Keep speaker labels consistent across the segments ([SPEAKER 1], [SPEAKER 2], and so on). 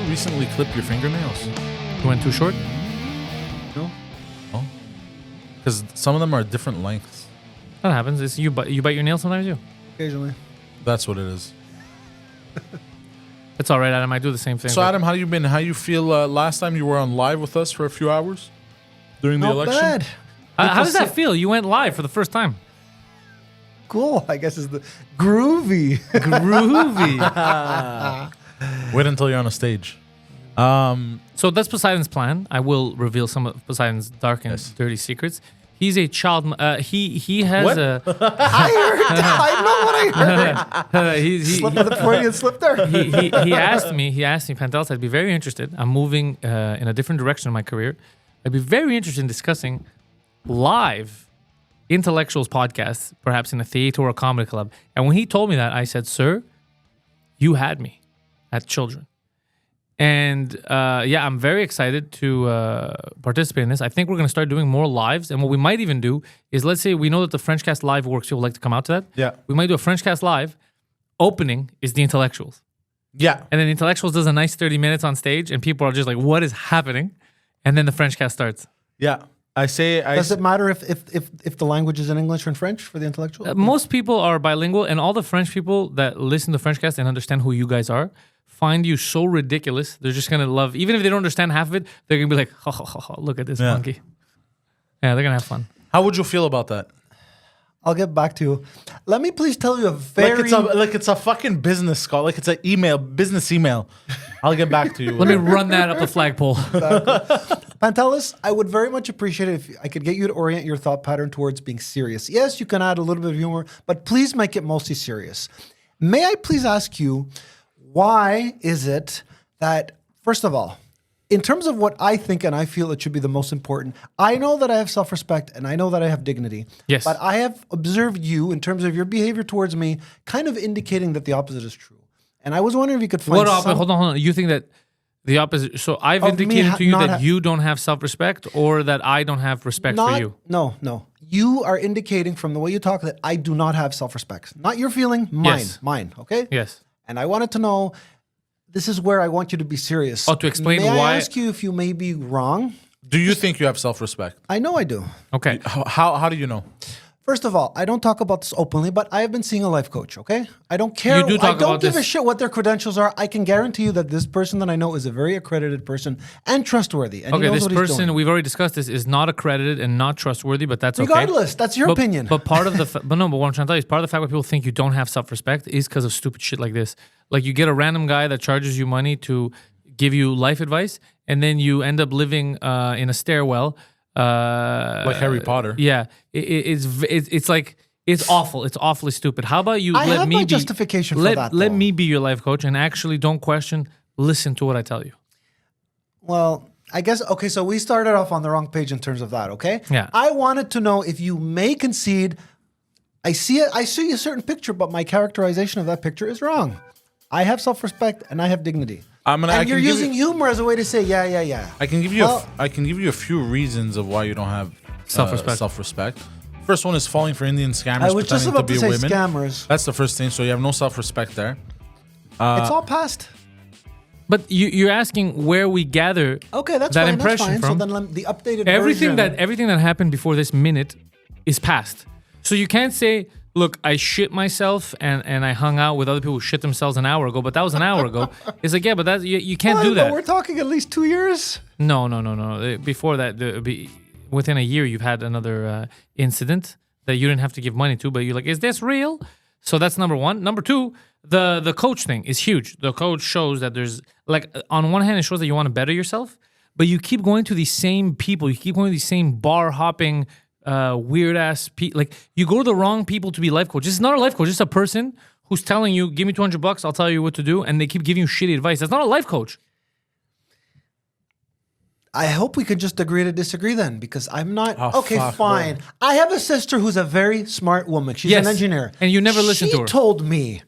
[SPEAKER 1] recently clip your fingernails?
[SPEAKER 2] You went too short?
[SPEAKER 1] No. Oh. Because some of them are different lengths.
[SPEAKER 2] That happens. It's you bite your nails sometimes, you?
[SPEAKER 3] Occasionally.
[SPEAKER 1] That's what it is.
[SPEAKER 2] It's all right, Adam. I do the same thing.
[SPEAKER 1] So, Adam, how you been? How you feel? Last time you were on live with us for a few hours during the election.
[SPEAKER 3] Bad.
[SPEAKER 2] How does that feel? You went live for the first time.
[SPEAKER 3] Cool, I guess is the groovy.
[SPEAKER 2] Groovy.
[SPEAKER 1] Wait until you're on a stage.
[SPEAKER 2] So that's Poseidon's plan. I will reveal some of Poseidon's dark and dirty secrets. He's a child. He has
[SPEAKER 1] What?
[SPEAKER 2] a.
[SPEAKER 3] I know what I heard. Slip of the Freudian slip there.
[SPEAKER 2] He asked me, Pantelis, I'd be very interested. I'm moving in a different direction in my career. I'd be very interested in discussing live intellectuals podcasts, perhaps in a theater or a comedy club. And when he told me that, I said, sir, you had me at children. And I'm very excited to participate in this. I think we're going to start doing more lives. And what we might even do is, let's say we know that the Frenchcast Live works. People like to come out to that.
[SPEAKER 1] Yeah.
[SPEAKER 2] We might do a Frenchcast Live. Opening is the intellectuals.
[SPEAKER 1] Yeah.
[SPEAKER 2] And then the intellectuals does a nice 30 minutes on stage, and people are just like, what is happening? And then the Frenchcast starts.
[SPEAKER 1] Yeah.
[SPEAKER 3] Does it matter if the language is in English or in French for the intellectual?
[SPEAKER 2] Most people are bilingual, and all the French people that listen to Frenchcast and understand who you guys are find you so ridiculous. They're just going to love, even if they don't understand half of it, they're going to be like, look at this monkey. Yeah, they're going to have fun.
[SPEAKER 1] How would you feel about that?
[SPEAKER 3] I'll get back to you. Let me please tell you a very...
[SPEAKER 1] Like it's a fucking business call. Like it's an business email. I'll get back to you.
[SPEAKER 2] Let me run that up the flagpole.
[SPEAKER 3] Pantelis, I would very much appreciate it if I could get you to orient your thought pattern towards being serious. Yes, you can add a little bit of humor, but please make it mostly serious. May I please ask you, why is it that, first of all, in terms of what I think and I feel it should be the most important, I know that I have self-respect and I know that I have dignity.
[SPEAKER 2] Yes.
[SPEAKER 3] But I have observed you, in terms of your behavior towards me, kind of indicating that the opposite is true. And I was wondering if you could find
[SPEAKER 2] Hold on. You think that the opposite... So I've indicated to you that you don't have self-respect, or that I don't have respect for you?
[SPEAKER 3] No. You are indicating from the way you talk that I do not have self-respect. Not your feeling, mine.
[SPEAKER 2] Yes.
[SPEAKER 3] Mine, okay?
[SPEAKER 2] Yes.
[SPEAKER 3] And I wanted to know... This is where I want you to be serious.
[SPEAKER 2] Oh, to explain
[SPEAKER 3] why. May
[SPEAKER 2] why...
[SPEAKER 3] I ask you if you may be wrong?
[SPEAKER 1] Do you think you have self-respect?
[SPEAKER 3] I know I do.
[SPEAKER 2] Okay.
[SPEAKER 1] How do you know?
[SPEAKER 3] First of all, I don't talk about this openly, but I have been seeing a life coach, okay? I don't care.
[SPEAKER 2] You do talk
[SPEAKER 3] I don't
[SPEAKER 2] about
[SPEAKER 3] give
[SPEAKER 2] this.
[SPEAKER 3] a shit what their credentials are. I can guarantee you that this person that I know is a very accredited person and trustworthy. And he
[SPEAKER 2] Okay,
[SPEAKER 3] knows
[SPEAKER 2] this
[SPEAKER 3] what he's
[SPEAKER 2] person,
[SPEAKER 3] doing.
[SPEAKER 2] we've already discussed this, is not accredited and not trustworthy, but that's okay.
[SPEAKER 3] Regardless, that's your opinion.
[SPEAKER 2] But part of the... but what I'm trying to tell you is part of the fact why people think you don't have self-respect is because of stupid shit like this. Like you get a random guy that charges you money to give you life advice, and then you end up living in a stairwell.
[SPEAKER 1] Like Harry Potter.
[SPEAKER 2] Yeah. It's like... It's awful. It's awfully stupid. How about you
[SPEAKER 3] I
[SPEAKER 2] let
[SPEAKER 3] have
[SPEAKER 2] me
[SPEAKER 3] my
[SPEAKER 2] be...
[SPEAKER 3] justification for that,
[SPEAKER 2] Let
[SPEAKER 3] though.
[SPEAKER 2] me be your life coach and actually don't question, listen to what I tell you.
[SPEAKER 3] Well, I guess, okay, so we started off on the wrong page in terms of that, okay?
[SPEAKER 2] Yeah.
[SPEAKER 3] I wanted to know if you may concede, I see a certain picture, but my characterization of that picture is wrong. I have self-respect and I have dignity. And you're using humor as a way to say, yeah.
[SPEAKER 1] I can give you a few reasons of why you don't have self-respect. First one is falling for Indian scammers.
[SPEAKER 3] I was just about to say
[SPEAKER 1] women.
[SPEAKER 3] scammers.
[SPEAKER 1] That's the first thing. So you have no self-respect there.
[SPEAKER 3] It's all past.
[SPEAKER 2] But you're asking where we gather
[SPEAKER 3] Okay, that's
[SPEAKER 2] that
[SPEAKER 3] fine.
[SPEAKER 2] impression
[SPEAKER 3] That's fine.
[SPEAKER 2] from.
[SPEAKER 3] So then the updated
[SPEAKER 2] everything
[SPEAKER 3] version.
[SPEAKER 2] that happened before this minute is past. So you can't say, look, I shit myself and I hung out with other people who shit themselves an hour ago, but that was an hour ago. It's like, yeah, but that you can't do that.
[SPEAKER 3] But we're talking at least 2 years.
[SPEAKER 2] No. Before that, within a year, you've had another incident that you didn't have to give money to, but you're like, is this real? So that's number one. Number two, the coach thing is huge. The coach shows that there's, like, on one hand, it shows that you want to better yourself, but you keep going to these same people. You keep going to these same bar hopping, weird ass people. Like, you go to the wrong people to be life coach. This is not a life coach. This is a person who's telling you, give me $200, I'll tell you what to do, and they keep giving you shitty advice. That's not a life coach.
[SPEAKER 3] I hope we could just agree to disagree then, because I'm not...
[SPEAKER 1] Oh,
[SPEAKER 3] okay,
[SPEAKER 1] fuck,
[SPEAKER 3] fine.
[SPEAKER 1] bro.
[SPEAKER 3] I have a sister who's a very smart woman. She's
[SPEAKER 2] Yes,
[SPEAKER 3] an engineer.
[SPEAKER 2] and you never listened to her.
[SPEAKER 3] She told me,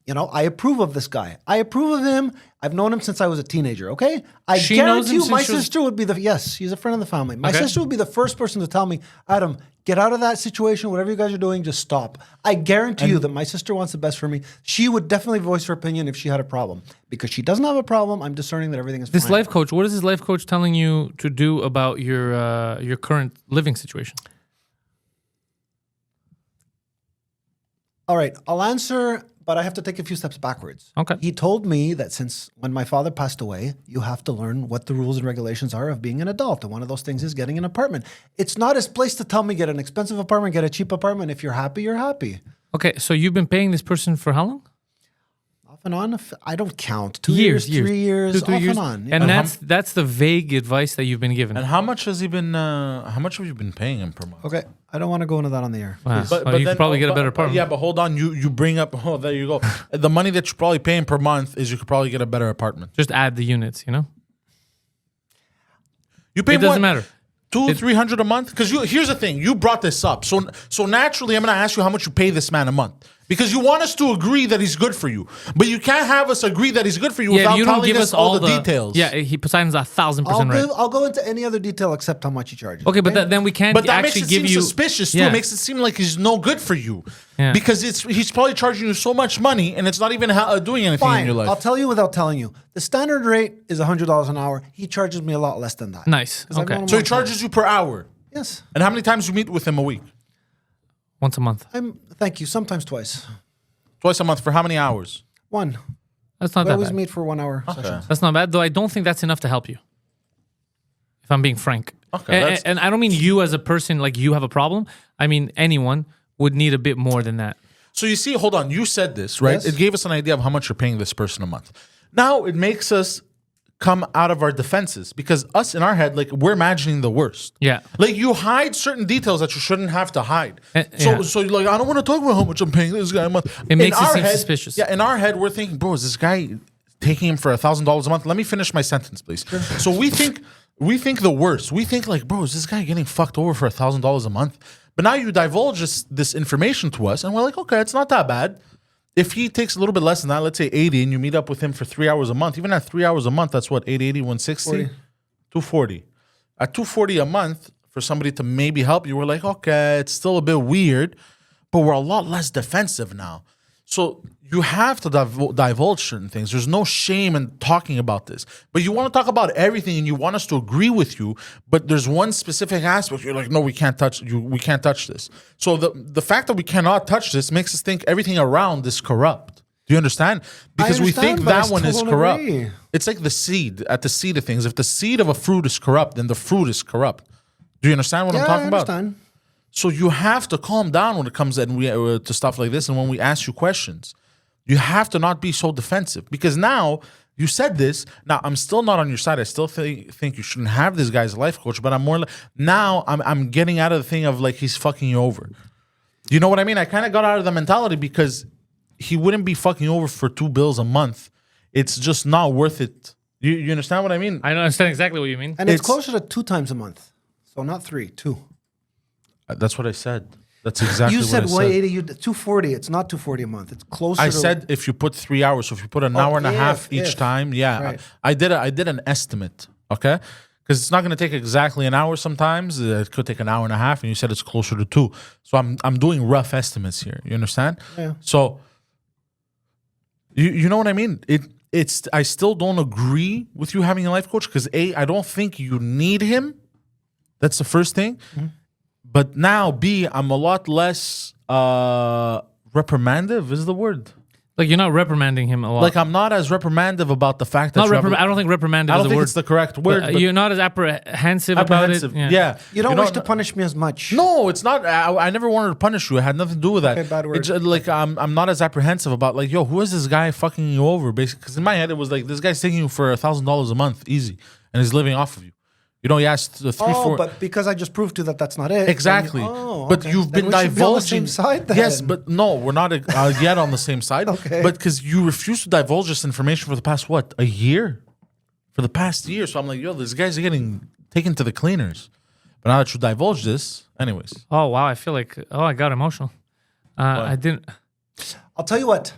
[SPEAKER 3] I approve of this guy. I approve of him. I've known him since I was a teenager, okay? I
[SPEAKER 2] She knows
[SPEAKER 3] guarantee
[SPEAKER 2] him
[SPEAKER 3] you my
[SPEAKER 2] since she was-
[SPEAKER 3] sister would be yes, she's a friend of the family. My
[SPEAKER 2] Okay.
[SPEAKER 3] sister would be the first person to tell me, Adam, get out of that situation. Whatever you guys are doing, just stop. I guarantee you that my sister wants the best for me. She would definitely voice her opinion if she had a problem. Because she doesn't have a problem, I'm discerning that everything is
[SPEAKER 2] This
[SPEAKER 3] fine.
[SPEAKER 2] life coach, what is this life coach telling you to do about your current living situation?
[SPEAKER 3] All right, I'll answer, but I have to take a few steps backwards.
[SPEAKER 2] Okay.
[SPEAKER 3] He told me that since when my father passed away, you have to learn what the rules and regulations are of being an adult. And one of those things is getting an apartment. It's not his place to tell me get an expensive apartment, get a cheap apartment. If you're happy, you're happy.
[SPEAKER 2] Okay, so you've been paying this person for how long?
[SPEAKER 3] Off and on, I don't count. 2 years, 3 years,
[SPEAKER 2] 2, 3
[SPEAKER 3] off
[SPEAKER 2] years.
[SPEAKER 3] and on.
[SPEAKER 2] And that's the vague advice that you've been given.
[SPEAKER 1] And how much has he been? How much have you been paying him per month?
[SPEAKER 3] Okay, I don't want to go into that on the air.
[SPEAKER 2] Wow. Well, you could probably get a better apartment.
[SPEAKER 1] Yeah, but hold on. You bring up. Oh, there you go. The money that you're probably paying per month is you could probably get a better apartment.
[SPEAKER 2] Just add the units,
[SPEAKER 1] You pay
[SPEAKER 2] It doesn't
[SPEAKER 1] more,
[SPEAKER 2] matter.
[SPEAKER 1] 200-300 a month. Because here's the thing. You brought this up, so naturally, I'm going to ask you how much you pay this man a month. Because you want us to agree that he's good for you, but you can't have us agree that he's good for you without
[SPEAKER 2] you don't
[SPEAKER 1] telling
[SPEAKER 2] give
[SPEAKER 1] us all the details.
[SPEAKER 2] Yeah, Poseidon's 1,000% right.
[SPEAKER 3] I'll go into any other detail except how much he charges.
[SPEAKER 2] Okay, but then we can't
[SPEAKER 1] But that makes
[SPEAKER 2] actually
[SPEAKER 1] it
[SPEAKER 2] give
[SPEAKER 1] seem
[SPEAKER 2] you
[SPEAKER 1] suspicious too.
[SPEAKER 2] Yeah.
[SPEAKER 1] It makes it seem like he's no good for you.
[SPEAKER 2] Yeah.
[SPEAKER 1] Because he's probably charging you so much money and it's not even doing anything in
[SPEAKER 3] Fine,
[SPEAKER 1] your life.
[SPEAKER 3] I'll tell you without telling you. The standard rate is $100 an hour. He charges me a lot less than that.
[SPEAKER 2] Nice.
[SPEAKER 3] I've known
[SPEAKER 2] Okay.
[SPEAKER 3] him
[SPEAKER 1] So he
[SPEAKER 3] long time.
[SPEAKER 1] charges you per hour.
[SPEAKER 3] Yes.
[SPEAKER 1] And how many times you meet with him a week?
[SPEAKER 2] Once a month.
[SPEAKER 3] Thank you. Sometimes twice.
[SPEAKER 1] Twice a month for how many hours?
[SPEAKER 3] One.
[SPEAKER 2] That's not
[SPEAKER 3] We
[SPEAKER 2] that
[SPEAKER 3] always
[SPEAKER 2] bad.
[SPEAKER 3] meet for 1 hour sessions.
[SPEAKER 2] That's not bad, though I don't think that's enough to help you. If I'm being frank.
[SPEAKER 1] Okay, that's-
[SPEAKER 2] And I don't mean you as a person, like you have a problem. I mean anyone would need a bit more than that.
[SPEAKER 1] So you see, hold on. You said this, right?
[SPEAKER 3] Yes.
[SPEAKER 1] It gave us an idea of how much you're paying this person a month. Now it makes us come out of our defenses because us in our head, like we're imagining the worst.
[SPEAKER 2] Yeah.
[SPEAKER 1] Like you hide certain details that you shouldn't have to hide.
[SPEAKER 2] Yeah.
[SPEAKER 1] So you're like, I don't want to talk about how much I'm paying this guy a month.
[SPEAKER 2] It makes
[SPEAKER 1] In
[SPEAKER 2] it
[SPEAKER 1] our
[SPEAKER 2] seem
[SPEAKER 1] head-
[SPEAKER 2] suspicious.
[SPEAKER 1] Yeah, in our head, we're thinking, bro, is this guy taking him for $1,000 a month? Let me finish my sentence, please. So we think the worst. We think like, bro, is this guy getting fucked over for $1,000 a month? But now you divulge this information to us, and we're like, okay, it's not that bad. If he takes a little bit less than that, let's say 80, and you meet up with him for 3 hours a month, even at 3 hours a month, that's what, 880, 160? 240. At 240 a month for somebody to maybe help you, we're like, okay, it's still a bit weird, but we're a lot less defensive now. So you have to divulge certain things. There's no shame in talking about this. But you want to talk about everything and you want us to agree with you, but there's one specific aspect you're like, no, we can't touch you. We can't touch this. So the fact that we cannot touch this makes us think everything around is corrupt. Do you understand? Because we
[SPEAKER 3] understand,
[SPEAKER 1] think
[SPEAKER 3] but I
[SPEAKER 1] that one
[SPEAKER 3] still
[SPEAKER 1] is
[SPEAKER 3] don't
[SPEAKER 1] corrupt.
[SPEAKER 3] agree.
[SPEAKER 1] It's like the seed, at the seed of things. If the seed of a fruit is corrupt, then the fruit is corrupt. Do you understand what I'm talking about?
[SPEAKER 3] understand.
[SPEAKER 1] So you have to calm down when it comes to stuff like this, and when we ask you questions, you have to not be so defensive. Because now you said this. Now I'm still not on your side. I still think you shouldn't have this guy as a life coach. But I'm more like now I'm getting out of the thing of like he's fucking you over. You know what I mean? I kind of got out of the mentality because he wouldn't be fucking you over for $2 a month. It's just not worth it. You understand what I mean?
[SPEAKER 2] I understand exactly what you mean.
[SPEAKER 3] And it's
[SPEAKER 1] It's-
[SPEAKER 3] closer to 2 times a month. So not 3, 2.
[SPEAKER 1] That's what I said. That's exactly
[SPEAKER 3] You
[SPEAKER 1] what
[SPEAKER 3] said
[SPEAKER 1] I said.
[SPEAKER 3] 180, 240. It's not 240 a month. It's closer
[SPEAKER 1] I
[SPEAKER 3] to...
[SPEAKER 1] said if you put 3 hours, so if you put an hour and a half each
[SPEAKER 3] if.
[SPEAKER 1] time, yeah.
[SPEAKER 3] Right.
[SPEAKER 1] I did an estimate, okay? Because it's not going to take exactly an hour sometimes. It could take an hour and a half, and you said it's closer to 2. So I'm doing rough estimates here. You understand?
[SPEAKER 3] Yeah.
[SPEAKER 1] So you know what I mean? It's I still don't agree with you having a life coach because I don't think you need him. That's the first thing.
[SPEAKER 3] Mm-hmm.
[SPEAKER 1] But now B, I'm a lot less reprimandative is the word.
[SPEAKER 2] Like you're not reprimanding him a lot.
[SPEAKER 1] Like I'm not as reprimandative about the fact that
[SPEAKER 2] not
[SPEAKER 1] you have
[SPEAKER 2] I don't think reprimandative
[SPEAKER 1] I
[SPEAKER 2] is
[SPEAKER 1] don't
[SPEAKER 2] the
[SPEAKER 1] think
[SPEAKER 2] word.
[SPEAKER 1] it's the correct word.
[SPEAKER 2] But
[SPEAKER 1] but
[SPEAKER 2] you're not as apprehensive
[SPEAKER 1] apprehensive.
[SPEAKER 2] about it.
[SPEAKER 1] Yeah.
[SPEAKER 3] You don't wish to punish me as much.
[SPEAKER 1] No, it's not. I never wanted to punish you. It had nothing to do with that.
[SPEAKER 3] Okay, bad word.
[SPEAKER 1] It's like I'm not as apprehensive about like, yo, who is this guy fucking you over? Basically, because in my head it was like this guy's taking you for $1,000 a month, easy, and he's living off of you. You know, he asked the 3, 4.
[SPEAKER 3] But because I just proved to you that that's not it.
[SPEAKER 1] Exactly.
[SPEAKER 3] But
[SPEAKER 1] But you've
[SPEAKER 3] then
[SPEAKER 1] been
[SPEAKER 3] we should be on the
[SPEAKER 1] divulging.
[SPEAKER 3] same side then.
[SPEAKER 1] Yes, but no, we're not yet on the same side.
[SPEAKER 3] Okay.
[SPEAKER 1] But because you refuse to divulge this information for the past, what, a year? For the past year. So I'm like, yo, this guy's getting taken to the cleaners. But now that you divulge this, anyways.
[SPEAKER 2] Oh wow, I feel like I got emotional. I didn't.
[SPEAKER 3] I'll tell you what.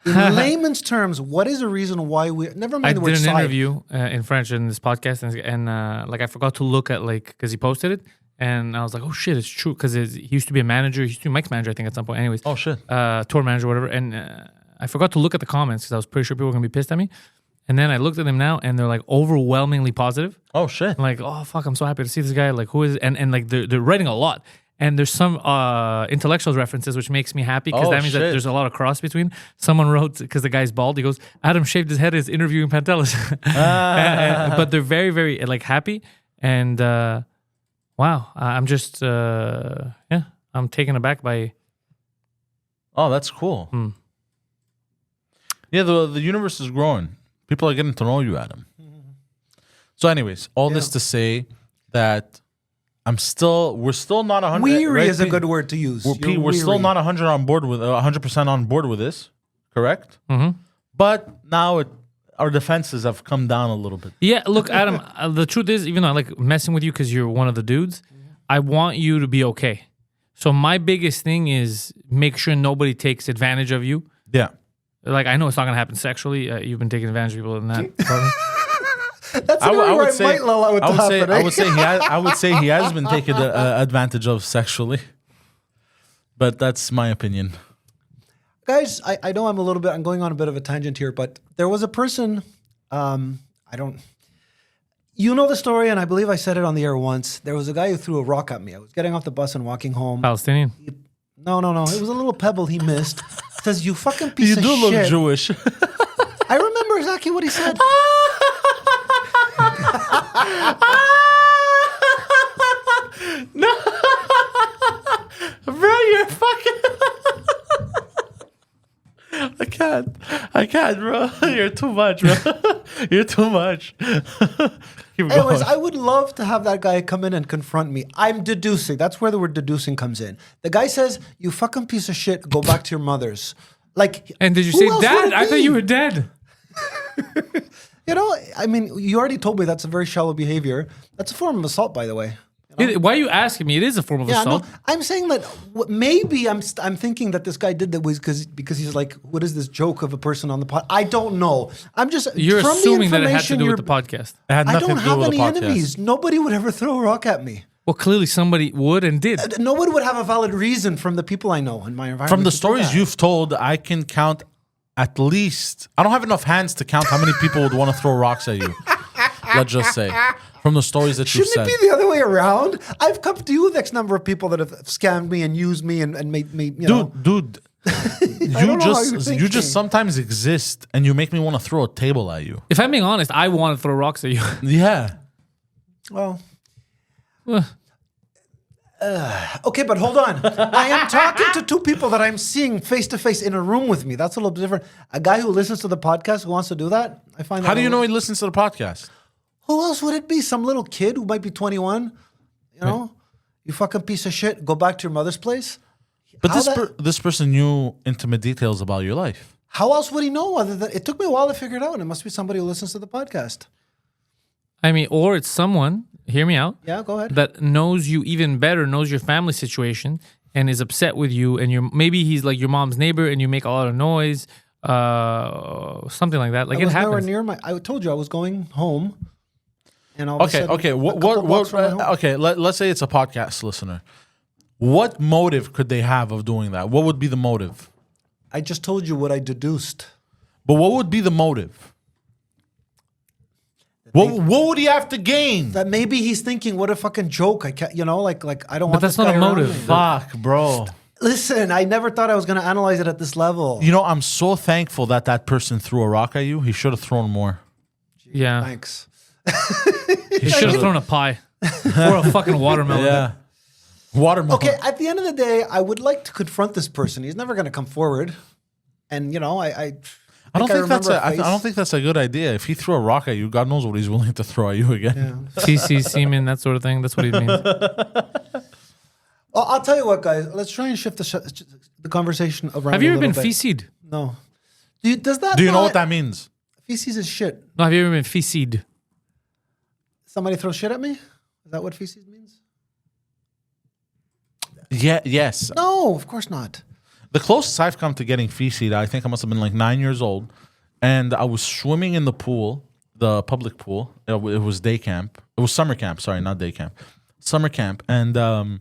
[SPEAKER 3] In layman's terms, what is the reason why we never mind
[SPEAKER 2] I
[SPEAKER 3] the word
[SPEAKER 2] did an
[SPEAKER 3] side.
[SPEAKER 2] interview in French in this podcast, and like I forgot to look at like because he posted it, and I was like, oh shit, it's true because he used to be a manager. He used to be Mike's manager, I think, at some point. Anyways,
[SPEAKER 1] Oh shit.
[SPEAKER 2] tour manager, whatever. And I forgot to look at the comments because I was pretty sure people were gonna be pissed at me. And then I looked at them now, and they're like overwhelmingly positive.
[SPEAKER 1] Oh shit.
[SPEAKER 2] I'm like, oh fuck, I'm so happy to see this guy. Like, who is? And like they're writing a lot. And there's some intellectuals references, which makes me happy because
[SPEAKER 1] Oh,
[SPEAKER 2] that means that
[SPEAKER 1] shit.
[SPEAKER 2] there's a lot of cross between. Someone wrote, because the guy's bald, he goes, Adam shaved his head as interviewing Pantelis. But they're very, very like happy. And wow, I'm just, I'm taken aback by.
[SPEAKER 1] Oh, that's cool. Yeah, the universe is growing. People are getting to know you, Adam. So, anyways, all this to say that we're still not 100.
[SPEAKER 3] Weary
[SPEAKER 1] right,
[SPEAKER 3] is a
[SPEAKER 1] Pete?
[SPEAKER 3] good word to use. You're
[SPEAKER 1] We're still
[SPEAKER 3] weary.
[SPEAKER 1] not 100% on board with this, correct?
[SPEAKER 2] Mm-hmm.
[SPEAKER 1] But now our defenses have come down a little bit.
[SPEAKER 2] Yeah, look, Adam, the truth is, even though I like messing with you because you're one of the dudes, I want you to be okay. So my biggest thing is make sure nobody takes advantage of you.
[SPEAKER 1] Yeah.
[SPEAKER 2] Like, I know it's not going to happen sexually. You've been taking advantage of people in that department.
[SPEAKER 3] That's an area where I might lull out with the
[SPEAKER 1] I would say he has been taken advantage of sexually, but that's my opinion.
[SPEAKER 3] Guys, I know I'm going on a bit of a tangent here, but there was a person, you know the story, and I believe I said it on the air once. There was a guy who threw a rock at me. I was getting off the bus and walking home.
[SPEAKER 2] Palestinian.
[SPEAKER 3] No. It was a little pebble he missed. Says, you fucking piece
[SPEAKER 1] You
[SPEAKER 3] of
[SPEAKER 1] do
[SPEAKER 3] shit.
[SPEAKER 1] look Jewish.
[SPEAKER 3] I remember exactly what he said.
[SPEAKER 1] No, bro, you're fucking. I can't, bro. You're too much, bro. You're too much. Keep
[SPEAKER 3] Anyways,
[SPEAKER 1] going.
[SPEAKER 3] I would love to have that guy come in and confront me. I'm deducing. That's where the word deducing comes in. The guy says, you fucking piece of shit, go back to your mother's. Like,
[SPEAKER 2] And did you
[SPEAKER 3] who
[SPEAKER 2] say
[SPEAKER 3] else would
[SPEAKER 2] dad?
[SPEAKER 3] it
[SPEAKER 2] I thought
[SPEAKER 3] be?
[SPEAKER 2] you were dead.
[SPEAKER 3] You know, I mean, you already told me that's a very shallow behavior. That's a form of assault, by the way.
[SPEAKER 2] Why are you asking me? It is a form of
[SPEAKER 3] Yeah, no,
[SPEAKER 2] assault.
[SPEAKER 3] I'm saying that maybe I'm thinking that this guy did that was because he's like, what is this joke of a person on the pod? I don't know. I'm just
[SPEAKER 2] You're
[SPEAKER 3] from the
[SPEAKER 2] assuming that it had to
[SPEAKER 3] information
[SPEAKER 2] do with
[SPEAKER 3] you're-
[SPEAKER 2] the podcast.
[SPEAKER 1] It had
[SPEAKER 3] I
[SPEAKER 1] nothing
[SPEAKER 3] don't
[SPEAKER 1] to do
[SPEAKER 3] have
[SPEAKER 1] with
[SPEAKER 3] any
[SPEAKER 1] the podcast.
[SPEAKER 3] enemies. Nobody would ever throw a rock at me.
[SPEAKER 2] Well, clearly somebody would and did.
[SPEAKER 3] No one would have a valid reason from the people I know in my environment.
[SPEAKER 1] From the
[SPEAKER 3] to do
[SPEAKER 1] stories
[SPEAKER 3] that.
[SPEAKER 1] you've told, I can count at least. I don't have enough hands to count how many people would want to throw rocks at you. Let's just say, from the stories that you've
[SPEAKER 3] Shouldn't
[SPEAKER 1] said.
[SPEAKER 3] it be the other way around? I've come to you with X number of people that have scammed me and used me and made me,
[SPEAKER 1] Dude,
[SPEAKER 3] don't
[SPEAKER 1] you
[SPEAKER 3] know how you're
[SPEAKER 1] just
[SPEAKER 3] thinking.
[SPEAKER 1] sometimes exist, and you make me want to throw a table at you.
[SPEAKER 2] If I'm being honest, I want to throw rocks at you.
[SPEAKER 1] Yeah.
[SPEAKER 3] Well,
[SPEAKER 2] Well,
[SPEAKER 3] okay, but hold on. I am talking to two people that I'm seeing face to face in a room with me. That's a little bit different. A guy who listens to the podcast who wants to do that, I find that.
[SPEAKER 1] How do you know he listens to the podcast?
[SPEAKER 3] Who else would it be? Some little kid who might be 21? You know? You fucking piece of shit. Go back to your mother's place?
[SPEAKER 1] But
[SPEAKER 3] How
[SPEAKER 1] this person knew intimate details about your life.
[SPEAKER 3] How else would he know other than it took me a while to figure it out? And it must be somebody who listens to the podcast.
[SPEAKER 2] I mean, or it's someone, hear me out,
[SPEAKER 3] Yeah, go ahead.
[SPEAKER 2] that knows you even better, knows your family situation, and is upset with you. And maybe he's like your mom's neighbor and you make a lot of noise, something like that. Like
[SPEAKER 3] I
[SPEAKER 2] it
[SPEAKER 3] was nowhere
[SPEAKER 2] happens.
[SPEAKER 3] near I told you I was going home. And all of a
[SPEAKER 1] Okay,
[SPEAKER 3] sudden,
[SPEAKER 1] okay.
[SPEAKER 3] a
[SPEAKER 1] What?
[SPEAKER 3] couple blocks from my home-
[SPEAKER 1] Okay. Let's say it's a podcast listener. What motive could they have of doing that? What would be the motive?
[SPEAKER 3] I just told you what I deduced.
[SPEAKER 1] But what would be the motive? What would he have to gain?
[SPEAKER 3] That maybe he's thinking, what a fucking joke. I can't, like I don't want
[SPEAKER 2] that's
[SPEAKER 3] this
[SPEAKER 2] not
[SPEAKER 3] guy
[SPEAKER 2] a
[SPEAKER 3] around
[SPEAKER 2] motive.
[SPEAKER 3] me.
[SPEAKER 1] Fuck, bro.
[SPEAKER 3] Listen, I never thought I was going to analyze it at this level.
[SPEAKER 1] You know, I'm so thankful that person threw a rock at you. He should have thrown more.
[SPEAKER 2] Yeah.
[SPEAKER 3] Thanks.
[SPEAKER 2] You should have thrown a pie or a fucking watermelon.
[SPEAKER 1] Yeah. Watermelon.
[SPEAKER 3] Okay, at the end of the day, I would like to confront this person. He's never going to come forward. And, I
[SPEAKER 1] I don't
[SPEAKER 3] remember
[SPEAKER 1] think that's a good idea. If he threw a rock at you, God knows what he's willing to throw at you again.
[SPEAKER 2] CC, semen, that sort of thing. That's what he means.
[SPEAKER 3] Well, I'll tell you what, guys. Let's try and shift the conversation around.
[SPEAKER 2] Have you
[SPEAKER 3] a
[SPEAKER 2] ever been
[SPEAKER 3] little bit.
[SPEAKER 2] feces?
[SPEAKER 3] No. Does that?
[SPEAKER 1] Do you know
[SPEAKER 3] not-
[SPEAKER 1] what that means?
[SPEAKER 3] Feces is shit.
[SPEAKER 2] No, have you ever been feces?
[SPEAKER 3] Somebody throw shit at me? Is that what feces means?
[SPEAKER 1] Yeah. Yes.
[SPEAKER 3] No, of course not.
[SPEAKER 1] The closest I've come to getting feces, I think I must have been like 9 years old, and I was swimming in the pool, the public pool. It was day camp. It was summer camp. Sorry, not day camp. Summer camp, and I'm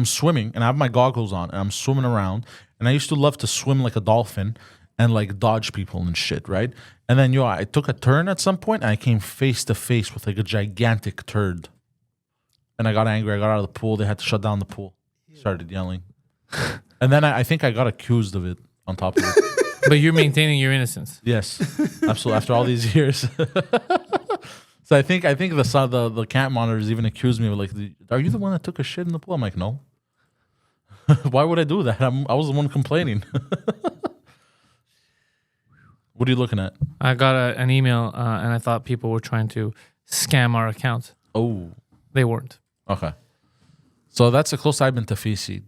[SPEAKER 1] swimming, and I have my goggles on, and I'm swimming around. And I used to love to swim like a dolphin and like dodge people and shit, right? And then I took a turn at some point, and I came face to face with like a gigantic turd. And I got angry. I got out of the pool. They had to shut down the pool. Started yelling. And then I think I got accused of it on top of it.
[SPEAKER 2] But you're maintaining your innocence.
[SPEAKER 1] Yes, absolutely. After all these years. So I think the camp monitors even accused me of like, are you the one that took a shit in the pool? I'm like, no. Why would I do that? I was the one complaining. What are you looking at?
[SPEAKER 2] I got an email and I thought people were trying to scam our account.
[SPEAKER 1] Oh.
[SPEAKER 2] They weren't.
[SPEAKER 1] Okay. So that's the closest I've been to feces.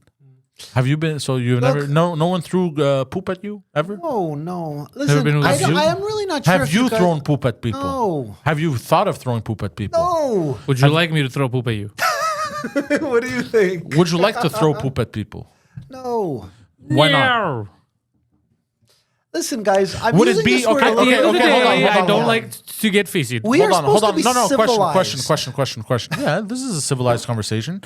[SPEAKER 1] Have you been? So you've never? No one threw poop at you ever?
[SPEAKER 3] Oh no! Listen,
[SPEAKER 2] been with
[SPEAKER 3] I
[SPEAKER 2] you?
[SPEAKER 3] am really not sure.
[SPEAKER 1] Have
[SPEAKER 3] if
[SPEAKER 1] you
[SPEAKER 3] guys-
[SPEAKER 1] thrown poop at people?
[SPEAKER 3] No.
[SPEAKER 1] Have you thought of throwing poop at people?
[SPEAKER 3] No.
[SPEAKER 2] Would you like me to throw poop at you?
[SPEAKER 3] What do you think?
[SPEAKER 1] Would you like to throw poop at people?
[SPEAKER 3] No.
[SPEAKER 1] Why not?
[SPEAKER 2] No.
[SPEAKER 3] Listen, guys. I'm
[SPEAKER 1] Would it
[SPEAKER 3] using
[SPEAKER 1] be-
[SPEAKER 3] this word
[SPEAKER 1] okay,
[SPEAKER 2] At the
[SPEAKER 3] okay,
[SPEAKER 2] end of the
[SPEAKER 1] okay,
[SPEAKER 2] day,
[SPEAKER 1] hold on,
[SPEAKER 2] I
[SPEAKER 1] hold
[SPEAKER 2] don't
[SPEAKER 1] on.
[SPEAKER 2] like to get feces.
[SPEAKER 3] We are supposed to be civilized.
[SPEAKER 1] Question. Yeah, this is a civilized conversation.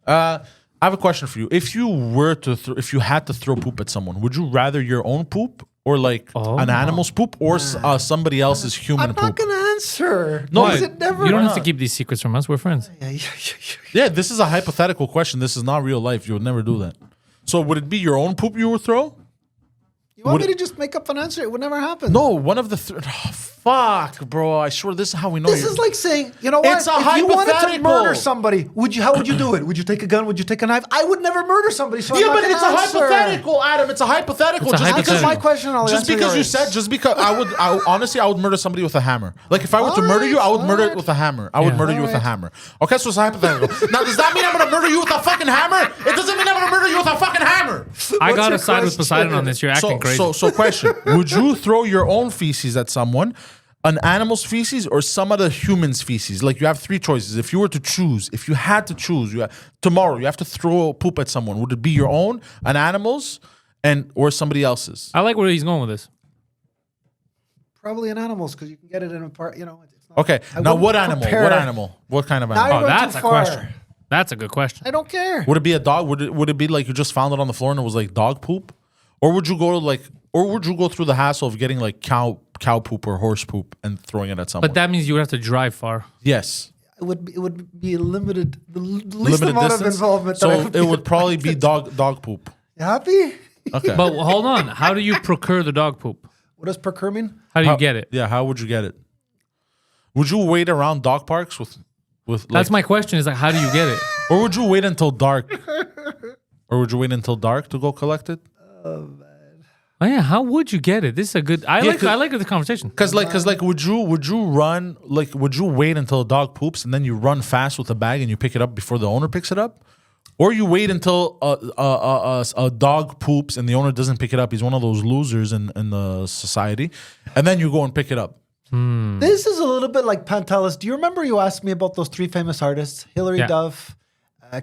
[SPEAKER 1] I have a question for you. If you were to, if you had to throw poop at someone, would you rather your own poop or like an animal's poop or somebody else's human
[SPEAKER 3] I'm
[SPEAKER 1] poop?
[SPEAKER 3] not gonna answer.
[SPEAKER 1] No,
[SPEAKER 3] Because
[SPEAKER 1] Why?
[SPEAKER 3] it never.
[SPEAKER 2] You don't have
[SPEAKER 1] not?
[SPEAKER 2] to keep these secrets from us. We're friends.
[SPEAKER 1] Yeah, this is a hypothetical question. This is not real life. You would never do that. So would it be your own poop you would throw?
[SPEAKER 3] You want me to just make up an answer? It would never happen.
[SPEAKER 1] No, one of the fuck, bro. I swear this is how we know
[SPEAKER 3] This
[SPEAKER 1] you.
[SPEAKER 3] is like saying, you know what?
[SPEAKER 1] It's a
[SPEAKER 3] if you wanted to
[SPEAKER 1] hypothetical.
[SPEAKER 3] murder somebody, how would you do it? Would you take a gun? Would you take a knife? I would never murder somebody. So
[SPEAKER 1] Yeah,
[SPEAKER 3] I'm
[SPEAKER 1] but
[SPEAKER 3] not
[SPEAKER 1] it's
[SPEAKER 3] gonna
[SPEAKER 1] a
[SPEAKER 3] answer.
[SPEAKER 1] hypothetical, Adam. It's a hypothetical.
[SPEAKER 2] It's a
[SPEAKER 1] Just
[SPEAKER 2] hypothetical.
[SPEAKER 3] Answer my question. I'll
[SPEAKER 1] just
[SPEAKER 3] answer
[SPEAKER 1] because you
[SPEAKER 3] yours.
[SPEAKER 1] said, just because honestly, I would murder somebody with a hammer. Like if I were to murder you, I would murder it with a hammer. I would murder you with a hammer. Okay, so it's a hypothetical. Now, does that mean I'm gonna murder you with a fucking hammer? It doesn't mean I'm gonna murder you with a fucking hammer.
[SPEAKER 2] I got
[SPEAKER 3] your
[SPEAKER 2] to side with
[SPEAKER 3] question?
[SPEAKER 2] Poseidon on this. You're acting crazy.
[SPEAKER 1] So question: would you throw your own feces at someone, an animal's feces, or some other human's feces? Like you have three choices. If you were to choose, if you had to choose, tomorrow you have to throw poop at someone. Would it be your own, an animal's, or somebody else's?
[SPEAKER 2] I like where he's going with this.
[SPEAKER 3] Probably in animals because you can get it in a part. You know. It's not,
[SPEAKER 1] Okay.
[SPEAKER 3] I
[SPEAKER 1] Now,
[SPEAKER 3] wouldn't
[SPEAKER 1] what animal?
[SPEAKER 3] compare-
[SPEAKER 1] What animal? What kind of
[SPEAKER 3] Now
[SPEAKER 1] animal?
[SPEAKER 3] you're going
[SPEAKER 2] That's
[SPEAKER 3] too
[SPEAKER 2] a
[SPEAKER 3] far.
[SPEAKER 2] question. That's a good question.
[SPEAKER 3] I don't care.
[SPEAKER 1] Would it be a dog? Would it be like you just found it on the floor and it was like dog poop, or would you go through the hassle of getting like cow poop or horse poop and throwing it at someone?
[SPEAKER 2] But that means you would have to drive far.
[SPEAKER 1] Yes.
[SPEAKER 3] It would be limited. The least
[SPEAKER 1] Limited
[SPEAKER 3] amount
[SPEAKER 1] distance.
[SPEAKER 3] of involvement. That I
[SPEAKER 1] So
[SPEAKER 3] would
[SPEAKER 1] it would probably be dog poop.
[SPEAKER 3] You happy?
[SPEAKER 1] Okay.
[SPEAKER 2] But hold on. How do you procure the dog poop?
[SPEAKER 3] What does procure mean?
[SPEAKER 2] How do you get it?
[SPEAKER 1] Yeah. How would you get it? Would you wait around dog parks with?
[SPEAKER 2] That's my question. Is like, how do you get it?
[SPEAKER 1] Or would you wait until dark? Or would you wait until dark to go collect it?
[SPEAKER 2] Oh yeah, how would you get it? This is a good. I like the conversation.
[SPEAKER 1] Because would you run would you wait until a dog poops and then you run fast with a bag and you pick it up before the owner picks it up, or you wait until a dog poops and the owner doesn't pick it up? He's one of those losers in the society, and then you go and pick it up.
[SPEAKER 3] This is a little bit like Pantelis. Do you remember you asked me about those three famous artists? Hillary
[SPEAKER 2] Yeah.
[SPEAKER 3] Duff,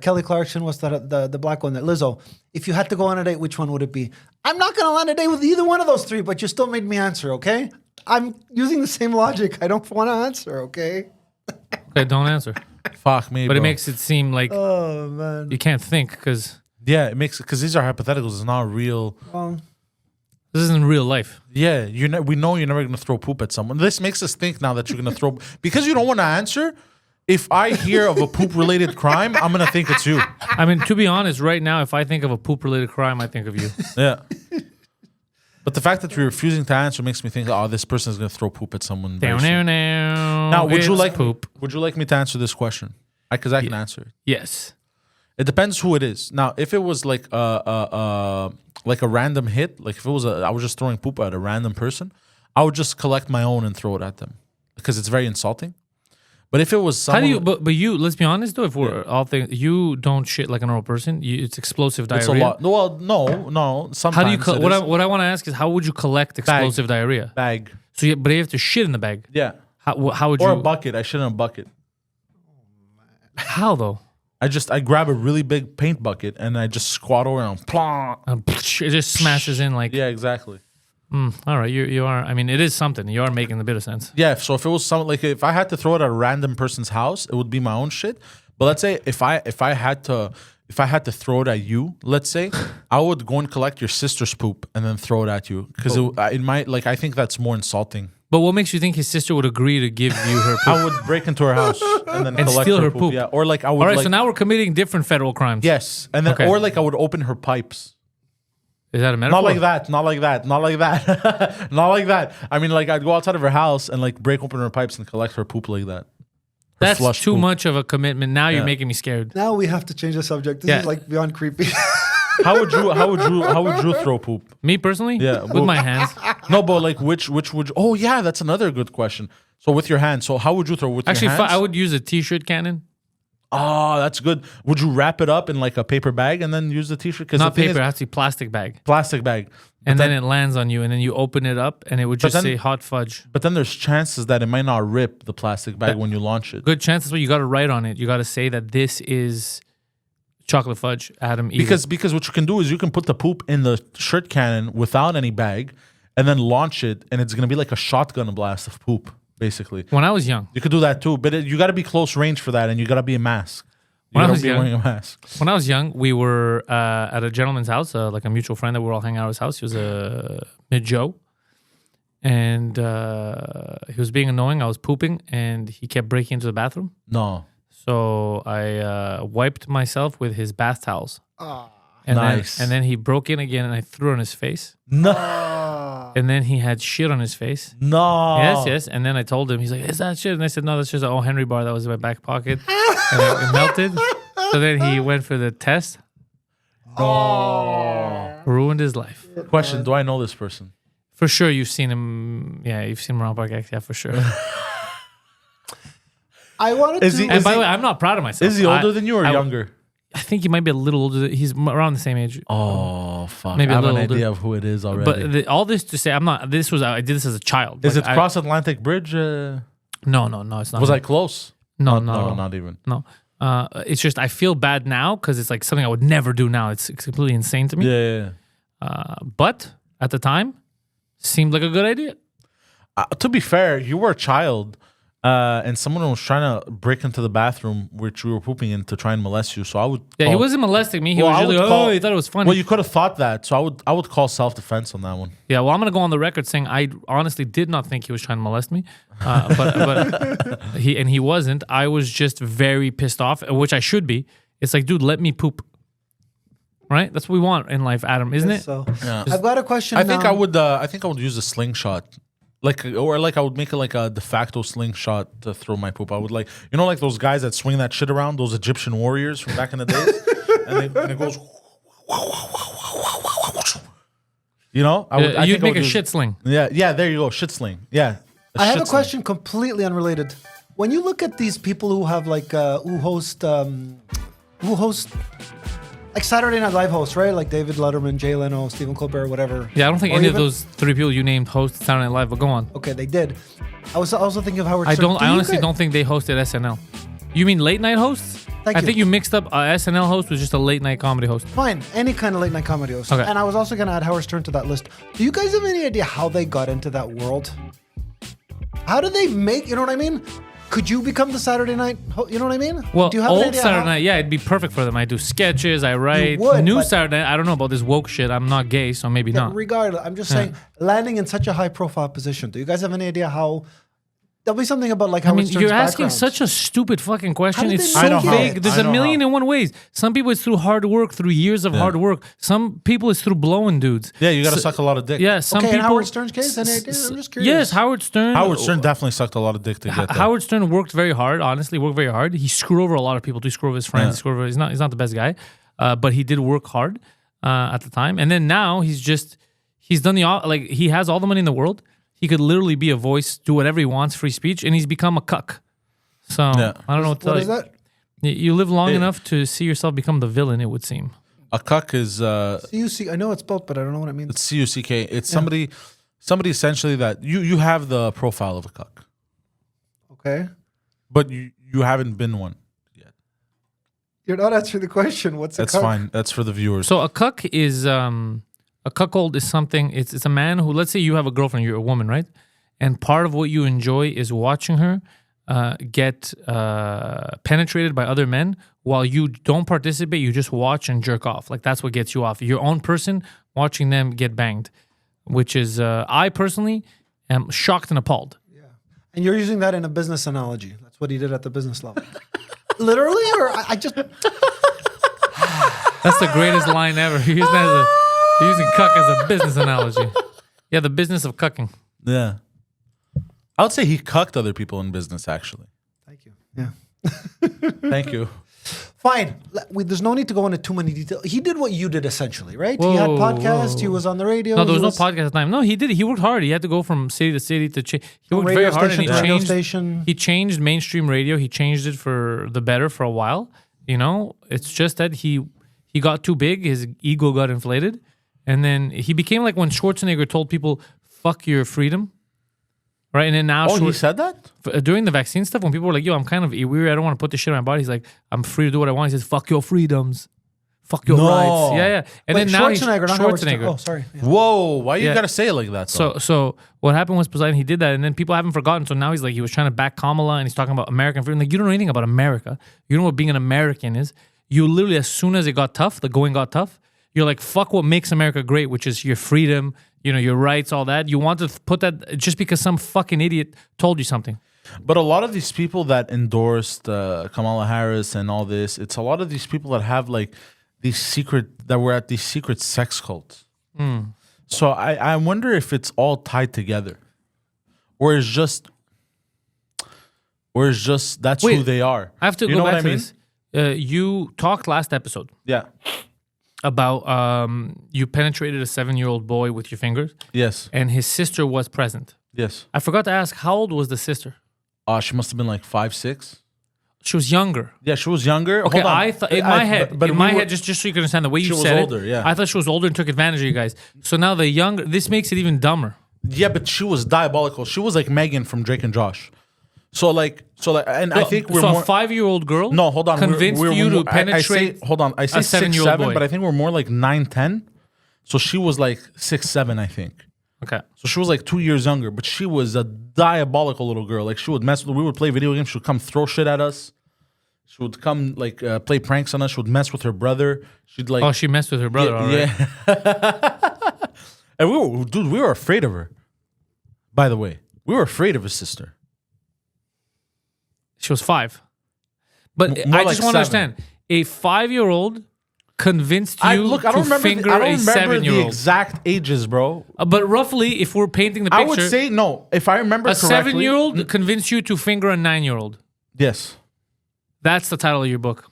[SPEAKER 3] Kelly Clarkson, what's the black one? That Lizzo. If you had to go on a date, which one would it be? I'm not going to land a date with either one of those three, but you still made me answer, okay? I'm using the same logic. I don't want to answer, okay?
[SPEAKER 2] Okay, don't answer.
[SPEAKER 1] Fuck me,
[SPEAKER 2] But
[SPEAKER 1] bro.
[SPEAKER 2] it makes it seem like
[SPEAKER 3] Oh, man.
[SPEAKER 2] you can't think because
[SPEAKER 1] Yeah, it makes because these are hypotheticals. It's not real.
[SPEAKER 2] this isn't real life.
[SPEAKER 1] Yeah, we know you're never gonna throw poop at someone. This makes us think now that you're gonna throw because you don't want to answer. If I hear of a poop related crime, I'm gonna think it's you.
[SPEAKER 2] I mean, to be honest, right now, if I think of a poop related crime, I think of you.
[SPEAKER 1] Yeah. But the fact that you're refusing to answer makes me think, oh, this person is gonna throw poop at someone. very soon. Now, would you
[SPEAKER 2] It's
[SPEAKER 1] like
[SPEAKER 2] poop?
[SPEAKER 1] Would you like me to answer this question? Because I can answer it.
[SPEAKER 2] Yes.
[SPEAKER 1] It depends who it is. Now, if it was like a random hit, like if it was I was just throwing poop at a random person, I would just collect my own and throw it at them because it's very insulting. But if it was someone,
[SPEAKER 2] How do you? But you. Let's be honest though. If we're all things, you don't shit like a normal person. It's explosive diarrhea.
[SPEAKER 1] it's a lot. Well, no. Sometimes
[SPEAKER 2] How do you?
[SPEAKER 1] it is.
[SPEAKER 2] What I want to ask is how would you collect explosive diarrhea?
[SPEAKER 1] Bag?
[SPEAKER 2] So, but you have to shit in the bag.
[SPEAKER 1] Yeah.
[SPEAKER 2] How would
[SPEAKER 1] Or
[SPEAKER 2] you?
[SPEAKER 1] a bucket. I shit in a bucket.
[SPEAKER 2] How though?
[SPEAKER 1] I grab a really big paint bucket and I just squat over and plonk.
[SPEAKER 2] It just smashes in like.
[SPEAKER 1] Yeah, exactly.
[SPEAKER 2] All right, you are. I mean, it is something. You are making a bit of sense.
[SPEAKER 1] Yeah. So if it was something like if I had to throw it at a random person's house, it would be my own shit. But let's say if I had to throw it at you, let's say, I would go and collect your sister's poop and then throw it at you because it might I think that's more insulting.
[SPEAKER 2] But what makes you think his sister would agree to give you her poop?
[SPEAKER 1] I would break into her house and then collect
[SPEAKER 2] steal her poop.
[SPEAKER 1] Yeah, or like I would.
[SPEAKER 2] All right,
[SPEAKER 1] like,
[SPEAKER 2] so now we're committing different federal crimes.
[SPEAKER 1] yes, and then
[SPEAKER 2] Okay.
[SPEAKER 1] or like I would open her pipes.
[SPEAKER 2] Is that a metaphor?
[SPEAKER 1] Not like that. Not like that. Not like that. Not like that. I mean, like I'd go outside of her house and like break open her pipes and collect her poop like that. Her
[SPEAKER 2] That's
[SPEAKER 1] flush
[SPEAKER 2] too
[SPEAKER 1] poop.
[SPEAKER 2] much of a commitment. Now you're
[SPEAKER 1] Yeah.
[SPEAKER 2] making me scared.
[SPEAKER 3] Now we have to change the subject. This
[SPEAKER 2] Yeah.
[SPEAKER 3] is like beyond creepy.
[SPEAKER 1] How would you throw poop?
[SPEAKER 2] Me personally?
[SPEAKER 1] Yeah,
[SPEAKER 2] With
[SPEAKER 1] well-
[SPEAKER 2] my hands.
[SPEAKER 1] No, but like which would you, oh yeah, that's another good question. So with your hands. So how would you throw with
[SPEAKER 2] Actually,
[SPEAKER 1] your hands?
[SPEAKER 2] I would use a t-shirt cannon.
[SPEAKER 1] Oh, that's good. Would you wrap it up in like a paper bag and then use the t-shirt? Because
[SPEAKER 2] Not paper, it has to be plastic bag.
[SPEAKER 1] plastic bag.
[SPEAKER 2] And then it lands on you, and then you open it up, and it would just
[SPEAKER 1] then-
[SPEAKER 2] say hot fudge.
[SPEAKER 1] But then there's chances that it might not rip the plastic bag when you launch it.
[SPEAKER 2] Good chances, but you got to write on it. You got to say that this is chocolate fudge, Adam. Eat it.
[SPEAKER 1] Because what you can do is you can put the poop in the shirt cannon without any bag and then launch it, and it's gonna be like a shotgun blast of poop, basically.
[SPEAKER 2] When I was young,
[SPEAKER 1] You could do that too, but you got to be close range for that, and you got to be a mask. You
[SPEAKER 2] When I
[SPEAKER 1] gotta
[SPEAKER 2] was
[SPEAKER 1] be
[SPEAKER 2] young-
[SPEAKER 1] wearing a mask.
[SPEAKER 2] when I was young, we were at a gentleman's house, like a mutual friend that we were all hanging out at his house. He was a mid-Joe, and he was being annoying. I was pooping, and he kept breaking into the bathroom.
[SPEAKER 1] No.
[SPEAKER 2] So I wiped myself with his bath towels. And
[SPEAKER 1] Nice.
[SPEAKER 2] then he broke in again, and I threw it on his face.
[SPEAKER 1] No.
[SPEAKER 2] And then he had shit on his face.
[SPEAKER 1] No.
[SPEAKER 2] Yes. And then I told him, he's like, "Is that shit?" And I said, "No, that's just an O. Henry bar that was in my back pocket." And it melted. So then he went for the test.
[SPEAKER 1] No.
[SPEAKER 2] Ruined his life.
[SPEAKER 1] Question: do I know this person?
[SPEAKER 2] For sure, you've seen him. Yeah, you've seen him around parc-ex. Yeah, for sure.
[SPEAKER 3] I wanted
[SPEAKER 1] Is
[SPEAKER 3] to.
[SPEAKER 1] he-
[SPEAKER 2] And by the way, I'm not proud of myself.
[SPEAKER 1] Is he older than you or younger?
[SPEAKER 2] I think he might be a little older. He's around the same age.
[SPEAKER 1] Oh fuck!
[SPEAKER 2] Maybe
[SPEAKER 1] I
[SPEAKER 2] a
[SPEAKER 1] have an
[SPEAKER 2] little older.
[SPEAKER 1] idea of who it is already.
[SPEAKER 2] But all this to say, I'm not. This was I did this as a child.
[SPEAKER 1] is
[SPEAKER 2] Like,
[SPEAKER 1] it cross Atlantic Bridge?
[SPEAKER 2] No, it's not.
[SPEAKER 1] Was I close?
[SPEAKER 2] No,
[SPEAKER 1] No, not even.
[SPEAKER 2] No. It's just I feel bad now because it's like something I would never do now. It's completely insane to me.
[SPEAKER 1] Yeah.
[SPEAKER 2] But at the time, seemed like a good idea.
[SPEAKER 1] To be fair, you were a child, and someone was trying to break into the bathroom which you were pooping in to try and molest you. So I would.
[SPEAKER 2] Yeah, he
[SPEAKER 1] call-
[SPEAKER 2] wasn't molesting me. He
[SPEAKER 1] Well, I
[SPEAKER 2] was really
[SPEAKER 1] would call-
[SPEAKER 2] he thought it was funny.
[SPEAKER 1] Well, you could have thought that. So I would call self-defense on that one.
[SPEAKER 2] Yeah, well, I'm gonna go on the record saying I honestly did not think he was trying to molest me, but he wasn't. I was just very pissed off, which I should be. It's like, dude, let me poop. Right? That's what we want in life, Adam, isn't it?
[SPEAKER 3] So
[SPEAKER 1] Yeah.
[SPEAKER 3] I've got a question.
[SPEAKER 1] I think
[SPEAKER 3] now.
[SPEAKER 1] I think I would use a slingshot. I would make it like a de facto slingshot to throw my poop. I would like those guys that swing that shit around, those Egyptian warriors from back in the days, and it goes.
[SPEAKER 2] You'd make a shit sling.
[SPEAKER 1] Yeah. There you go, shit sling. Yeah.
[SPEAKER 3] I have
[SPEAKER 1] shit
[SPEAKER 3] a
[SPEAKER 1] sling.
[SPEAKER 3] question completely unrelated. When you look at these people who have like who host like Saturday Night Live hosts, right? Like David Letterman, Jay Leno, Stephen Colbert, whatever.
[SPEAKER 2] Yeah, I don't think
[SPEAKER 3] Or
[SPEAKER 2] any of
[SPEAKER 3] even-
[SPEAKER 2] those three people you named host Saturday Night Live, but go on.
[SPEAKER 3] Okay, they did. I was also thinking of Howard
[SPEAKER 2] I
[SPEAKER 3] Stern.
[SPEAKER 2] don't. I honestly don't think they hosted SNL. You mean late night hosts?
[SPEAKER 3] Thank
[SPEAKER 2] I
[SPEAKER 3] you.
[SPEAKER 2] think you mixed up a SNL host with just a late night comedy host.
[SPEAKER 3] Fine, any kind of late night comedy host.
[SPEAKER 2] Okay.
[SPEAKER 3] And I was also going to add Howard Stern to that list. Do you guys have any idea how they got into that world? How did they make? You know what I mean? Could you become the Saturday night? You know what I mean?
[SPEAKER 2] Well,
[SPEAKER 3] do you have an
[SPEAKER 2] old
[SPEAKER 3] idea
[SPEAKER 2] Saturday
[SPEAKER 3] how-
[SPEAKER 2] night, yeah, it'd be perfect for them. I do sketches, I write.
[SPEAKER 3] would,
[SPEAKER 2] New
[SPEAKER 3] but-
[SPEAKER 2] Saturday night, I don't know about this woke shit. I'm not gay, so maybe
[SPEAKER 3] Yeah,
[SPEAKER 2] not.
[SPEAKER 3] regardless, I'm just saying, landing in such a high profile position. Do you guys have any idea how? There'll be something about like
[SPEAKER 2] I
[SPEAKER 3] Howard
[SPEAKER 2] mean,
[SPEAKER 3] Stern's
[SPEAKER 2] you're asking
[SPEAKER 3] background.
[SPEAKER 2] such a stupid fucking question.
[SPEAKER 3] How did
[SPEAKER 2] It's
[SPEAKER 3] they
[SPEAKER 2] so
[SPEAKER 1] I know how.
[SPEAKER 2] vague. There's
[SPEAKER 1] I
[SPEAKER 2] a
[SPEAKER 1] know
[SPEAKER 2] million
[SPEAKER 1] how.
[SPEAKER 2] and one ways. Some people it's through hard work, through years of hard work. Some people it's through blowing dudes.
[SPEAKER 1] Yeah, you got to suck a lot of dick.
[SPEAKER 2] Yeah, some
[SPEAKER 3] Okay, in
[SPEAKER 2] people.
[SPEAKER 3] Howard Stern's case, any idea? I'm just curious.
[SPEAKER 2] Yes, Howard Stern.
[SPEAKER 1] Howard Stern definitely sucked a lot of dick to get that.
[SPEAKER 2] Howard Stern worked very hard. Honestly, worked very hard. He screwed over a lot of people. He screwed over his friends.
[SPEAKER 1] Yeah.
[SPEAKER 2] He screwed over. He's not the best guy, but he did work hard at the time. And then now he's done he has all the money in the world. He could literally be a voice, do whatever he wants, free speech, and he's become a cuck. So
[SPEAKER 1] Yeah.
[SPEAKER 2] I don't know what to tell
[SPEAKER 3] What is
[SPEAKER 2] you.
[SPEAKER 3] that?
[SPEAKER 2] You live long
[SPEAKER 1] Hey.
[SPEAKER 2] enough to see yourself become the villain. It would seem.
[SPEAKER 1] A cuck is
[SPEAKER 3] CUC. I know it's both, but I don't know what it means.
[SPEAKER 1] it's CUCK. It's somebody essentially that you have the profile of a cuck,
[SPEAKER 3] Okay.
[SPEAKER 1] but you haven't been one yet.
[SPEAKER 3] You're not answering the question. What's a
[SPEAKER 1] That's
[SPEAKER 3] cuck?
[SPEAKER 1] fine. That's for the viewers.
[SPEAKER 2] So a cuck is a cuckold is something. It's a man who, let's say you have a girlfriend, you're a woman, right? And part of what you enjoy is watching her get penetrated by other men while you don't participate. You just watch and jerk off. Like that's what gets you off. Your own person watching them get banged, which is I personally am shocked and appalled.
[SPEAKER 3] Yeah. And you're using that in a business analogy. That's what he did at the business level. Literally, or I just.
[SPEAKER 2] That's the greatest line ever. You're using cuck as a business analogy. Yeah, the business of cucking.
[SPEAKER 1] Yeah. I would say he cucked other people in business, actually.
[SPEAKER 3] Thank you. Yeah.
[SPEAKER 1] Thank you.
[SPEAKER 3] Fine. There's no need to go into too many details. He did what you did essentially, right? He had
[SPEAKER 2] Whoa,
[SPEAKER 3] podcasts.
[SPEAKER 2] whoa.
[SPEAKER 3] He was on the radio.
[SPEAKER 2] No, there was
[SPEAKER 3] he
[SPEAKER 2] no podcast at the time. No, he did. He worked hard. He had to go from city to city to change. He worked
[SPEAKER 3] radio
[SPEAKER 2] very hard, and he
[SPEAKER 3] station to radio
[SPEAKER 2] changed.
[SPEAKER 3] station.
[SPEAKER 2] He changed mainstream radio. He changed it for the better for a while. You know, it's just that he got too big. His ego got inflated, and then he became like when Schwarzenegger told people, "Fuck your freedom." Right, and then now
[SPEAKER 1] Oh, he said that?
[SPEAKER 2] during the vaccine stuff, when people were like, "Yo, I'm kind of weird. I don't want to put this shit on my body." He's like, "I'm free to do what I want." He says, "Fuck your freedoms, fuck your
[SPEAKER 1] No.
[SPEAKER 2] rights." Yeah, yeah. And
[SPEAKER 3] Wait,
[SPEAKER 2] then now he's
[SPEAKER 3] Schwarzenegger, not Howard Stern.
[SPEAKER 2] Schwarzenegger.
[SPEAKER 3] Oh, sorry. Yeah.
[SPEAKER 1] Whoa, why you
[SPEAKER 2] Yeah.
[SPEAKER 1] gotta say it like that? Though?
[SPEAKER 2] So what happened was Poseidon, he did that, and then people haven't forgotten. So now he's like, he was trying to back Kamala, and he's talking about American freedom. Like, you don't know anything about America. You don't know what being an American is. You literally, as soon as it got tough, the going got tough, you're like, fuck what makes America great, which is your freedom, you know, your rights, all that. You want to put that just because some fucking idiot told you something.
[SPEAKER 1] But a lot of these people that endorsed Kamala Harris and all this, it's a lot of these people that have like that were at these secret sex cults. So I wonder if it's all tied together, or it's just that's
[SPEAKER 2] Wait,
[SPEAKER 1] who they are.
[SPEAKER 2] I have to
[SPEAKER 1] You
[SPEAKER 2] go
[SPEAKER 1] know what
[SPEAKER 2] back
[SPEAKER 1] I
[SPEAKER 2] to
[SPEAKER 1] mean?
[SPEAKER 2] this. You talked last episode
[SPEAKER 1] Yeah.
[SPEAKER 2] about you penetrated a 7-year-old boy with your fingers,
[SPEAKER 1] Yes.
[SPEAKER 2] and his sister was present.
[SPEAKER 1] Yes.
[SPEAKER 2] I forgot to ask, how old was the sister?
[SPEAKER 1] She must have been like 5, 6.
[SPEAKER 2] She was younger.
[SPEAKER 1] Yeah, she was younger.
[SPEAKER 2] Okay,
[SPEAKER 1] Hold on.
[SPEAKER 2] I thought in my head,
[SPEAKER 1] but
[SPEAKER 2] just so you can understand the way you
[SPEAKER 1] She was
[SPEAKER 2] said
[SPEAKER 1] older,
[SPEAKER 2] it,
[SPEAKER 1] yeah.
[SPEAKER 2] I thought she was older and took advantage of you guys. So now the younger, this makes it even dumber.
[SPEAKER 1] Yeah, but she was diabolical. She was like Megan from Drake and Josh. So and I think we're
[SPEAKER 2] so
[SPEAKER 1] more.
[SPEAKER 2] a 5-year-old girl.
[SPEAKER 1] No, hold on.
[SPEAKER 2] Convinced
[SPEAKER 1] we're
[SPEAKER 2] you
[SPEAKER 1] more,
[SPEAKER 2] to penetrate.
[SPEAKER 1] hold on. I say
[SPEAKER 2] a
[SPEAKER 1] 6,
[SPEAKER 2] 7-year-old
[SPEAKER 1] 7,
[SPEAKER 2] boy.
[SPEAKER 1] but I think we're more like 9, 10. So she was like 6, 7, I think.
[SPEAKER 2] Okay.
[SPEAKER 1] So she was like 2 years younger, but she was a diabolical little girl. Like she would we would play video games. She would come throw shit at us. She would come like play pranks on us. She would mess with her brother. She'd like.
[SPEAKER 2] Oh, she messed with her brother. All right.
[SPEAKER 1] Yeah. And we were afraid of her. By the way, we were afraid of his sister.
[SPEAKER 2] She was 5. But
[SPEAKER 1] More
[SPEAKER 2] I
[SPEAKER 1] like
[SPEAKER 2] just want to
[SPEAKER 1] 7.
[SPEAKER 2] understand. A 5-year-old convinced you
[SPEAKER 1] I
[SPEAKER 2] to
[SPEAKER 1] don't remember.
[SPEAKER 2] finger
[SPEAKER 1] I don't
[SPEAKER 2] a
[SPEAKER 1] remember the
[SPEAKER 2] 7-year-old.
[SPEAKER 1] exact ages, bro.
[SPEAKER 2] But roughly, if we're painting the picture,
[SPEAKER 1] I would say no. If I remember
[SPEAKER 2] a
[SPEAKER 1] correctly,
[SPEAKER 2] 7-year-old convinced you to finger a 9-year-old.
[SPEAKER 1] Yes.
[SPEAKER 2] That's the title of your book.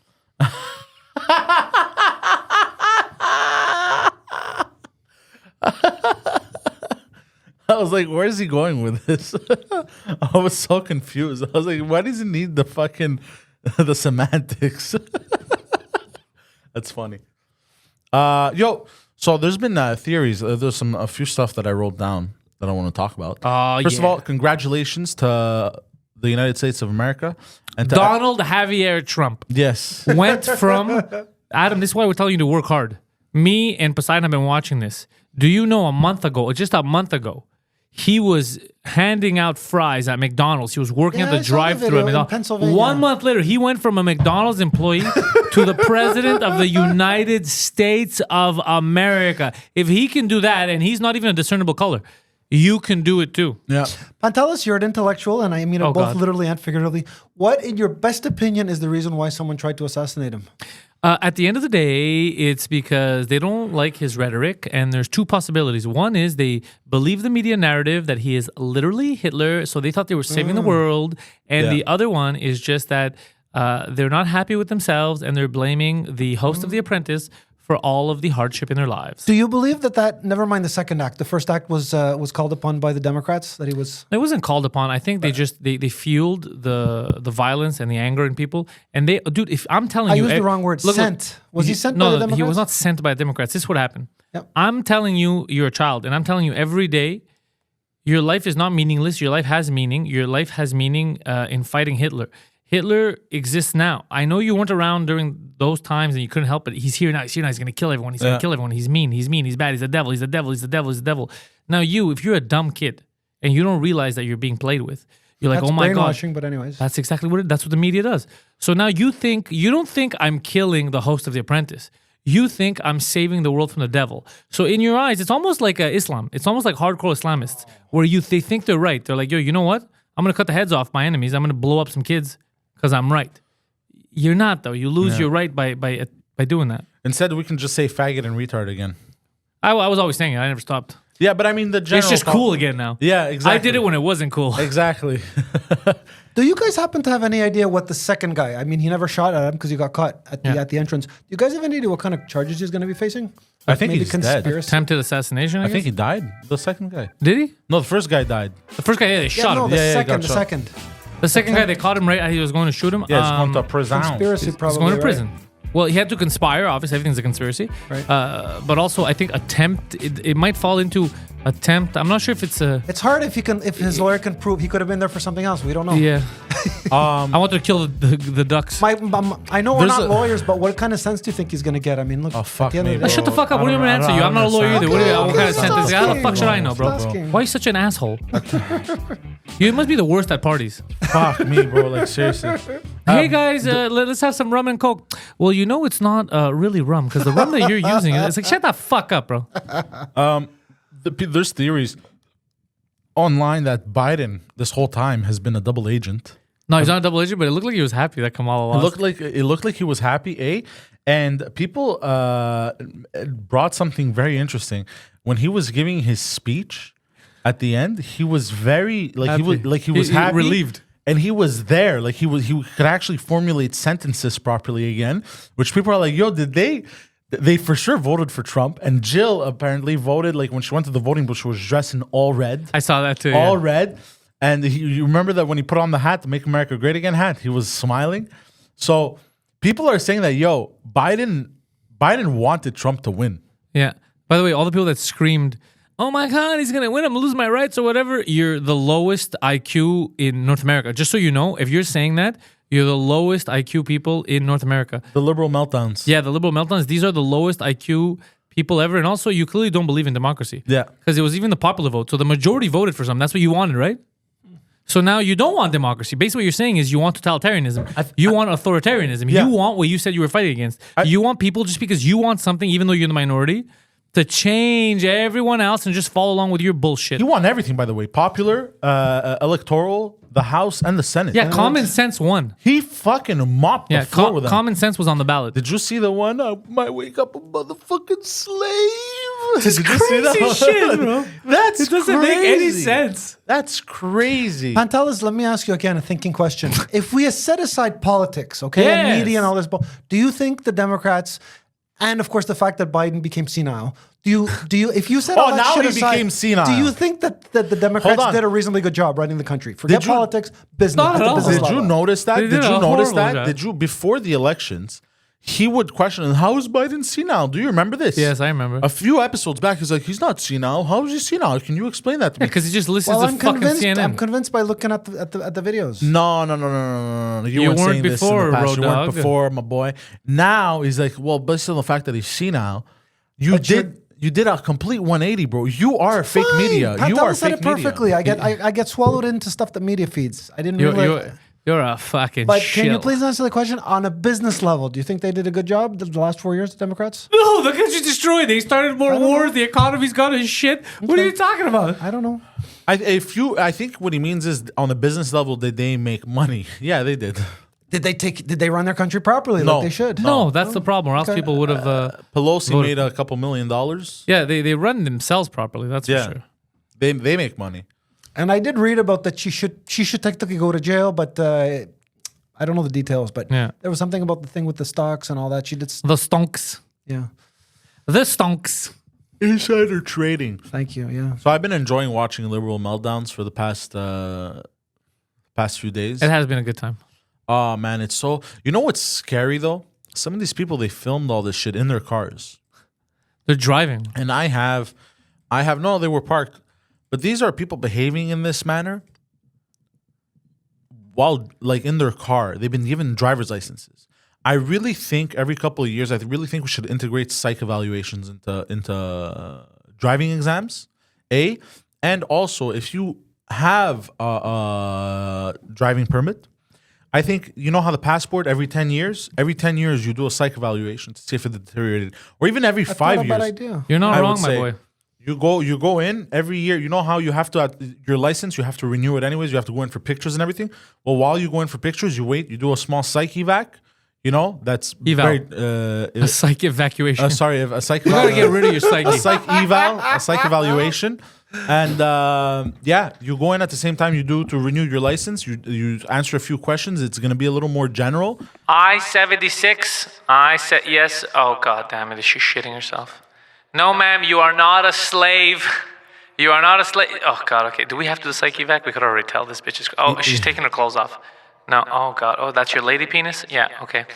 [SPEAKER 1] I was like, where is he going with this? I was so confused. I was like, why does he need the fucking the semantics? That's funny. So there's been theories. There's a few stuff that I wrote down that I want to talk about. First of all, congratulations to the United States of America and to
[SPEAKER 2] Donald Javier Trump
[SPEAKER 1] yes.
[SPEAKER 2] went from Adam. This is why we're telling you to work hard. Me and Poseidon have been watching this. Do you know just a month ago, he was handing out fries at McDonald's. He was working at the
[SPEAKER 3] I saw the
[SPEAKER 2] drive-thru
[SPEAKER 3] video
[SPEAKER 2] at
[SPEAKER 3] in
[SPEAKER 2] McDonald's.
[SPEAKER 3] Pennsylvania.
[SPEAKER 2] 1 month later, he went from a McDonald's employee to the president of the United States of America. If he can do that, and he's not even a discernible color, you can do it too.
[SPEAKER 1] Yeah.
[SPEAKER 3] Pantelis, you're an intellectual, and I mean it
[SPEAKER 2] Oh,
[SPEAKER 3] both
[SPEAKER 2] God.
[SPEAKER 3] literally and figuratively. What, in your best opinion, is the reason why someone tried to assassinate him?
[SPEAKER 2] At the end of the day, it's because they don't like his rhetoric, and there's two possibilities. One is they believe the media narrative that he is literally Hitler, so they thought they were saving the world. And
[SPEAKER 1] Yeah.
[SPEAKER 2] the other one is just that they're not happy with themselves, and they're blaming the host of The Apprentice for all of the hardship in their lives.
[SPEAKER 3] Do you believe that never mind the second act, the first act was called upon by the Democrats, that he was...
[SPEAKER 2] It wasn't called upon. I think they just they fueled the violence and the anger in people. And they, dude, if I'm telling
[SPEAKER 3] I
[SPEAKER 2] you,
[SPEAKER 3] used the wrong word, sent. Was he sent by the Democrats?
[SPEAKER 2] he was not sent by the Democrats. This is what happened.
[SPEAKER 3] Yep.
[SPEAKER 2] I'm telling you, you're a child, and I'm telling you every day, your life is not meaningless. Your life has meaning. Your life has meaning in fighting Hitler. Hitler exists now. I know you weren't around during those times and you couldn't help it. He's here now. He's here now. He's going to kill everyone. He's going to kill everyone. He's mean. He's mean. He's bad. He's the devil. He's the devil. He's the devil. He's the devil. Now if you're a dumb kid and you don't realize that you're being played with, you're like,
[SPEAKER 3] That's
[SPEAKER 2] oh my God.
[SPEAKER 3] brainwashing, but anyways.
[SPEAKER 2] That's exactly that's what the media does. So now you don't think I'm killing the host of The Apprentice. You think I'm saving the world from the devil. So in your eyes, it's almost like Islam. It's almost like hardcore Islamists where they think they're right. They're like, yo, you know what? I'm going to cut the heads off my enemies. I'm going to blow up some kids because I'm right. You're not, though. You lose your right by doing that.
[SPEAKER 1] Instead, we can just say faggot and retard again.
[SPEAKER 2] I was always saying it. I never stopped.
[SPEAKER 1] Yeah, but I mean the general.
[SPEAKER 2] It's just cool again now.
[SPEAKER 1] Yeah, exactly.
[SPEAKER 2] I did it when it wasn't cool.
[SPEAKER 1] Exactly.
[SPEAKER 3] Do you guys happen to have any idea what the second guy? I mean, he never shot at him because he got caught at the entrance. Do you guys have any idea what kind of charges he's going to be facing?
[SPEAKER 1] I think
[SPEAKER 3] maybe
[SPEAKER 1] he's dead.
[SPEAKER 2] Attempted assassination.
[SPEAKER 1] I think he died. The second guy.
[SPEAKER 2] Did he?
[SPEAKER 1] No, the first guy died.
[SPEAKER 2] The first guy, they shot him.
[SPEAKER 3] The
[SPEAKER 1] he
[SPEAKER 3] second.
[SPEAKER 1] got
[SPEAKER 3] The
[SPEAKER 1] shot.
[SPEAKER 3] second.
[SPEAKER 2] The second guy, they caught him right as he was going to shoot him.
[SPEAKER 1] Yeah, he's going to prison.
[SPEAKER 3] Conspiracy,
[SPEAKER 2] He's
[SPEAKER 3] probably.
[SPEAKER 2] going to
[SPEAKER 3] right?
[SPEAKER 2] prison. Well, he had to conspire. Obviously, everything's a conspiracy.
[SPEAKER 3] Right.
[SPEAKER 2] But also, I think attempt. It might fall into attempt. I'm not sure if it's a.
[SPEAKER 3] It's hard if his lawyer can prove he could have been there for something else. We don't know.
[SPEAKER 2] Yeah. I want to kill the ducks.
[SPEAKER 3] I know we're
[SPEAKER 1] There's
[SPEAKER 3] not
[SPEAKER 1] a-
[SPEAKER 3] lawyers, but what kind of sense do you think he's going to get? I mean, look.
[SPEAKER 1] Oh, fuck
[SPEAKER 3] at the end
[SPEAKER 1] me,
[SPEAKER 3] of the day-
[SPEAKER 2] Shut the fuck up.
[SPEAKER 1] I
[SPEAKER 2] What do you
[SPEAKER 1] don't
[SPEAKER 2] want me to
[SPEAKER 1] know.
[SPEAKER 2] answer you? I'm not a lawyer either. What kind of
[SPEAKER 3] stop
[SPEAKER 2] sentence? How the fuck should I know, bro?
[SPEAKER 3] Stop asking.
[SPEAKER 2] Why are you such an asshole? You must be the worst at parties.
[SPEAKER 1] Fuck me, bro. Like, seriously.
[SPEAKER 2] Hey guys, let's have some rum and coke. Well, you know it's not really rum because the rum that you're using, it's like shut the fuck up, bro.
[SPEAKER 1] There's theories online that Biden this whole time has been a double agent.
[SPEAKER 2] No, he's not a double agent, but it looked like he was happy that Kamala lost.
[SPEAKER 1] It looked like he was happy, and people brought something very interesting when he was giving his speech at the end. He was very he was happy,
[SPEAKER 2] relieved.
[SPEAKER 1] and he was there. Like he could actually formulate sentences properly again. Which people are like, yo, did they? They for sure voted for Trump, and Jill apparently voted. Like when she went to the voting booth, she was dressed in all red.
[SPEAKER 2] I saw that too.
[SPEAKER 1] All red. And you remember that when he put on the hat, the Make America Great Again hat, he was smiling. So people are saying that, yo, Biden wanted Trump to win.
[SPEAKER 2] Yeah. By the way, all the people that screamed, "Oh my God, he's gonna win! I'm gonna lose my rights" or whatever. You're the lowest IQ in North America. Just so you know, if you're saying that, you're the lowest IQ people in North America.
[SPEAKER 1] The liberal meltdowns.
[SPEAKER 2] Yeah, the liberal meltdowns. These are the lowest IQ people ever, and also you clearly don't believe in democracy.
[SPEAKER 1] Yeah.
[SPEAKER 2] Because it was even the popular vote. So the majority voted for something. That's what you wanted, right? So now you don't want democracy. Basically, what you're saying is you want totalitarianism. You want authoritarianism.
[SPEAKER 1] Yeah.
[SPEAKER 2] You want what you said you were fighting against. You want people, just because you want something, even though you're in the minority, to change everyone else and just follow along with your bullshit.
[SPEAKER 1] He won everything, by the way. Popular, electoral, the House, and the Senate.
[SPEAKER 2] Yeah, common sense won.
[SPEAKER 1] He fucking mopped
[SPEAKER 2] Yeah,
[SPEAKER 1] the floor with them.
[SPEAKER 2] common sense was on the ballot.
[SPEAKER 1] Did you see the one? I might wake up a motherfucking slave.
[SPEAKER 2] It's
[SPEAKER 1] Did you see
[SPEAKER 2] crazy
[SPEAKER 1] that?
[SPEAKER 2] shit, bro.
[SPEAKER 1] That's
[SPEAKER 2] It doesn't make any sense.
[SPEAKER 1] That's crazy.
[SPEAKER 3] Pantelis, let me ask you again a thinking question. If we set aside politics, okay, and
[SPEAKER 2] Yes.
[SPEAKER 3] media and all this, do you think the Democrats, and of course the fact that Biden became senile, do you if you said all that
[SPEAKER 1] now
[SPEAKER 3] shit
[SPEAKER 1] he
[SPEAKER 3] aside,
[SPEAKER 1] became senile.
[SPEAKER 3] do you think that the Democrats
[SPEAKER 1] Hold on.
[SPEAKER 3] did a reasonably good job running the country? Forget
[SPEAKER 1] Did you-
[SPEAKER 3] politics, business.
[SPEAKER 2] Not
[SPEAKER 3] at
[SPEAKER 2] at
[SPEAKER 3] the
[SPEAKER 2] all.
[SPEAKER 3] business
[SPEAKER 1] Did
[SPEAKER 3] level.
[SPEAKER 1] you notice that?
[SPEAKER 2] They
[SPEAKER 1] Did
[SPEAKER 2] did
[SPEAKER 1] you
[SPEAKER 2] a
[SPEAKER 1] notice
[SPEAKER 2] horrible
[SPEAKER 1] that?
[SPEAKER 2] job.
[SPEAKER 1] Did you before the elections? He would question, "How is Biden senile?" Do you remember this?
[SPEAKER 2] Yes, I remember.
[SPEAKER 1] A few episodes back, he's like, "He's not senile. How is he senile? Can you explain that to me?"
[SPEAKER 2] Because he just listens
[SPEAKER 3] Well,
[SPEAKER 2] to
[SPEAKER 3] I'm
[SPEAKER 2] fucking
[SPEAKER 3] convinced.
[SPEAKER 2] CNN.
[SPEAKER 3] I'm convinced by looking at the videos.
[SPEAKER 1] No. You weren't
[SPEAKER 2] weren't
[SPEAKER 1] saying this in
[SPEAKER 2] before,
[SPEAKER 1] the past.
[SPEAKER 2] Road
[SPEAKER 1] You weren't
[SPEAKER 2] Dog.
[SPEAKER 1] before, my boy. Now he's like, well, based on the fact that he's senile, you did a complete 180, bro. You are fake
[SPEAKER 3] Fine.
[SPEAKER 1] media. You
[SPEAKER 3] Pantelis
[SPEAKER 1] are
[SPEAKER 3] said
[SPEAKER 1] fake
[SPEAKER 3] it perfectly.
[SPEAKER 1] media.
[SPEAKER 3] I get swallowed into stuff that media feeds. I didn't realize.
[SPEAKER 2] You're a fucking
[SPEAKER 3] But
[SPEAKER 2] shit.
[SPEAKER 3] can you please answer the question on a business level? Do you think they did a good job the last 4 years, the Democrats?
[SPEAKER 2] No, the country's destroyed. They started more
[SPEAKER 3] I don't
[SPEAKER 2] wars.
[SPEAKER 3] know.
[SPEAKER 2] The economy's gone to shit. What are you talking about?
[SPEAKER 3] I don't know.
[SPEAKER 1] I think what he means is on a business level, did they make money? Yeah, they did.
[SPEAKER 3] Did they run their country properly
[SPEAKER 1] No.
[SPEAKER 3] like they should?
[SPEAKER 2] No, that's the problem. Or else
[SPEAKER 3] Okay.
[SPEAKER 2] people would have.
[SPEAKER 1] Pelosi
[SPEAKER 2] Voted.
[SPEAKER 1] made a couple $1 million.
[SPEAKER 2] Yeah, they run themselves properly. That's
[SPEAKER 1] Yeah.
[SPEAKER 2] for sure.
[SPEAKER 1] They make money.
[SPEAKER 3] And I did read about that she should technically go to jail, but I don't know the details. But
[SPEAKER 2] Yeah.
[SPEAKER 3] there was something about the thing with the stocks and all that. She did.
[SPEAKER 2] The stonks.
[SPEAKER 3] Yeah.
[SPEAKER 2] The stonks.
[SPEAKER 1] Insider trading.
[SPEAKER 3] Thank you. Yeah.
[SPEAKER 1] So I've been enjoying watching liberal meltdowns for the past few days.
[SPEAKER 2] It has been a good time.
[SPEAKER 1] Oh man, it's so. You know what's scary though? Some of these people, they filmed all this shit in their cars,
[SPEAKER 2] They're driving.
[SPEAKER 1] and I have no. They were parked, but these are people behaving in this manner. while like in their car, they've been given driver's licenses. I really think every couple of years, I really think we should integrate psych evaluations into driving exams. And also if you have a driving permit, I think you know how the passport every 10 years you do a psych evaluation to see if it deteriorated, or even every 5 years.
[SPEAKER 3] Not a bad idea.
[SPEAKER 2] You're not
[SPEAKER 1] I
[SPEAKER 2] wrong,
[SPEAKER 1] would
[SPEAKER 2] my
[SPEAKER 1] say,
[SPEAKER 2] boy.
[SPEAKER 1] You go in every year. You know how you have to your license. You have to renew it anyways. You have to go in for pictures and everything. Well, while you go in for pictures, you wait. You do a small psych evac. You know that's
[SPEAKER 2] Eval.
[SPEAKER 1] very
[SPEAKER 2] A psych evacuation.
[SPEAKER 1] sorry, a psych.
[SPEAKER 2] You gotta get rid of your psyche.
[SPEAKER 1] a psych eval, a psych evaluation, and you go in at the same time you do to renew your license. You answer a few questions. It's gonna be a little more general.
[SPEAKER 2] I-76. I said yes. Oh god damn it! Is she shitting herself? No, ma'am. You are not a slave. You are not a slave. Oh god. Okay. Do we have to do the psych evac? We could already tell this bitch is. Oh, she's taking her clothes off. No. Oh god. Oh, that's your lady penis. Yeah. Okay.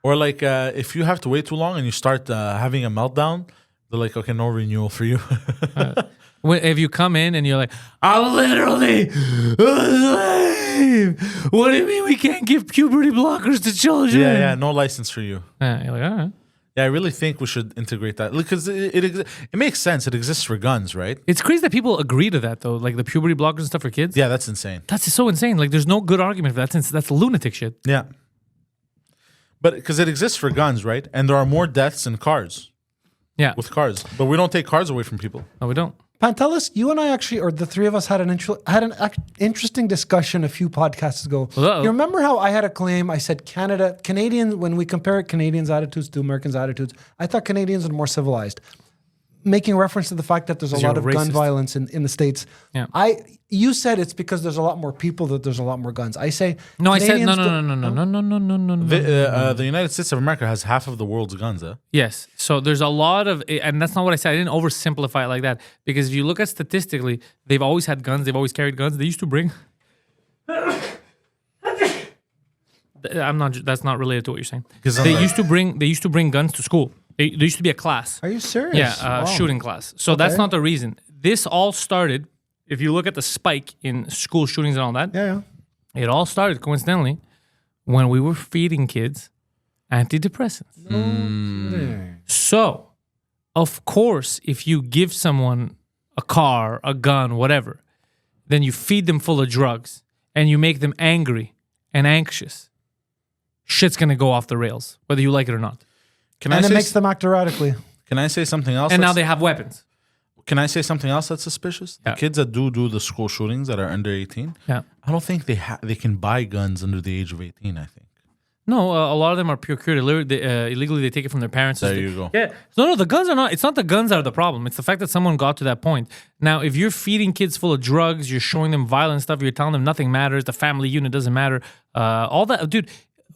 [SPEAKER 1] Or like if you have to wait too long and you start having a meltdown, they're like, okay, no renewal for you.
[SPEAKER 2] If you come in and you're like, I'm literally a slave. What do you mean we can't give puberty blockers to children?
[SPEAKER 1] yeah, no license for you.
[SPEAKER 2] Yeah, you're like, all right.
[SPEAKER 1] Yeah, I really think we should integrate that because it makes sense. It exists for guns, right?
[SPEAKER 2] It's crazy that people agree to that though, like the puberty blockers and stuff for kids.
[SPEAKER 1] Yeah, that's insane.
[SPEAKER 2] That's so insane. Like, there's no good argument for that. That's lunatic shit.
[SPEAKER 1] Yeah, but because it exists for guns, right? And there are more deaths in cars
[SPEAKER 2] Yeah.
[SPEAKER 1] with cars, but we don't take cars away from people.
[SPEAKER 2] No, we don't.
[SPEAKER 3] Pantelis, you and I actually, or the three of us, had an interesting discussion a few podcasts ago.
[SPEAKER 2] Uh-oh.
[SPEAKER 3] You remember how I had a claim? I said Canadians, when we compare Canadians' attitudes to Americans' attitudes, I thought Canadians are more civilized. Making reference to the fact that there's a lot of gun
[SPEAKER 2] racist.
[SPEAKER 3] violence in the States.
[SPEAKER 2] Yeah.
[SPEAKER 3] You said it's because there's a lot more people that there's a lot more guns. I say
[SPEAKER 2] No, I said no.
[SPEAKER 1] The United States of America has half of the world's guns.
[SPEAKER 2] Yes. So there's a lot of, and that's not what I said. I didn't oversimplify it like that, because if you look at statistically, they've always had guns. They've always carried guns. They used to bring. That's not related to what you're saying. They used to bring guns to school. There used to be a class.
[SPEAKER 3] Are you serious?
[SPEAKER 2] Yeah,
[SPEAKER 3] Wow.
[SPEAKER 2] shooting class. So that's not the reason. This all started, if you look at the spike in school shootings and all that,
[SPEAKER 3] Yeah.
[SPEAKER 2] it all started coincidentally when we were feeding kids antidepressants. So, of course, if you give someone a car, a gun, whatever, then you feed them full of drugs and you make them angry and anxious, shit's gonna go off the rails, whether you like it or not.
[SPEAKER 3] And it makes them act erratically.
[SPEAKER 1] Can I say something else?
[SPEAKER 2] And now they have weapons.
[SPEAKER 1] Can I say something else that's suspicious?
[SPEAKER 2] Yeah.
[SPEAKER 1] The kids that do the school shootings that are under 18,
[SPEAKER 2] Yeah.
[SPEAKER 1] I don't think they can buy guns under the age of 18, I think.
[SPEAKER 2] No, a lot of them are procured illegally. They take it from their parents.
[SPEAKER 1] There you go.
[SPEAKER 2] Yeah. No, the guns are not. It's not the guns that are the problem. It's the fact that someone got to that point. Now, if you're feeding kids full of drugs, you're showing them violent stuff, you're telling them nothing matters, the family unit doesn't matter, all that, dude.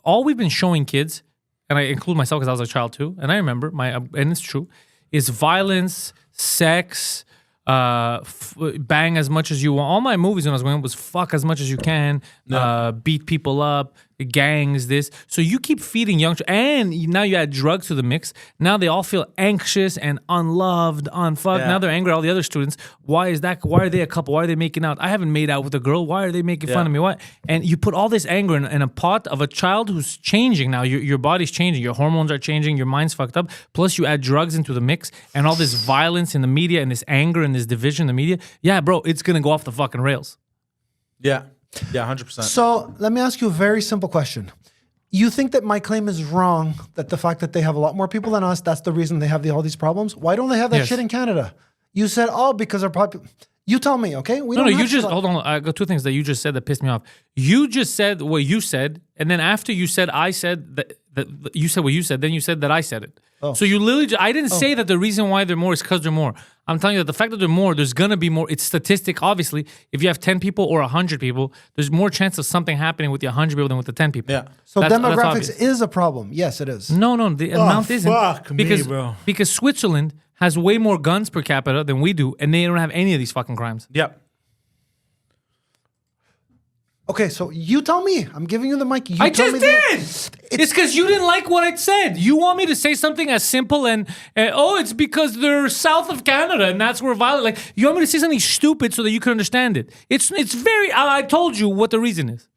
[SPEAKER 2] All we've been showing kids, and I include myself because I was a child too, and I remember and it's true, is violence, sex, bang as much as you want. All my movies when I was growing up was fuck as much as you can, beat people up, gangs, this. So you keep feeding young, and now you add drugs to the mix. Now they all feel anxious and unloved, unfucked.
[SPEAKER 1] Yeah.
[SPEAKER 2] Now they're angry at all the other students. Why is that? Why are they a couple? Why are they making out? I haven't made out with a girl. Why are they making fun of me? What? And you put all this anger in a pot of a child who's changing now. Your body's changing. Your hormones are changing. Your mind's fucked up. Plus you add drugs into the mix and all this violence in the media and this anger and this division in the media. Yeah, bro, it's going to go off the fucking rails.
[SPEAKER 1] Yeah. Yeah, 100%.
[SPEAKER 3] So let me ask you a very simple question. You think that my claim is wrong, that the fact that they have a lot more people than us, that's the reason they have all these problems? Why don't they have that
[SPEAKER 2] Yes.
[SPEAKER 3] shit in Canada? You said, because our You tell me, okay? We
[SPEAKER 2] No,
[SPEAKER 3] don't
[SPEAKER 2] you
[SPEAKER 3] have
[SPEAKER 2] just
[SPEAKER 3] to-
[SPEAKER 2] hold on. I got two things that you just said that pissed me off. You just said what you said, and then after you said I said that you said what you said, then you said that I said it. So you literally, I didn't say that the reason why they're more is because they're more. I'm telling you that the fact that they're more, there's gonna be more. It's statistic, obviously. If you have 10 people or 100 people, there's more chance of something happening with the 100 people than with the 10 people.
[SPEAKER 1] Yeah.
[SPEAKER 3] So
[SPEAKER 2] That's
[SPEAKER 3] demographics
[SPEAKER 2] obvious.
[SPEAKER 3] is a problem. Yes, it is.
[SPEAKER 2] No, the amount isn't.
[SPEAKER 1] fuck me,
[SPEAKER 2] because,
[SPEAKER 1] bro.
[SPEAKER 2] Because Switzerland has way more guns per capita than we do, and they don't have any of these fucking crimes.
[SPEAKER 1] Yeah.
[SPEAKER 3] Okay, so you tell me. I'm giving you the mic. You
[SPEAKER 2] I
[SPEAKER 3] tell
[SPEAKER 2] just
[SPEAKER 3] me
[SPEAKER 2] did. It's because you didn't like what I said. You want me to say something as simple and it's because they're south of Canada and that's where violent. Like you want me to say something stupid so that you can understand it. It's very. I told you what the reason is.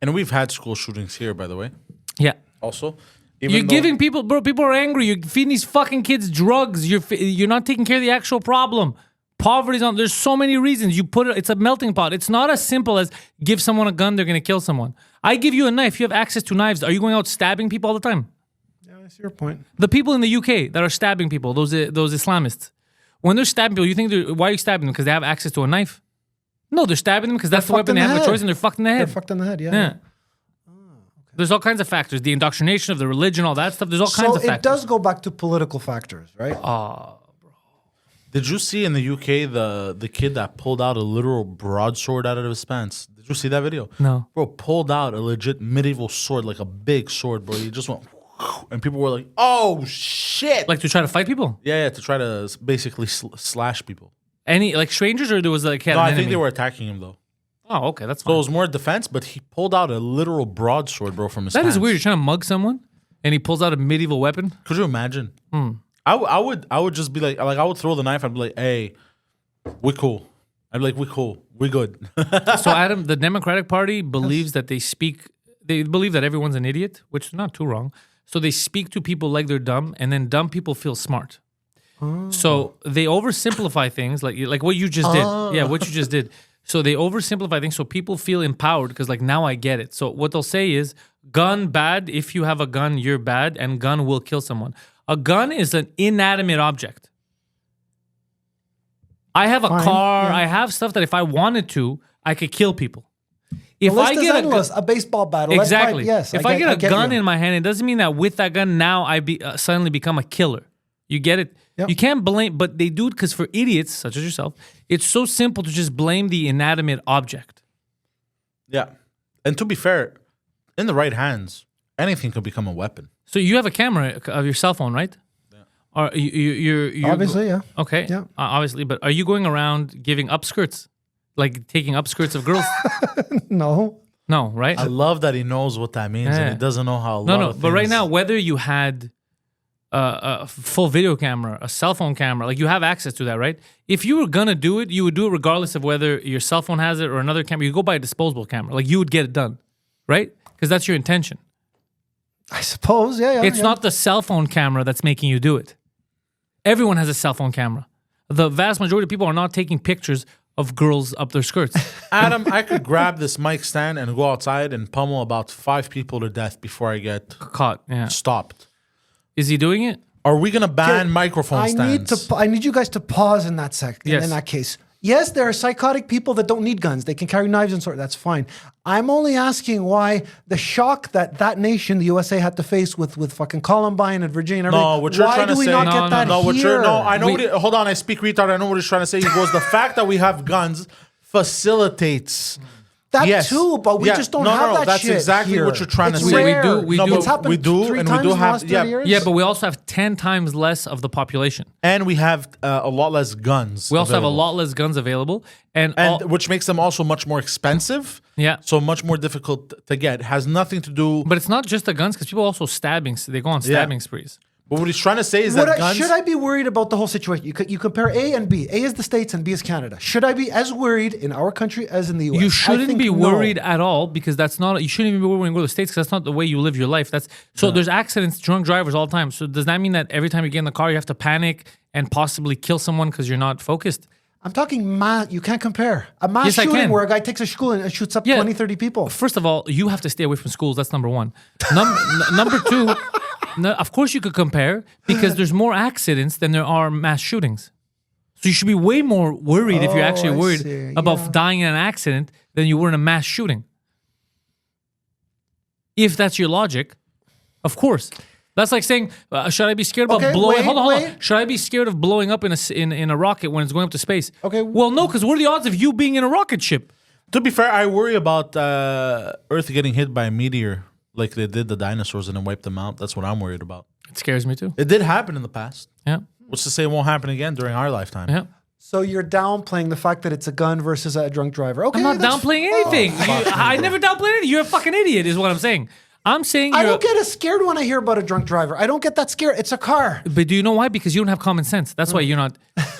[SPEAKER 1] And we've had school shootings here, by the way.
[SPEAKER 2] Yeah.
[SPEAKER 1] Also,
[SPEAKER 2] You're giving people, bro. People are angry. You're feeding these fucking kids drugs. You're not taking care of the actual problem. Poverty's on. There's so many reasons. You put it. It's a melting pot. It's not as simple as give someone a gun. They're gonna kill someone. I give you a knife. You have access to knives. Are you going out stabbing people all the time?
[SPEAKER 3] Yeah, I see your point.
[SPEAKER 2] The people in the UK that are stabbing people, those Islamists, when they're stabbing people, you think why are you stabbing them? Because they have access to a knife? No, they're stabbing them because that's the weapon they have a choice, and they're fucked in the head.
[SPEAKER 3] They're fucked in the head. Yeah.
[SPEAKER 2] Yeah. There's all kinds of factors. The indoctrination of the religion, all that stuff. There's all kinds of
[SPEAKER 3] So
[SPEAKER 2] factors.
[SPEAKER 3] it does go back to political factors, right?
[SPEAKER 1] Did you see in the UK the kid that pulled out a literal broadsword out of his pants? Did you see that video?
[SPEAKER 2] No.
[SPEAKER 1] Bro, pulled out a legit medieval sword, like a big sword, bro. He just went, and people were like, "Oh shit!"
[SPEAKER 2] Like to try to fight people?
[SPEAKER 1] yeah, to try to basically slash people.
[SPEAKER 2] Any like strangers, or there was like
[SPEAKER 1] No,
[SPEAKER 2] an
[SPEAKER 1] I
[SPEAKER 2] enemy?
[SPEAKER 1] think they were attacking him though.
[SPEAKER 2] Oh, okay, that's
[SPEAKER 1] So it
[SPEAKER 2] fine.
[SPEAKER 1] was more defense, but he pulled out a literal broadsword, bro, from his
[SPEAKER 2] That
[SPEAKER 1] pants.
[SPEAKER 2] is weird. You're trying to mug someone, and he pulls out a medieval weapon.
[SPEAKER 1] Could you imagine? I would just be like I would throw the knife. I'd be like, "Hey, we cool." I'd be like, "We cool, we good."
[SPEAKER 2] So Adam, the Democratic Party believes that they believe that everyone's an idiot, which is not too wrong. So they speak to people like they're dumb, and then dumb people feel smart. So they oversimplify things like what you just did. Yeah, what you just did. So they oversimplify things so people feel empowered because like now I get it. So what they'll say is gun bad. If you have a gun, you're bad, and gun will kill someone. A gun is an inanimate object. I have a car.
[SPEAKER 3] yeah.
[SPEAKER 2] I have stuff that if I wanted to, I could kill people. If
[SPEAKER 3] The list
[SPEAKER 2] I
[SPEAKER 3] is
[SPEAKER 2] get
[SPEAKER 3] endless. A baseball bat. Let's fight.
[SPEAKER 2] exactly,
[SPEAKER 3] Yes.
[SPEAKER 2] if I get a gun
[SPEAKER 3] you.
[SPEAKER 2] in my hand, it doesn't mean that with that gun now I suddenly become a killer. You get it?
[SPEAKER 3] Yep.
[SPEAKER 2] You can't blame, but they do it because for idiots such as yourself, it's so simple to just blame the inanimate object.
[SPEAKER 1] Yeah, and to be fair, in the right hands, anything could become a weapon.
[SPEAKER 2] So you have a camera of your cell phone, right? Yeah. Or you're
[SPEAKER 3] Obviously, yeah.
[SPEAKER 2] Okay.
[SPEAKER 3] Yeah.
[SPEAKER 2] Obviously, but are you going around giving upskirts, like taking upskirts of girls?
[SPEAKER 3] No.
[SPEAKER 2] No, right?
[SPEAKER 1] I love that he knows what that means,
[SPEAKER 2] Yeah.
[SPEAKER 1] and he doesn't know how.
[SPEAKER 2] No. But right now, whether you had a full video camera, a cell phone camera, like you have access to that, right? If you were gonna do it, you would do it regardless of whether your cell phone has it or another camera. You go buy a disposable camera, like you would get it done, right? Because that's your intention.
[SPEAKER 3] I suppose, yeah.
[SPEAKER 2] It's not the cell phone camera that's making you do it. Everyone has a cell phone camera. The vast majority of people are not taking pictures of girls up their skirts.
[SPEAKER 1] Adam, I could grab this mic stand and go outside and pummel about 5 people to death before I get
[SPEAKER 2] Caught. Yeah.
[SPEAKER 1] stopped.
[SPEAKER 2] Is he doing it?
[SPEAKER 1] Are we gonna ban microphone stands?
[SPEAKER 3] I need you guys to pause in that
[SPEAKER 2] Yes.
[SPEAKER 3] in that case. Yes, there are psychotic people that don't need guns. They can carry knives and swords. That's fine. I'm only asking why the shock that nation, the USA, had to face with fucking Columbine and Virginia and everything.
[SPEAKER 1] No, what you're
[SPEAKER 3] why
[SPEAKER 1] trying
[SPEAKER 3] do
[SPEAKER 1] to
[SPEAKER 3] we
[SPEAKER 1] say.
[SPEAKER 3] not
[SPEAKER 2] No,
[SPEAKER 3] get that here?
[SPEAKER 1] I know. Hold on, I speak retard. I know what he's trying to say. He goes, the fact that we have guns facilitates.
[SPEAKER 3] That
[SPEAKER 1] Yes.
[SPEAKER 3] too, but we
[SPEAKER 1] Yeah.
[SPEAKER 3] just don't
[SPEAKER 1] No,
[SPEAKER 3] have that
[SPEAKER 1] that's
[SPEAKER 3] shit
[SPEAKER 1] exactly
[SPEAKER 3] here.
[SPEAKER 1] what you're trying to
[SPEAKER 3] It's
[SPEAKER 1] say.
[SPEAKER 3] rare.
[SPEAKER 2] We
[SPEAKER 1] No,
[SPEAKER 2] do.
[SPEAKER 3] It's happened
[SPEAKER 1] we do,
[SPEAKER 3] 3
[SPEAKER 1] and we
[SPEAKER 3] times
[SPEAKER 1] do
[SPEAKER 3] in the
[SPEAKER 1] have-
[SPEAKER 3] last 30
[SPEAKER 1] yeah.
[SPEAKER 3] years.
[SPEAKER 2] Yeah, but we also have 10 times less of the population.
[SPEAKER 1] And we have a lot less guns.
[SPEAKER 2] We also have a
[SPEAKER 1] available.
[SPEAKER 2] lot less guns available, and
[SPEAKER 1] which makes them also much more expensive.
[SPEAKER 2] yeah.
[SPEAKER 1] So much more difficult to get. Has nothing to do.
[SPEAKER 2] But it's not just the guns because people also stabbing. They go on stabbing sprees.
[SPEAKER 1] But what he's trying to say is that guns.
[SPEAKER 3] Should I be worried about the whole situation? You compare A and B. A is the States and B is Canada. Should I be as worried in our country as in the US?
[SPEAKER 2] You
[SPEAKER 3] I
[SPEAKER 2] shouldn't
[SPEAKER 3] think
[SPEAKER 2] be
[SPEAKER 3] no.
[SPEAKER 2] worried at all because that's not. You shouldn't even be worried when you go to the States because that's not the way you live your life. There's accidents, drunk drivers all the time. So does that mean that every time you get in the car you have to panic and possibly kill someone because you're not focused?
[SPEAKER 3] I'm talking you can't compare. A mass
[SPEAKER 2] Yes, I
[SPEAKER 3] shooting
[SPEAKER 2] can.
[SPEAKER 3] where a guy takes a school and shoots up 20, 30 people.
[SPEAKER 2] First of all, you have to stay away from schools. That's number one. Number two, of course you could compare because there's more accidents than there are mass shootings. So you should be way more worried if you're actually
[SPEAKER 3] I
[SPEAKER 2] worried
[SPEAKER 3] see,
[SPEAKER 2] about
[SPEAKER 3] yeah.
[SPEAKER 2] dying in an accident than you were in a mass shooting. If that's your logic, of course. That's like saying, should I be scared about
[SPEAKER 3] Okay,
[SPEAKER 2] blowing?
[SPEAKER 3] wait,
[SPEAKER 2] Hold on.
[SPEAKER 3] wait.
[SPEAKER 2] Should I be scared of blowing up in a rocket when it's going up to space?
[SPEAKER 3] Okay.
[SPEAKER 2] Well, no, because what are the odds of you being in a rocket ship?
[SPEAKER 1] To be fair, I worry about Earth getting hit by a meteor like they did the dinosaurs and then wiped them out. That's what I'm worried about.
[SPEAKER 2] It scares me too.
[SPEAKER 1] It did happen in the past.
[SPEAKER 2] Yeah.
[SPEAKER 1] What's to say it won't happen again during our lifetime?
[SPEAKER 2] Yeah.
[SPEAKER 3] So you're downplaying the fact that it's a gun versus a drunk driver. Okay,
[SPEAKER 2] I'm not
[SPEAKER 3] that's-
[SPEAKER 2] downplaying anything. I never downplay anything. You're a fucking idiot, is what I'm saying. I'm saying
[SPEAKER 3] I
[SPEAKER 2] you're.
[SPEAKER 3] don't get as scared when I hear about a drunk driver. I don't get that scared. It's a car.
[SPEAKER 2] But do you know why? Because you don't have common sense. That's why you're not.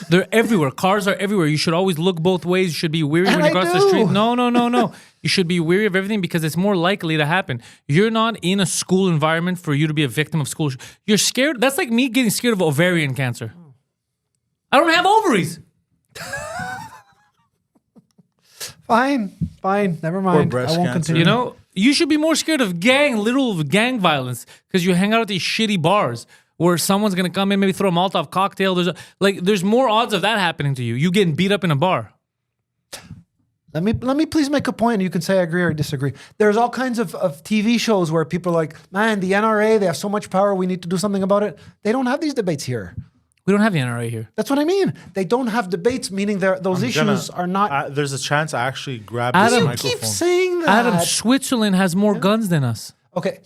[SPEAKER 2] They're everywhere. Cars are everywhere. You should always look both ways. You should be weary
[SPEAKER 3] And
[SPEAKER 2] when you
[SPEAKER 3] I
[SPEAKER 2] cross the
[SPEAKER 3] do.
[SPEAKER 2] street. No. You should be weary of everything because it's more likely to happen. You're not in a school environment for you to be a victim of school. You're scared. That's like me getting scared of ovarian cancer. I don't have ovaries.
[SPEAKER 3] Fine. Never mind.
[SPEAKER 1] breast
[SPEAKER 3] I won't
[SPEAKER 1] cancer.
[SPEAKER 3] continue.
[SPEAKER 2] You know, you should be more scared of literal gang violence because you hang out at these shitty bars where someone's gonna come in, maybe throw a Molotov cocktail. There's more odds of that happening to you. You getting beat up in a bar.
[SPEAKER 3] Let me please make a point, and you can say I agree or disagree. There's all kinds of TV shows where people are like, man, the NRA, they have so much power, we need to do something about it. They don't have these debates here.
[SPEAKER 2] We don't have the NRA here.
[SPEAKER 3] That's what I mean. They don't have debates, meaning those issues are not.
[SPEAKER 1] There's a chance I actually grab
[SPEAKER 2] Adam,
[SPEAKER 1] this
[SPEAKER 3] You
[SPEAKER 1] microphone.
[SPEAKER 3] keep saying that.
[SPEAKER 2] Adam, Switzerland has more guns than us.
[SPEAKER 3] Okay.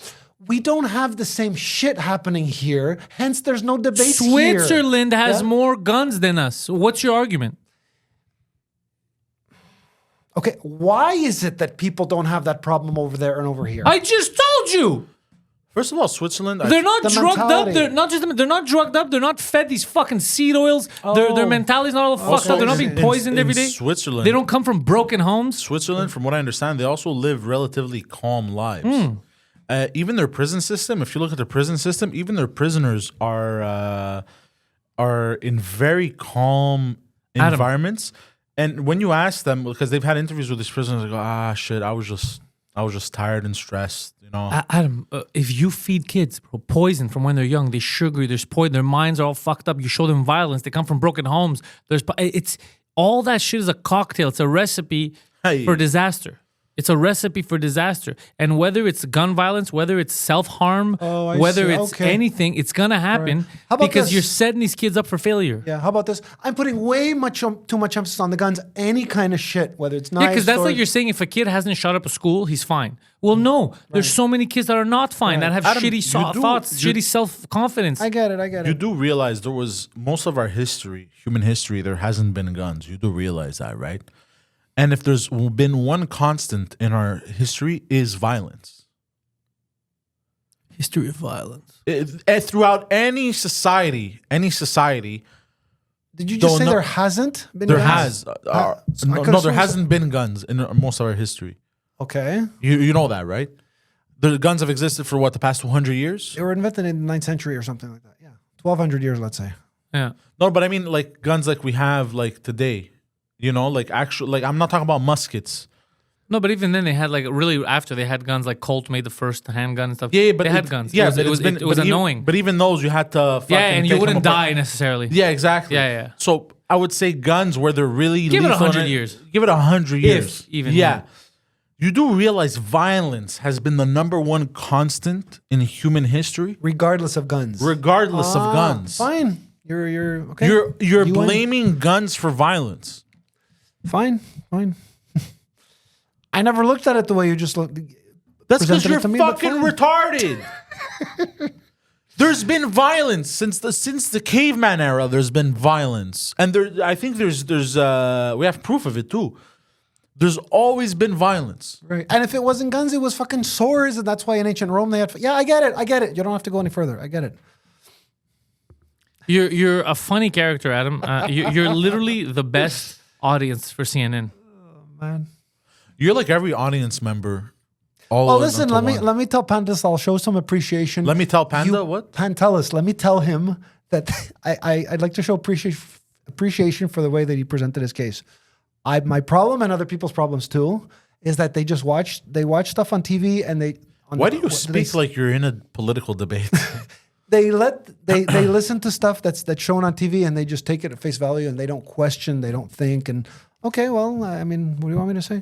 [SPEAKER 3] We don't have the same shit happening here. Hence, there's no debates here.
[SPEAKER 2] Switzerland has
[SPEAKER 3] Yeah?
[SPEAKER 2] more guns than us. What's your argument?
[SPEAKER 3] Okay, why is it that people don't have that problem over there and over here?
[SPEAKER 2] I just told you.
[SPEAKER 1] First of all, Switzerland.
[SPEAKER 2] They're not
[SPEAKER 3] The
[SPEAKER 2] drugged
[SPEAKER 3] mentality.
[SPEAKER 2] up. They're not drugged up. They're not fed these fucking seed oils. Their mentality's not all fucked up. They're not being poisoned every day.
[SPEAKER 1] Switzerland,
[SPEAKER 2] They don't come from broken homes.
[SPEAKER 1] Switzerland, from what I understand, they also live relatively calm lives. Even their prison system. If you look at their prison system, even their prisoners are in very calm
[SPEAKER 2] Adam.
[SPEAKER 1] environments. And when you ask them, because they've had interviews with these prisoners, they go, shit, I was just tired and stressed, you know.
[SPEAKER 2] Adam, if you feed kids poison from when they're young, they sugary, there's poison, their minds are all fucked up. You show them violence, they come from broken homes. It's all that shit is a cocktail. It's a recipe for disaster. It's a recipe for disaster. And whether it's gun violence, whether it's self-harm,
[SPEAKER 3] I
[SPEAKER 2] whether
[SPEAKER 3] see.
[SPEAKER 2] it's
[SPEAKER 3] Okay.
[SPEAKER 2] anything, it's gonna happen
[SPEAKER 3] Right. How about
[SPEAKER 2] because
[SPEAKER 3] this?
[SPEAKER 2] you're setting these kids up for failure.
[SPEAKER 3] Yeah, how about this? I'm putting way too much emphasis on the guns. Any kind of shit, whether it's
[SPEAKER 2] Yeah,
[SPEAKER 3] knives.
[SPEAKER 2] because that's
[SPEAKER 3] swords.
[SPEAKER 2] like you're saying if a kid hasn't shot up a school, he's fine. Well, no, there's so many kids that are not fine, that have
[SPEAKER 1] Adam,
[SPEAKER 2] shitty thoughts,
[SPEAKER 1] you-
[SPEAKER 2] shitty self-confidence.
[SPEAKER 3] I get it.
[SPEAKER 1] You do realize there was most of our history, human history, there hasn't been guns. You do realize that, right? And if there's been one constant in our history is violence.
[SPEAKER 2] History of violence.
[SPEAKER 1] Throughout any society,
[SPEAKER 3] Did you just
[SPEAKER 1] Don't
[SPEAKER 3] say
[SPEAKER 1] know-
[SPEAKER 3] there hasn't been
[SPEAKER 1] there
[SPEAKER 3] guns?
[SPEAKER 1] has.
[SPEAKER 3] I
[SPEAKER 1] No,
[SPEAKER 3] could've
[SPEAKER 1] there
[SPEAKER 3] sworn-
[SPEAKER 1] hasn't been guns in most of our history.
[SPEAKER 3] Okay.
[SPEAKER 1] You know that, right? The guns have existed for what, the past 200 years?
[SPEAKER 3] They were invented in the 9th century or something like that. Yeah. 1,200 years, let's say.
[SPEAKER 2] Yeah.
[SPEAKER 1] No, but I mean like guns like we have like today. You know, like actual, like I'm not talking about muskets.
[SPEAKER 2] No, but even then they had like really after they had guns like Colt made the first handgun and stuff.
[SPEAKER 1] Yeah, but
[SPEAKER 2] they had
[SPEAKER 1] it-
[SPEAKER 2] guns.
[SPEAKER 1] Yeah,
[SPEAKER 2] it was annoying.
[SPEAKER 1] But even those you had to.
[SPEAKER 2] Yeah,
[SPEAKER 1] fucking
[SPEAKER 2] and you
[SPEAKER 1] take them
[SPEAKER 2] wouldn't
[SPEAKER 1] apart.
[SPEAKER 2] die necessarily.
[SPEAKER 1] Yeah, exactly.
[SPEAKER 2] Yeah.
[SPEAKER 1] So I would say guns where they're really
[SPEAKER 2] Give it
[SPEAKER 1] lethal
[SPEAKER 2] 100
[SPEAKER 1] and-
[SPEAKER 2] years.
[SPEAKER 1] Give it 100 years,
[SPEAKER 2] even,
[SPEAKER 1] Yeah.
[SPEAKER 2] yeah.
[SPEAKER 1] You do realize violence has been the number one constant in human history,
[SPEAKER 3] Regardless of guns.
[SPEAKER 1] regardless of guns.
[SPEAKER 3] Fine. You're okay.
[SPEAKER 1] You're
[SPEAKER 3] You win.
[SPEAKER 1] blaming guns for violence.
[SPEAKER 3] Fine. I never looked at it the way you just looked.
[SPEAKER 1] That's because
[SPEAKER 3] presented
[SPEAKER 1] you're
[SPEAKER 3] it to me, but
[SPEAKER 1] fucking
[SPEAKER 3] fine.
[SPEAKER 1] retarded. There's been violence since the caveman era. There's been violence, and I think there's we have proof of it too. There's always been violence.
[SPEAKER 3] Right. And if it wasn't guns, it was fucking swords, and that's why in ancient Rome they had. Yeah, I get it. You don't have to go any further. I get it.
[SPEAKER 2] You're a funny character, Adam. You're literally the best audience for CNN.
[SPEAKER 3] Man.
[SPEAKER 1] You're like every audience member.
[SPEAKER 3] Oh, listen. Let me tell Pantelis. I'll show some appreciation.
[SPEAKER 1] Let me tell Panda what?
[SPEAKER 3] Pantelis. Let me tell him that I'd like to show appreciation for the way that he presented his case. My problem and other people's problems too is that they watch stuff on TV and they.
[SPEAKER 1] Why do you speak like you're in a political debate?
[SPEAKER 3] They listen to stuff that's shown on TV and they just take it at face value and they don't question, they don't think. And okay, well, I mean, what do you want me to say?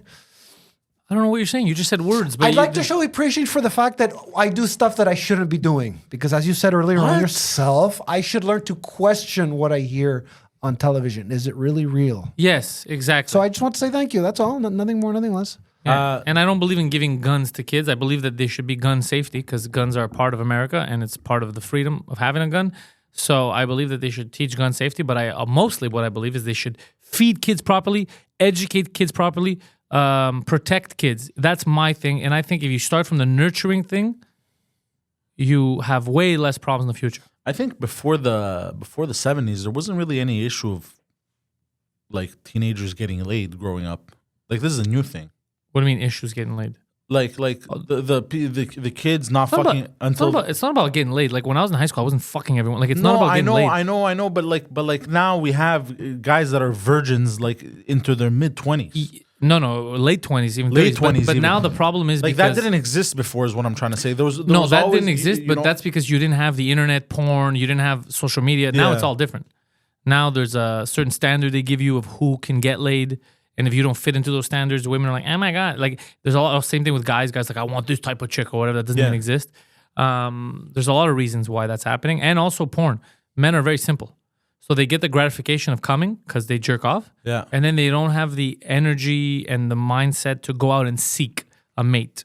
[SPEAKER 2] I don't know what you're saying. You just said words. But
[SPEAKER 3] I'd like to show appreciation for the fact that I do stuff that I shouldn't be doing. Because as you said earlier on yourself, I should learn to question what I hear on television. Is it really real?
[SPEAKER 2] Yes, exactly.
[SPEAKER 3] So I just want to say thank you. That's all. Nothing more, nothing less.
[SPEAKER 2] Yeah. And I don't believe in giving guns to kids. I believe that they should be gun safety because guns are a part of America and it's part of the freedom of having a gun. So I believe that they should teach gun safety, but mostly what I believe is they should feed kids properly, educate kids properly, protect kids. That's my thing. And I think if you start from the nurturing thing, you have way less problems in the future.
[SPEAKER 1] I think before the 70s, there wasn't really any issue of like teenagers getting laid growing up. Like this is a new thing.
[SPEAKER 2] What do you mean issues getting laid?
[SPEAKER 1] Like the kids not
[SPEAKER 2] It's not
[SPEAKER 1] fucking
[SPEAKER 2] about-
[SPEAKER 1] until.
[SPEAKER 2] it's not about getting laid. Like when I was in high school, I wasn't fucking everyone. Like it's not about getting laid.
[SPEAKER 1] I know, but like now we have guys that are virgins like into their mid-20s.
[SPEAKER 2] No, late 20s, even
[SPEAKER 1] Late
[SPEAKER 2] 30s. But
[SPEAKER 1] 20s even.
[SPEAKER 2] now the problem is
[SPEAKER 1] Like
[SPEAKER 2] because
[SPEAKER 1] that didn't exist before is what I'm trying to say. There was
[SPEAKER 2] that
[SPEAKER 1] always,
[SPEAKER 2] didn't exist,
[SPEAKER 1] you
[SPEAKER 2] but
[SPEAKER 1] know?
[SPEAKER 2] that's because you didn't have the internet, porn, you didn't have social media. Now
[SPEAKER 1] Yeah.
[SPEAKER 2] it's all different. Now there's a certain standard they give you of who can get laid. And if you don't fit into those standards, women are like, oh my God. Like there's a lot of same thing with guys. Guys like, I want this type of chick or whatever. That doesn't even exist. There's a lot of reasons why that's happening. And also porn. Men are very simple. So they get the gratification of coming because they jerk off.
[SPEAKER 1] Yeah.
[SPEAKER 2] And then they don't have the energy and the mindset to go out and seek a mate.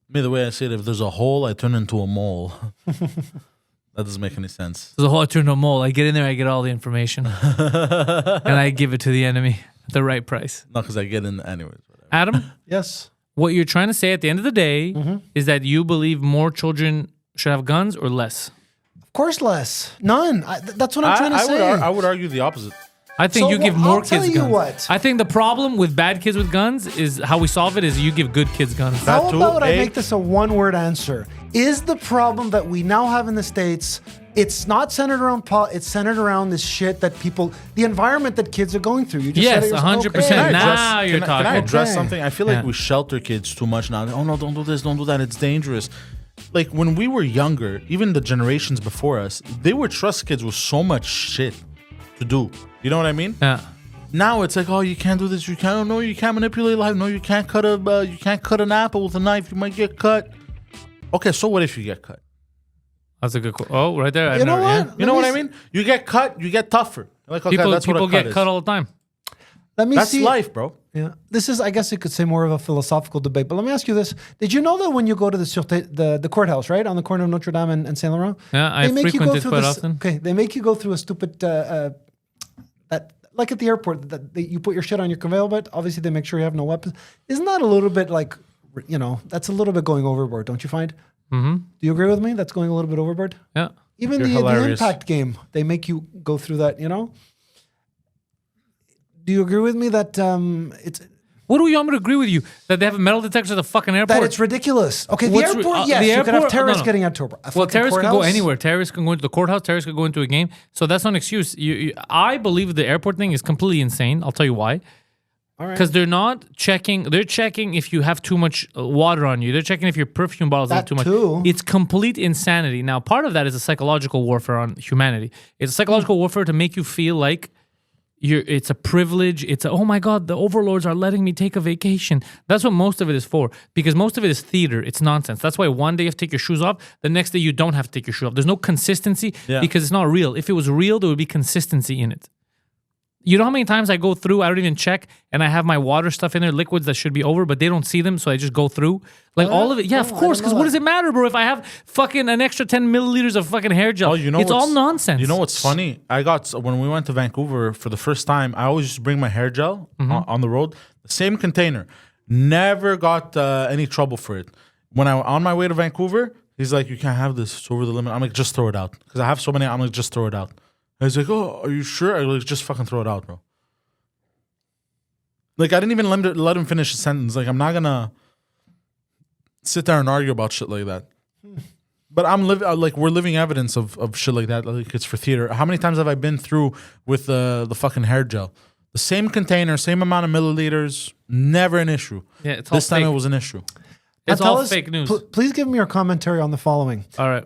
[SPEAKER 1] Me, the way I say it, if there's a hole, I turn into a mole. That doesn't make any sense.
[SPEAKER 2] There's a whole I turn to a mole. I get in there, I get all the information. And I give it to the enemy at the right price.
[SPEAKER 1] Not because I get in anyways. Whatever.
[SPEAKER 2] Adam,
[SPEAKER 3] Yes.
[SPEAKER 2] what you're trying to say at the end of the day is that you believe more children should have guns or less?
[SPEAKER 3] Of course, less. None. That's what I'm trying to say.
[SPEAKER 1] I would argue the opposite.
[SPEAKER 2] I think
[SPEAKER 3] So
[SPEAKER 2] you give
[SPEAKER 3] what-
[SPEAKER 2] more
[SPEAKER 3] I'll tell
[SPEAKER 2] kids
[SPEAKER 3] you
[SPEAKER 2] guns.
[SPEAKER 3] what.
[SPEAKER 2] I think the problem with bad kids with guns is how we solve it is you give good kids guns.
[SPEAKER 1] That
[SPEAKER 3] How
[SPEAKER 1] too,
[SPEAKER 3] about I
[SPEAKER 1] eh?
[SPEAKER 3] make this a one-word answer? Is the problem that we now have in the States, it's not centered around it's centered around this shit that people, the environment that kids are going through. You just said
[SPEAKER 2] Yes,
[SPEAKER 3] it yourself.
[SPEAKER 2] 100%.
[SPEAKER 3] Okay.
[SPEAKER 1] Can I
[SPEAKER 2] Now
[SPEAKER 1] address-
[SPEAKER 2] you're
[SPEAKER 1] can I
[SPEAKER 2] talking.
[SPEAKER 1] address
[SPEAKER 3] Okay.
[SPEAKER 1] something? I feel like
[SPEAKER 2] Yeah.
[SPEAKER 1] we shelter kids too much now. Oh no, don't do this, don't do that. It's dangerous. Like when we were younger, even the generations before us, they would trust kids with so much shit to do. You know what I mean?
[SPEAKER 2] Yeah.
[SPEAKER 1] Now it's like, oh, you can't do this. You can't. Oh, no, you can't manipulate life. No, you can't cut an apple with a knife. You might get cut. Okay, so what if you get cut?
[SPEAKER 2] That's a good quote. Oh, right there. I've
[SPEAKER 3] You know
[SPEAKER 2] never-
[SPEAKER 3] what?
[SPEAKER 2] yeah.
[SPEAKER 1] You know what I mean? You get cut, you get tougher. Like, okay,
[SPEAKER 2] People
[SPEAKER 1] that's what a
[SPEAKER 2] get
[SPEAKER 1] is.
[SPEAKER 2] cut all the time.
[SPEAKER 3] Let me
[SPEAKER 1] That's
[SPEAKER 3] see.
[SPEAKER 1] life, bro.
[SPEAKER 3] Yeah, this is, I guess you could say, more of a philosophical debate. But let me ask you this: did you know that when you go to the courthouse, right on the corner of Notre Dame and Saint Laurent,
[SPEAKER 2] Yeah, I
[SPEAKER 3] they make you go
[SPEAKER 2] frequent it
[SPEAKER 3] through
[SPEAKER 2] quite
[SPEAKER 3] this,
[SPEAKER 2] often.
[SPEAKER 3] Okay, they make you go through a stupid that like at the airport that you put your shit on your conveyor belt. Obviously, they make sure you have no weapons. Isn't that a little bit like, that's a little bit going overboard? Don't you find?
[SPEAKER 2] Mm-hmm.
[SPEAKER 3] Do you agree with me? That's going a little bit overboard.
[SPEAKER 2] Yeah.
[SPEAKER 3] Even
[SPEAKER 1] You're
[SPEAKER 3] the
[SPEAKER 1] hilarious.
[SPEAKER 3] impact game, they make you go through that. Do you agree with me that it's
[SPEAKER 2] What do you want me to agree with you? That they have metal detectors at the fucking airport?
[SPEAKER 3] that it's ridiculous? Okay, the
[SPEAKER 2] What's
[SPEAKER 3] airport,
[SPEAKER 2] the
[SPEAKER 3] yes, you can have
[SPEAKER 2] airport-
[SPEAKER 3] terrorists
[SPEAKER 2] no.
[SPEAKER 3] getting into a
[SPEAKER 2] Well,
[SPEAKER 3] fucking
[SPEAKER 2] terrorists can go
[SPEAKER 3] courthouse.
[SPEAKER 2] anywhere. Terrorists can go into the courthouse. Terrorists can go into a game. So that's not an excuse. I believe the airport thing is completely insane. I'll tell you why.
[SPEAKER 3] All right.
[SPEAKER 2] Because they're not checking. They're checking if you have too much water on you. They're checking if your perfume bottles have
[SPEAKER 3] That
[SPEAKER 2] too much.
[SPEAKER 3] too.
[SPEAKER 2] It's complete insanity. Now, part of that is a psychological warfare on humanity. It's a psychological warfare to make you feel like it's a privilege. It's oh my God, the overlords are letting me take a vacation. That's what most of it is for. Because most of it is theater. It's nonsense. That's why one day you have to take your shoes off. The next day you don't have to take your shoes off. There's no consistency
[SPEAKER 1] Yeah.
[SPEAKER 2] because it's not real. If it was real, there would be consistency in it. You know how many times I go through, I don't even check, and I have my water stuff in there, liquids that should be over, but they don't see them, so I just go through. Like all of it. Yeah,
[SPEAKER 3] Oh,
[SPEAKER 2] of
[SPEAKER 3] I
[SPEAKER 2] course,
[SPEAKER 3] didn't
[SPEAKER 2] because
[SPEAKER 3] know
[SPEAKER 2] what
[SPEAKER 3] that.
[SPEAKER 2] does it matter, bro, if I have fucking an extra 10 milliliters of fucking hair gel?
[SPEAKER 1] Oh, you know
[SPEAKER 2] it's all
[SPEAKER 1] what's-
[SPEAKER 2] nonsense.
[SPEAKER 1] You know what's funny? When we went to Vancouver for the first time, I always used to bring my hair gel on the road, the same container. Never got any trouble for it. When on my way to Vancouver, he's like, "You can't have this; it's over the limit." I'm like, "Just throw it out," because I have so many. I'm like, "Just throw it out." And he's like, "Oh, are you sure?" I'm like, "Just fucking throw it out, bro." Like I didn't even let him finish his sentence. Like I'm not gonna sit there and argue about shit like that. But we're living evidence of shit like that. Like it's for theater. How many times have I been through with the fucking hair gel? The same container, same amount of milliliters, never an issue.
[SPEAKER 2] Yeah, it's all
[SPEAKER 1] This time
[SPEAKER 2] fake.
[SPEAKER 1] it was an issue.
[SPEAKER 2] It's
[SPEAKER 3] Tell
[SPEAKER 2] all
[SPEAKER 3] us-
[SPEAKER 2] fake news.
[SPEAKER 3] Please give me your commentary on the following.
[SPEAKER 2] All right.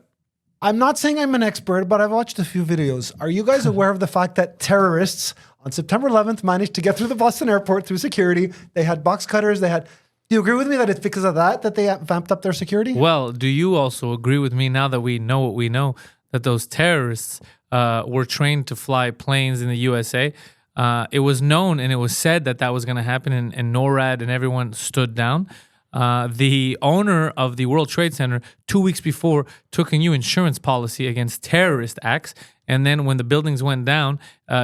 [SPEAKER 3] I'm not saying I'm an expert, but I've watched a few videos. Are you guys aware of the fact that terrorists on September 11th managed to get through the Boston airport through security? They had box cutters. Do you agree with me that it's because of that they vamped up their security?
[SPEAKER 2] Well, do you also agree with me now that we know what we know, that those terrorists were trained to fly planes in the USA? It was known and it was said that was going to happen, and NORAD and everyone stood down. The owner of the World Trade Center 2 weeks before took a new insurance policy against terrorist acts, and then when the buildings went down,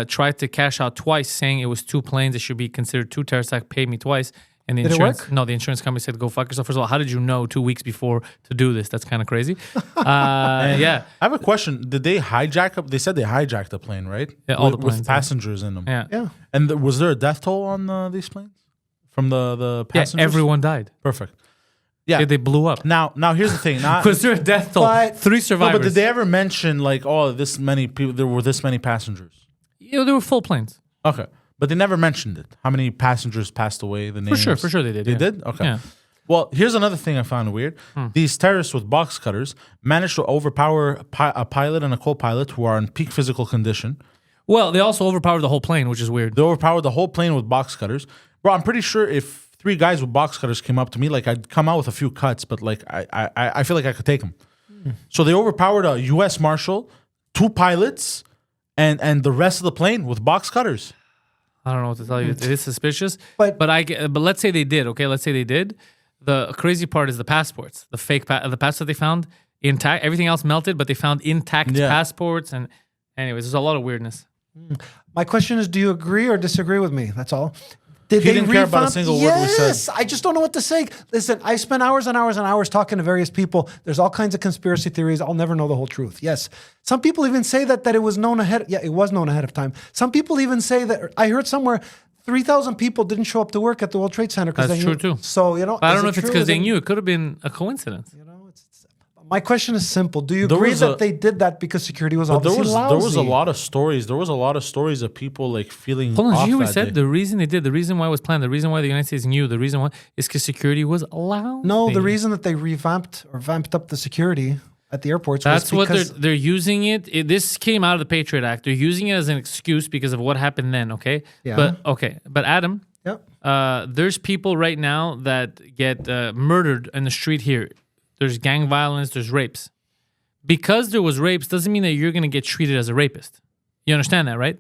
[SPEAKER 2] tried to cash out twice, saying it was 2 planes. It should be considered 2 terrorist acts. Paid me twice. And the
[SPEAKER 3] Did it
[SPEAKER 2] insurance,
[SPEAKER 3] work?
[SPEAKER 2] no, the insurance company said, "Go fuck yourself." First of all, how did you know 2 weeks before to do this? That's kind of crazy. Yeah,
[SPEAKER 1] I have a question. Did they hijack up? They said they hijacked a plane, right?
[SPEAKER 2] Yeah, all the
[SPEAKER 1] with
[SPEAKER 2] planes, yeah.
[SPEAKER 1] passengers in them.
[SPEAKER 2] yeah,
[SPEAKER 3] Yeah.
[SPEAKER 1] And was there a death toll on these planes from the
[SPEAKER 2] yeah.
[SPEAKER 1] passengers?
[SPEAKER 2] Everyone died.
[SPEAKER 1] Perfect. Yeah.
[SPEAKER 2] They blew up.
[SPEAKER 1] Now here's the thing. Not,
[SPEAKER 2] Was there a death toll?
[SPEAKER 3] But-
[SPEAKER 2] 3
[SPEAKER 1] no,
[SPEAKER 2] survivors.
[SPEAKER 1] but did they ever mention like, oh, this many people? There were this many passengers.
[SPEAKER 2] They were full planes.
[SPEAKER 1] Okay, but they never mentioned it. How many passengers passed away? The names.
[SPEAKER 2] For sure they did.
[SPEAKER 1] They
[SPEAKER 2] yeah.
[SPEAKER 1] did. Okay.
[SPEAKER 2] Yeah.
[SPEAKER 1] Well, here's another thing I found weird. These terrorists with box cutters managed to overpower a pilot and a co-pilot who are in peak physical condition.
[SPEAKER 2] Well, they also overpowered the whole plane, which is weird.
[SPEAKER 1] They overpowered the whole plane with box cutters. Bro, I'm pretty sure if 3 guys with box cutters came up to me, like I'd come out with a few cuts, but like I feel like I could take them. So they overpowered a U.S. Marshal, 2 pilots, and the rest of the plane with box cutters.
[SPEAKER 2] I don't know what to tell you. It is suspicious.
[SPEAKER 3] But-
[SPEAKER 2] But let's say they did. Okay, let's say they did. The crazy part is the passports. The fake the passport they found intact. Everything else melted, but they found intact
[SPEAKER 1] Yeah.
[SPEAKER 2] passports. And anyways, there's a lot of weirdness.
[SPEAKER 3] My question is, do you agree or disagree with me? That's all. Did
[SPEAKER 1] He didn't care about a single word we said.
[SPEAKER 3] Yes, I just don't know what to say. Listen, I spent hours and hours and hours talking to various people. There's all kinds of conspiracy theories. I'll never know the whole truth. Yes. Some people even say that it was known ahead. Yeah, it was known ahead of time. Some people even say that, I heard somewhere, 3,000 people didn't show up to work at the World Trade Center because
[SPEAKER 2] That's
[SPEAKER 3] they knew.
[SPEAKER 2] true, too.
[SPEAKER 3] So, you know.
[SPEAKER 2] But I
[SPEAKER 3] is
[SPEAKER 2] don't know
[SPEAKER 3] it
[SPEAKER 2] if it's
[SPEAKER 3] true?
[SPEAKER 2] because
[SPEAKER 3] Is
[SPEAKER 2] they
[SPEAKER 3] it-
[SPEAKER 2] knew. It could have been a coincidence.
[SPEAKER 3] You know, my question is simple. Do you
[SPEAKER 1] There
[SPEAKER 3] agree
[SPEAKER 1] was
[SPEAKER 3] that
[SPEAKER 1] a-
[SPEAKER 3] they did that because security was
[SPEAKER 1] But there
[SPEAKER 3] obviously
[SPEAKER 1] was
[SPEAKER 3] lousy?
[SPEAKER 1] a lot of stories. There was a lot of stories of people like feeling.
[SPEAKER 2] Hold on,
[SPEAKER 1] off
[SPEAKER 2] did you hear what we
[SPEAKER 1] that
[SPEAKER 2] said?
[SPEAKER 1] day.
[SPEAKER 2] The reason they did, the reason why it was planned, the reason why the United States knew, the reason why is because security was allowed.
[SPEAKER 3] No, the reason that they revamped or vamped up the security at the airports
[SPEAKER 2] That's
[SPEAKER 3] was
[SPEAKER 2] what
[SPEAKER 3] because
[SPEAKER 2] they're using it. This came out of the Patriot Act. They're using it as an excuse because of what happened then. Okay,
[SPEAKER 3] Yeah.
[SPEAKER 2] but Adam,
[SPEAKER 3] yeah.
[SPEAKER 2] there's people right now that get murdered in the street here. There's gang violence. There's rapes. Because there was rapes doesn't mean that you're going to get treated as a rapist. You understand that, right?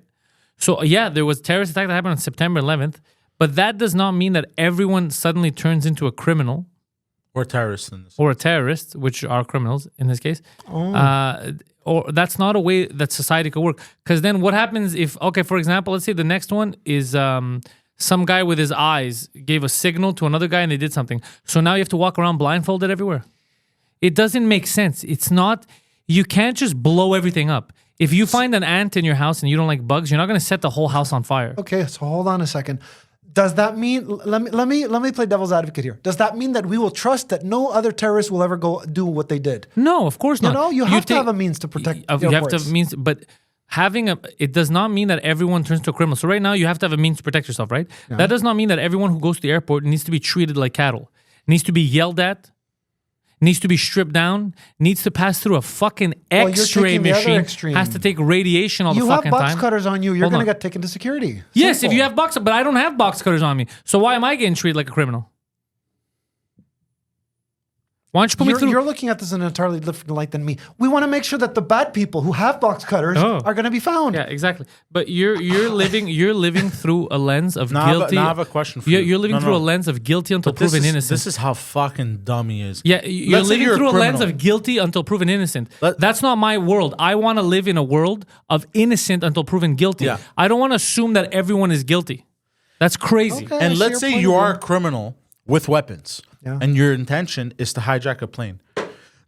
[SPEAKER 2] So yeah, there was a terrorist attack that happened on September 11th, but that does not mean that everyone suddenly turns into a criminal
[SPEAKER 1] or terrorists in this.
[SPEAKER 2] or a terrorist, which are criminals in this case. Or that's not a way that society could work. Because then what happens if, okay, for example, let's say the next one is some guy with his eyes gave a signal to another guy and they did something. So now you have to walk around blindfolded everywhere. It doesn't make sense. It's not, you can't just blow everything up. If you find an ant in your house and you don't like bugs, you're not going to set the whole house on fire.
[SPEAKER 3] Okay, so hold on a second. Does that mean? Let me play devil's advocate here. Does that mean that we will trust that no other terrorist will ever go do what they did?
[SPEAKER 2] No, of course not.
[SPEAKER 3] You know, you have to
[SPEAKER 2] take-
[SPEAKER 3] have a means to protect.
[SPEAKER 2] You have to
[SPEAKER 3] airports.
[SPEAKER 2] have means, but having it does not mean that everyone turns to a criminal. So right now you have to have a means to protect yourself, right? That does not mean that everyone who goes to the airport needs to be treated like cattle, needs to be yelled at, needs to be stripped down, needs to pass through a fucking
[SPEAKER 3] you're
[SPEAKER 2] X-ray
[SPEAKER 3] taking the other
[SPEAKER 2] machine,
[SPEAKER 3] extreme.
[SPEAKER 2] has to take radiation all
[SPEAKER 3] You
[SPEAKER 2] the
[SPEAKER 3] have
[SPEAKER 2] fucking
[SPEAKER 3] box
[SPEAKER 2] time.
[SPEAKER 3] cutters on you. You're
[SPEAKER 2] Hold
[SPEAKER 3] going to
[SPEAKER 2] on.
[SPEAKER 3] get taken to security.
[SPEAKER 2] Yes, if
[SPEAKER 3] Simple.
[SPEAKER 2] you have box, but I don't have box cutters on me. So why am I getting treated like a criminal? Why don't you put me through?
[SPEAKER 3] You're looking at this in an entirely different light than me. We want to make sure that the bad people who have box cutters
[SPEAKER 2] Oh.
[SPEAKER 3] are going to be found.
[SPEAKER 2] Yeah, exactly. But you're living through a lens of guilty.
[SPEAKER 1] Now I have a question for you.
[SPEAKER 2] You're living
[SPEAKER 1] No,
[SPEAKER 2] through
[SPEAKER 1] no.
[SPEAKER 2] a lens of guilty until
[SPEAKER 1] But this
[SPEAKER 2] proven
[SPEAKER 1] is,
[SPEAKER 2] innocent.
[SPEAKER 1] This is how fucking dumb he is.
[SPEAKER 2] Yeah, you're
[SPEAKER 1] Let's say
[SPEAKER 2] living
[SPEAKER 1] you're a
[SPEAKER 2] through a lens
[SPEAKER 1] criminal.
[SPEAKER 2] of guilty until proven innocent. That's not my world. I want to live in a world of innocent until proven guilty.
[SPEAKER 1] Yeah.
[SPEAKER 2] I don't want to assume that everyone is guilty. That's crazy.
[SPEAKER 3] Okay. I
[SPEAKER 1] And
[SPEAKER 3] see
[SPEAKER 1] let's
[SPEAKER 3] your
[SPEAKER 1] say
[SPEAKER 3] point
[SPEAKER 1] you
[SPEAKER 3] of
[SPEAKER 1] are
[SPEAKER 3] view.
[SPEAKER 1] a criminal with weapons,
[SPEAKER 3] Yeah.
[SPEAKER 1] and your intention is to hijack a plane.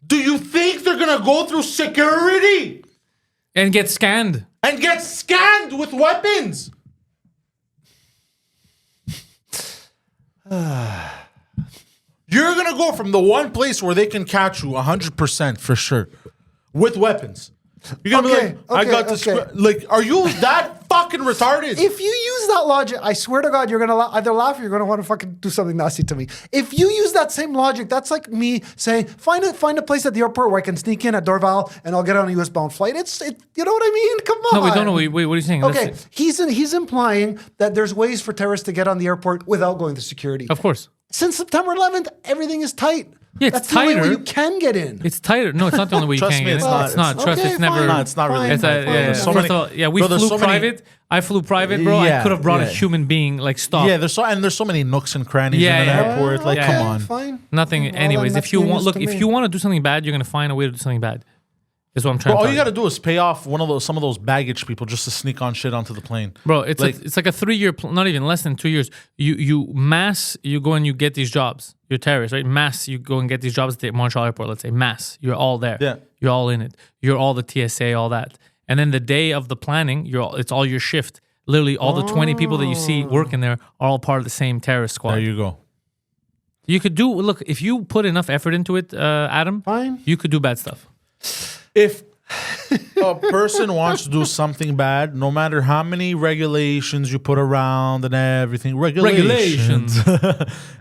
[SPEAKER 1] Do you think they're gonna go through security
[SPEAKER 2] And get scanned.
[SPEAKER 1] and get scanned with weapons? You're gonna go from the one place where they can catch you 100% for sure with weapons. You're gonna
[SPEAKER 3] Okay,
[SPEAKER 1] be like, I
[SPEAKER 3] okay,
[SPEAKER 1] got this.
[SPEAKER 3] okay.
[SPEAKER 1] Like, are you that fucking retarded?
[SPEAKER 3] If you use that logic, I swear to God, you're going to either laugh or you're going to want to fucking do something nasty to me. If you use that same logic, that's like me saying, find a place at the airport where I can sneak in at Dorval and I'll get on a US bound flight. You know what I mean? Come on.
[SPEAKER 2] No, we don't know. Wait, what are you saying?
[SPEAKER 3] Okay,
[SPEAKER 2] That's-
[SPEAKER 3] he's implying that there's ways for terrorists to get on the airport without going to security.
[SPEAKER 2] Of course.
[SPEAKER 3] Since September 11th, everything is tight.
[SPEAKER 2] Yeah, it's
[SPEAKER 3] That's the only way
[SPEAKER 2] tighter.
[SPEAKER 3] you can get in.
[SPEAKER 2] It's tighter. No, it's not the only way you
[SPEAKER 1] Trust
[SPEAKER 2] can
[SPEAKER 1] me,
[SPEAKER 2] get
[SPEAKER 1] it's
[SPEAKER 2] in.
[SPEAKER 1] not.
[SPEAKER 2] It's not. Trust,
[SPEAKER 3] Okay,
[SPEAKER 2] it's never.
[SPEAKER 3] fine.
[SPEAKER 1] No, it's not really.
[SPEAKER 2] It's a, yeah,
[SPEAKER 1] There's so
[SPEAKER 2] first
[SPEAKER 1] many-
[SPEAKER 2] of all, yeah, we
[SPEAKER 1] bro, there's
[SPEAKER 2] flew
[SPEAKER 1] so many-
[SPEAKER 2] private. I flew private, bro. I
[SPEAKER 1] Yeah,
[SPEAKER 2] could have brought a
[SPEAKER 1] yeah.
[SPEAKER 2] human being. Like, stop.
[SPEAKER 1] Yeah, there's so many nooks and crannies
[SPEAKER 2] Yeah,
[SPEAKER 1] in an
[SPEAKER 2] yeah.
[SPEAKER 1] airport. Like,
[SPEAKER 2] Yeah.
[SPEAKER 1] come
[SPEAKER 3] Okay,
[SPEAKER 1] on.
[SPEAKER 3] fine.
[SPEAKER 2] Nothing.
[SPEAKER 3] Well, then
[SPEAKER 2] Anyways,
[SPEAKER 3] that's
[SPEAKER 2] if you
[SPEAKER 3] news
[SPEAKER 2] want, look,
[SPEAKER 3] to
[SPEAKER 2] if
[SPEAKER 3] me.
[SPEAKER 2] you want to do something bad, you're gonna find a way to do something bad. Is what I'm trying
[SPEAKER 1] Bro,
[SPEAKER 2] to
[SPEAKER 1] all
[SPEAKER 2] tell
[SPEAKER 1] you got to do is pay off some of those baggage people just to sneak on shit onto the plane.
[SPEAKER 2] Bro, it's
[SPEAKER 1] Like-
[SPEAKER 2] it's like a 3-year, not even less than 2 years. You go and you get these jobs. You're terrorists, right? Mass, you go and get these jobs at the Montreal airport. Let's say mass, you're all there.
[SPEAKER 1] Yeah.
[SPEAKER 2] You're all in it. You're all the TSA, all that. And then the day of the planning, it's all your shift. Literally, all the 20 people that you see working there are all part of the same terrorist squad.
[SPEAKER 1] There you go.
[SPEAKER 2] You could do, look, if you put enough effort into it, Adam,
[SPEAKER 3] Fine.
[SPEAKER 2] you could do bad stuff.
[SPEAKER 1] If a person wants to do something bad, no matter how many regulations you put around and everything, regulations,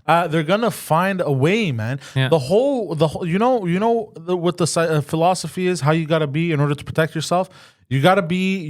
[SPEAKER 1] they're gonna find a way, man.
[SPEAKER 2] Yeah.
[SPEAKER 1] The whole, what the philosophy is, how you gotta be in order to protect yourself. You gotta be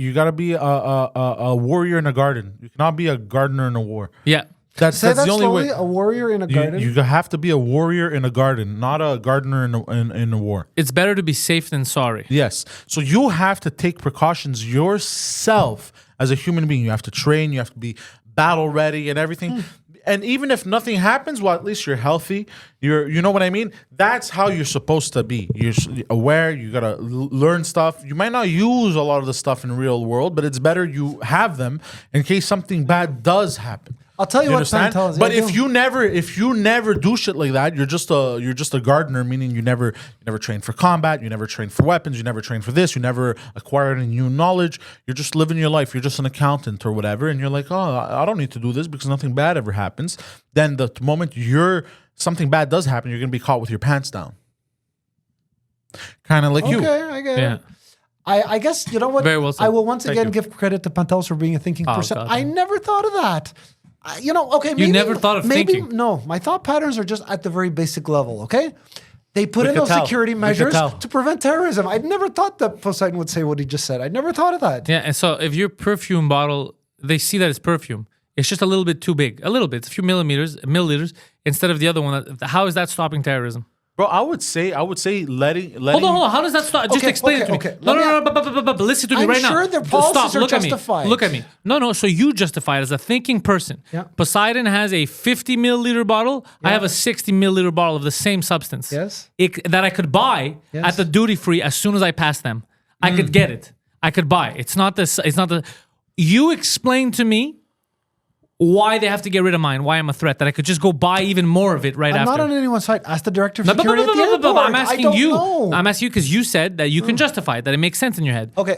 [SPEAKER 1] a warrior in a garden. You cannot be a gardener in a war.
[SPEAKER 2] Yeah.
[SPEAKER 1] That's
[SPEAKER 3] Say that
[SPEAKER 1] the only
[SPEAKER 3] slowly.
[SPEAKER 1] way.
[SPEAKER 3] A warrior in a garden.
[SPEAKER 1] You have to be a warrior in a garden, not a gardener in a war.
[SPEAKER 2] It's better to be safe than sorry.
[SPEAKER 1] Yes. So you have to take precautions yourself as a human being. You have to train, you have to be battle ready and everything. And even if nothing happens, well, at least you're healthy. You know what I mean? That's how you're supposed to be. You're aware, you got to learn stuff. You might not use a lot of the stuff in the real world, but it's better you have them in case something bad does happen.
[SPEAKER 3] I'll tell you what
[SPEAKER 1] understand?
[SPEAKER 3] Pantelis.
[SPEAKER 1] But
[SPEAKER 3] yeah,
[SPEAKER 1] if you never do shit like that, you're just a gardener, meaning you never train for combat, you never train for weapons, you never train for this, you never acquire any new knowledge. You're just living your life. You're just an accountant or whatever, and you're like, oh, I don't need to do this because nothing bad ever happens. Then the moment something bad does happen, you're gonna be caught with your pants down. Kind of like you.
[SPEAKER 3] Okay, I get
[SPEAKER 2] Yeah.
[SPEAKER 3] it. I guess, you know what?
[SPEAKER 2] Very well said.
[SPEAKER 3] I will once
[SPEAKER 1] Thank
[SPEAKER 3] again
[SPEAKER 1] you.
[SPEAKER 3] give credit to Pantelis for being a thinking person.
[SPEAKER 2] God.
[SPEAKER 3] I never thought of that. Okay, maybe,
[SPEAKER 2] never thought of
[SPEAKER 3] maybe,
[SPEAKER 2] thinking.
[SPEAKER 3] No, my thought patterns are just at the very basic level, okay? They put
[SPEAKER 1] We
[SPEAKER 3] in
[SPEAKER 1] could
[SPEAKER 3] those
[SPEAKER 1] tell.
[SPEAKER 3] security
[SPEAKER 1] We could
[SPEAKER 3] measures
[SPEAKER 1] tell.
[SPEAKER 3] to prevent terrorism. I'd never thought that Poseidon would say what he just said. I'd never thought of that.
[SPEAKER 2] Yeah, and so if your perfume bottle, they see that it's perfume. It's just a little bit too big. A little bit. It's a few milliliters instead of the other one. How is that stopping terrorism?
[SPEAKER 1] Bro, I would say letting
[SPEAKER 2] Hold on. How does that stop? Just
[SPEAKER 3] Okay,
[SPEAKER 2] explain it to
[SPEAKER 3] okay,
[SPEAKER 2] me.
[SPEAKER 3] okay.
[SPEAKER 2] No,
[SPEAKER 3] Let me-
[SPEAKER 2] but listen to me
[SPEAKER 3] I'm
[SPEAKER 2] right now.
[SPEAKER 3] sure their policies
[SPEAKER 2] Stop.
[SPEAKER 3] are
[SPEAKER 2] Look
[SPEAKER 3] justified.
[SPEAKER 2] at me. Look at me. No. So you justify it as a thinking person.
[SPEAKER 3] Yeah.
[SPEAKER 2] Poseidon has a 50 milliliter bottle. I have a 60 milliliter bottle of the same substance.
[SPEAKER 3] Yes.
[SPEAKER 2] That I could buy
[SPEAKER 3] Yes.
[SPEAKER 2] at the duty free as soon as I pass them. I could get it. I could buy it. It's not this. It's not the. You explain to me why they have to get rid of mine. Why I'm a threat. That I could just go buy even more of it right
[SPEAKER 3] I'm
[SPEAKER 2] after.
[SPEAKER 3] not on anyone's side. Ask the director of
[SPEAKER 2] No, but
[SPEAKER 3] security at the airport.
[SPEAKER 2] I'm asking
[SPEAKER 3] I don't
[SPEAKER 2] you.
[SPEAKER 3] know.
[SPEAKER 2] I'm asking you because you said that you can justify it, that it makes sense in your head.
[SPEAKER 3] Okay.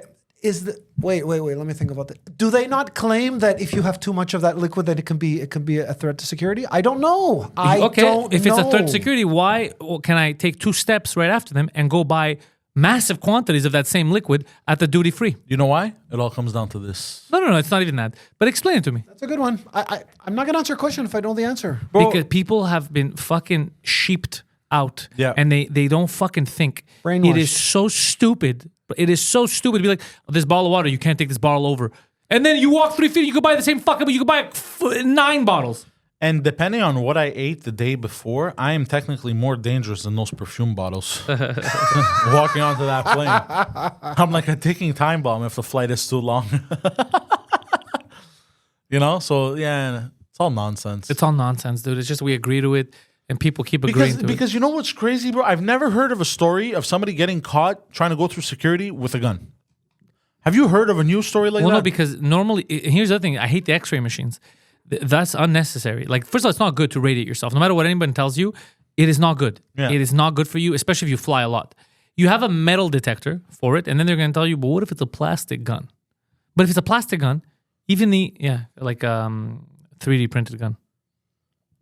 [SPEAKER 3] Wait, let me think about that. Do they not claim that if you have too much of that liquid that it can be a threat to security? I don't know. I
[SPEAKER 2] Okay,
[SPEAKER 3] don't
[SPEAKER 2] if
[SPEAKER 3] know.
[SPEAKER 2] it's a threat to security, why can I take 2 steps right after them and go buy massive quantities of that same liquid at the duty free?
[SPEAKER 1] You know why? It all comes down to this.
[SPEAKER 2] No, it's not even that. But explain it to me.
[SPEAKER 3] That's a good one. I'm not gonna answer a question if I know the answer.
[SPEAKER 1] Bro,
[SPEAKER 2] Because people have been fucking sheeped out.
[SPEAKER 1] Yeah.
[SPEAKER 2] And they don't fucking think.
[SPEAKER 3] Brainwashed.
[SPEAKER 2] It is so stupid. It is so stupid to be like, oh, this bottle of water, you can't take this bottle over. And then you walk 3 feet, you could buy the same fucking, but you could buy 9 bottles.
[SPEAKER 1] and depending on what I ate the day before, I am technically more dangerous than those perfume bottles. Walking onto that plane. I'm like a ticking time bomb if the flight is too long. So yeah, it's all nonsense.
[SPEAKER 2] It's all nonsense, dude. It's just we agree to it and people keep agreeing to it.
[SPEAKER 1] Because you know what's crazy, bro? I've never heard of a story of somebody getting caught trying to go through security with a gun. Have you heard of a news story like
[SPEAKER 2] Well,
[SPEAKER 1] that?
[SPEAKER 2] no, because normally, here's the other thing. I hate the X-ray machines. That's unnecessary. Like, first of all, it's not good to radiate yourself. No matter what anybody tells you, it is not good.
[SPEAKER 1] Yeah.
[SPEAKER 2] It is not good for you, especially if you fly a lot. You have a metal detector for it, and then they're going to tell you, but what if it's a plastic gun? But if it's a plastic gun, even 3D printed gun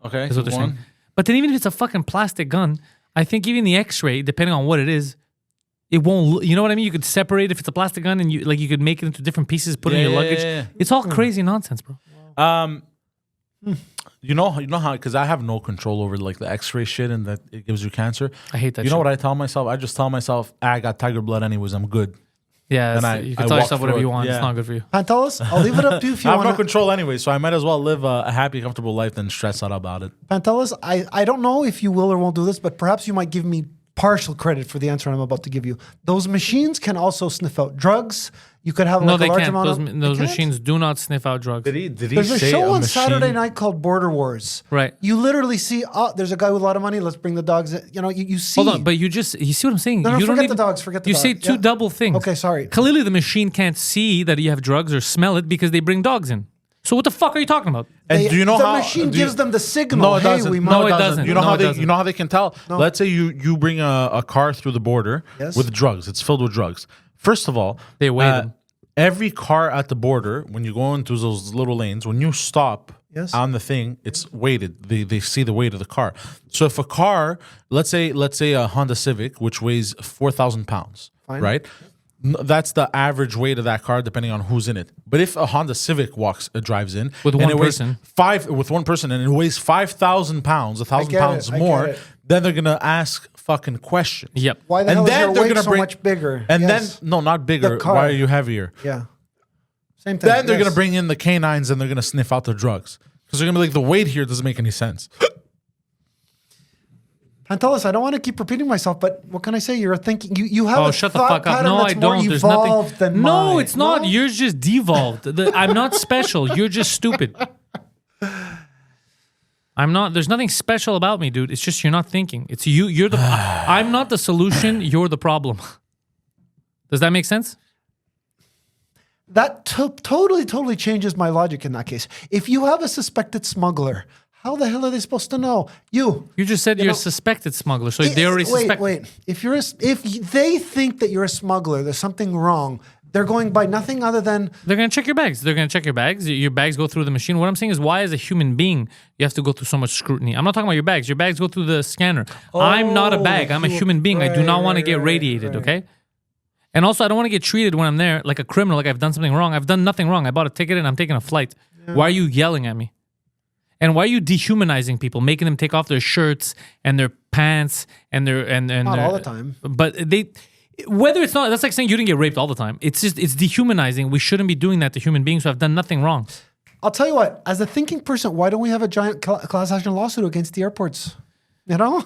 [SPEAKER 1] Okay,
[SPEAKER 2] is what they're
[SPEAKER 1] go on.
[SPEAKER 2] saying. But then even if it's a fucking plastic gun, I think even the X-ray, depending on what it is, it won't. You know what I mean? You could separate if it's a plastic gun, and you could make it into different pieces, put it in your luggage.
[SPEAKER 1] Yeah.
[SPEAKER 2] It's all crazy nonsense, bro.
[SPEAKER 1] You know how, because I have no control over like the X-ray shit and that it gives you cancer.
[SPEAKER 2] I hate that
[SPEAKER 1] You know
[SPEAKER 2] shit.
[SPEAKER 1] what I tell myself? I just tell myself, I got tiger blood anyways. I'm good.
[SPEAKER 2] Yeah,
[SPEAKER 1] And
[SPEAKER 2] you can
[SPEAKER 1] I
[SPEAKER 2] tell
[SPEAKER 1] walk
[SPEAKER 2] yourself whatever
[SPEAKER 1] through
[SPEAKER 2] you
[SPEAKER 1] it.
[SPEAKER 2] want.
[SPEAKER 1] Yeah.
[SPEAKER 2] It's not good for you.
[SPEAKER 3] Pantelis, I'll leave it up to you if you
[SPEAKER 1] I have no
[SPEAKER 3] want.
[SPEAKER 1] control anyway, so I might as well live a happy, comfortable life than stress out about it.
[SPEAKER 3] Pantelis, I don't know if you will or won't do this, but perhaps you might give me partial credit for the answer I'm about to give you. Those machines can also sniff out drugs. You could have
[SPEAKER 2] No,
[SPEAKER 3] like
[SPEAKER 2] they
[SPEAKER 3] a large
[SPEAKER 2] can't.
[SPEAKER 3] amount
[SPEAKER 2] Those,
[SPEAKER 3] of
[SPEAKER 2] those
[SPEAKER 3] they can't?
[SPEAKER 2] machines do not sniff out drugs.
[SPEAKER 1] Did he
[SPEAKER 3] There's a
[SPEAKER 1] say
[SPEAKER 3] show on
[SPEAKER 1] machine?
[SPEAKER 3] Saturday night called Border Wars.
[SPEAKER 2] Right.
[SPEAKER 3] You literally see, oh, there's a guy with a lot of money. Let's bring the dogs in. You know, you see.
[SPEAKER 2] Hold on, but you see what I'm saying?
[SPEAKER 3] No,
[SPEAKER 2] you
[SPEAKER 3] forget the dogs, forget the
[SPEAKER 2] You
[SPEAKER 3] dogs.
[SPEAKER 2] say two
[SPEAKER 3] Yeah.
[SPEAKER 2] double things.
[SPEAKER 3] Okay, sorry.
[SPEAKER 2] Clearly, the machine can't see that you have drugs or smell it because they bring dogs in. So what the fuck are you talking about?
[SPEAKER 1] And do you know
[SPEAKER 3] the
[SPEAKER 1] how
[SPEAKER 3] machine
[SPEAKER 1] do you-
[SPEAKER 3] gives them the signal?
[SPEAKER 1] No, it
[SPEAKER 3] hey,
[SPEAKER 1] doesn't.
[SPEAKER 3] we
[SPEAKER 1] No,
[SPEAKER 3] might.
[SPEAKER 2] it doesn't.
[SPEAKER 1] You know
[SPEAKER 2] No,
[SPEAKER 1] how
[SPEAKER 2] it
[SPEAKER 1] they
[SPEAKER 2] doesn't.
[SPEAKER 1] you know how they can tell. Let's say you bring a car through the border
[SPEAKER 3] Yes.
[SPEAKER 1] with drugs. It's filled with drugs. First of all,
[SPEAKER 2] They weigh them.
[SPEAKER 1] Every car at the border, when you go into those little lanes, when you stop
[SPEAKER 3] Yes.
[SPEAKER 1] on the thing, it's weighted. They see the weight of the car. So if a car, let's say a Honda Civic, which weighs 4,000 pounds,
[SPEAKER 3] Fine.
[SPEAKER 1] right? That's the average weight of that car, depending on who's in it. But if a Honda Civic drives in
[SPEAKER 2] With
[SPEAKER 1] and
[SPEAKER 2] one
[SPEAKER 1] it weighs
[SPEAKER 2] person.
[SPEAKER 1] with one person, and it weighs 5,000 pounds, 1,000
[SPEAKER 3] get it,
[SPEAKER 1] pounds
[SPEAKER 3] I
[SPEAKER 1] more,
[SPEAKER 3] get it.
[SPEAKER 1] then they're gonna ask fucking questions.
[SPEAKER 2] Yep.
[SPEAKER 3] Why the
[SPEAKER 1] And
[SPEAKER 3] hell is
[SPEAKER 1] then
[SPEAKER 3] your
[SPEAKER 1] they're
[SPEAKER 3] weight
[SPEAKER 1] gonna
[SPEAKER 3] so
[SPEAKER 1] bring-
[SPEAKER 3] much bigger?
[SPEAKER 1] And
[SPEAKER 3] Yes.
[SPEAKER 1] then no, not bigger.
[SPEAKER 3] The car.
[SPEAKER 1] Why are you heavier?
[SPEAKER 3] Yeah. Same thing.
[SPEAKER 1] Then they're
[SPEAKER 3] yes.
[SPEAKER 1] gonna bring in the canines and they're gonna sniff out the drugs because they're gonna be like, the weight here doesn't make any sense.
[SPEAKER 3] Pantelis, I don't want to keep repeating myself, but what can I say? You're thinking. You have
[SPEAKER 2] Oh,
[SPEAKER 3] a
[SPEAKER 2] shut the
[SPEAKER 3] thought
[SPEAKER 2] fuck up.
[SPEAKER 3] pattern
[SPEAKER 2] No,
[SPEAKER 3] that's
[SPEAKER 2] I
[SPEAKER 3] more
[SPEAKER 2] don't. There's
[SPEAKER 3] evolved
[SPEAKER 2] nothing.
[SPEAKER 3] than
[SPEAKER 2] No,
[SPEAKER 3] mine.
[SPEAKER 2] it's not.
[SPEAKER 3] No?
[SPEAKER 2] You're just devolved. I'm not special. You're just stupid. I'm not. There's nothing special about me, dude. It's just you're not thinking. It's you. You're the. I'm not the solution. You're the problem. Does that make sense?
[SPEAKER 3] That totally changes my logic in that case. If you have a suspected smuggler, how the hell are they supposed to know? You
[SPEAKER 2] You just said you're
[SPEAKER 3] know-
[SPEAKER 2] a suspected smuggler, so they already suspect.
[SPEAKER 3] Wait. If they think that you're a smuggler, there's something wrong. They're going by nothing other than
[SPEAKER 2] They're gonna check your bags. They're gonna check your bags. Your bags go through the machine. What I'm saying is, why, as a human being, you have to go through so much scrutiny? I'm not talking about your bags. Your bags go through the scanner. I'm not a bag. I'm a human being. I do not want to get radiated. Okay. And also, I don't want to get treated when I'm there like a criminal, like I've done something wrong. I've done nothing wrong. I bought a ticket and I'm taking a flight. Why are you yelling at me? And why are you dehumanizing people, making them take off their shirts and their pants and
[SPEAKER 3] not
[SPEAKER 2] their,
[SPEAKER 3] all the time.
[SPEAKER 2] But whether it's not, that's like saying you didn't get raped all the time. It's dehumanizing. We shouldn't be doing that to human beings who have done nothing wrong.
[SPEAKER 3] I'll tell you what, as a thinking person, why don't we have a giant class action lawsuit against the airports? You know?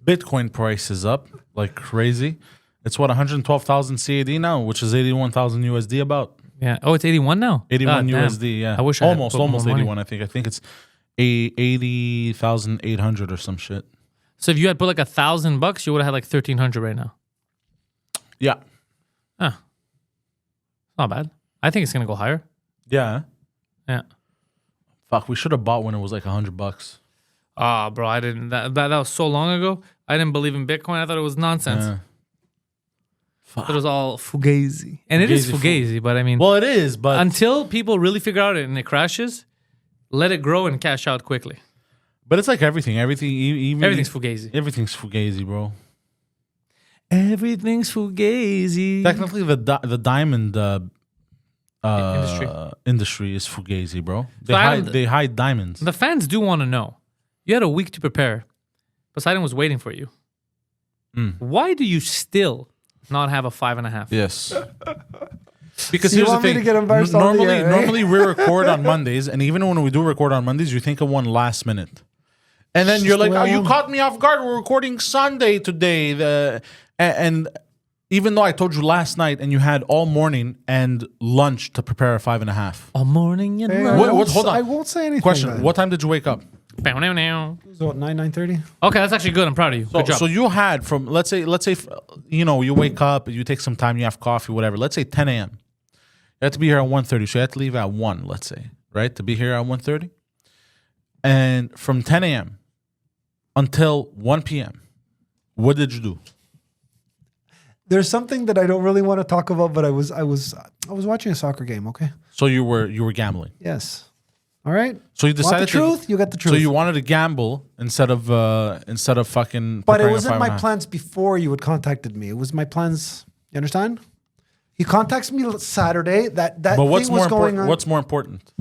[SPEAKER 1] Bitcoin price is up like crazy. It's what 112,000 CAD now, which is 81,000 USD about.
[SPEAKER 2] Yeah. Oh, it's 81 now.
[SPEAKER 1] 81
[SPEAKER 2] God damn.
[SPEAKER 1] USD, yeah.
[SPEAKER 2] I wish I had
[SPEAKER 1] almost
[SPEAKER 2] put more money.
[SPEAKER 1] 81. I think it's 80,800 or some shit.
[SPEAKER 2] So if you had put like $1,000, you would have had like 1,300 right now.
[SPEAKER 1] Yeah,
[SPEAKER 2] Huh. Not bad. I think it's gonna go higher.
[SPEAKER 1] yeah.
[SPEAKER 2] Yeah.
[SPEAKER 1] Fuck, we should have bought when it was like $100.
[SPEAKER 2] Ah, bro, I didn't. That was so long ago. I didn't believe in Bitcoin. I thought it was nonsense.
[SPEAKER 1] Yeah.
[SPEAKER 2] I thought it was all fugazi, and it is fugazi. But I mean,
[SPEAKER 1] Well, it is, but
[SPEAKER 2] until people really figure out it and it crashes, let it grow and cash out quickly.
[SPEAKER 1] it's like everything. Even
[SPEAKER 2] Everything's fugazi.
[SPEAKER 1] Everything's fugazi, bro.
[SPEAKER 2] Everything's fugazi.
[SPEAKER 1] Technically, the diamond
[SPEAKER 2] Industry.
[SPEAKER 1] industry is fugazi, bro. They
[SPEAKER 2] So I
[SPEAKER 1] hide
[SPEAKER 2] don't-
[SPEAKER 1] they hide diamonds.
[SPEAKER 2] The fans do want to know. You had a week to prepare. Poseidon was waiting for you. Why do you still not have a 5.5?
[SPEAKER 1] Yes. Because
[SPEAKER 3] So you
[SPEAKER 1] here's the
[SPEAKER 3] want me
[SPEAKER 1] thing.
[SPEAKER 3] to get embarrassed all the
[SPEAKER 1] normally,
[SPEAKER 3] year, right?
[SPEAKER 1] normally we record on Mondays, and even when we do record on Mondays, you think of one last minute, and then you're like,
[SPEAKER 3] the
[SPEAKER 1] "Oh,
[SPEAKER 3] way I
[SPEAKER 1] you
[SPEAKER 3] am."
[SPEAKER 1] caught me off guard. We're recording Sunday today." And even though I told you last night, and you had all morning and lunch to prepare a 5.5.
[SPEAKER 2] All morning and
[SPEAKER 3] Hey,
[SPEAKER 2] night.
[SPEAKER 1] Hold on.
[SPEAKER 3] I won't say anything.
[SPEAKER 1] Question:
[SPEAKER 3] man.
[SPEAKER 1] what time did you wake up?
[SPEAKER 3] It was what, 9:30?
[SPEAKER 2] Okay, that's actually good. I'm proud of you. Good job.
[SPEAKER 1] So you had from let's say you wake up, you take some time, you have coffee, whatever. Let's say 10 a.m. You have to be here at 1:30, so you have to leave at 1, let's say, right? To be here at 1:30. And from 10 a.m. until 1 p.m., what did you do?
[SPEAKER 3] There's something that I don't really want to talk about, but I was watching a soccer game. Okay.
[SPEAKER 1] So you were gambling.
[SPEAKER 3] Yes. All right.
[SPEAKER 1] So you
[SPEAKER 3] Want the
[SPEAKER 1] decided
[SPEAKER 3] truth? You got the truth.
[SPEAKER 1] So you wanted to gamble instead of fucking.
[SPEAKER 3] But it
[SPEAKER 1] preparing a
[SPEAKER 3] wasn't my
[SPEAKER 1] 5.5.
[SPEAKER 3] plans before you had contacted me. It was my plans. You understand? He contacts me Saturday. That
[SPEAKER 1] But
[SPEAKER 3] thing
[SPEAKER 1] what's
[SPEAKER 3] was
[SPEAKER 1] more
[SPEAKER 3] going
[SPEAKER 1] important?
[SPEAKER 3] on.
[SPEAKER 1] What's more important?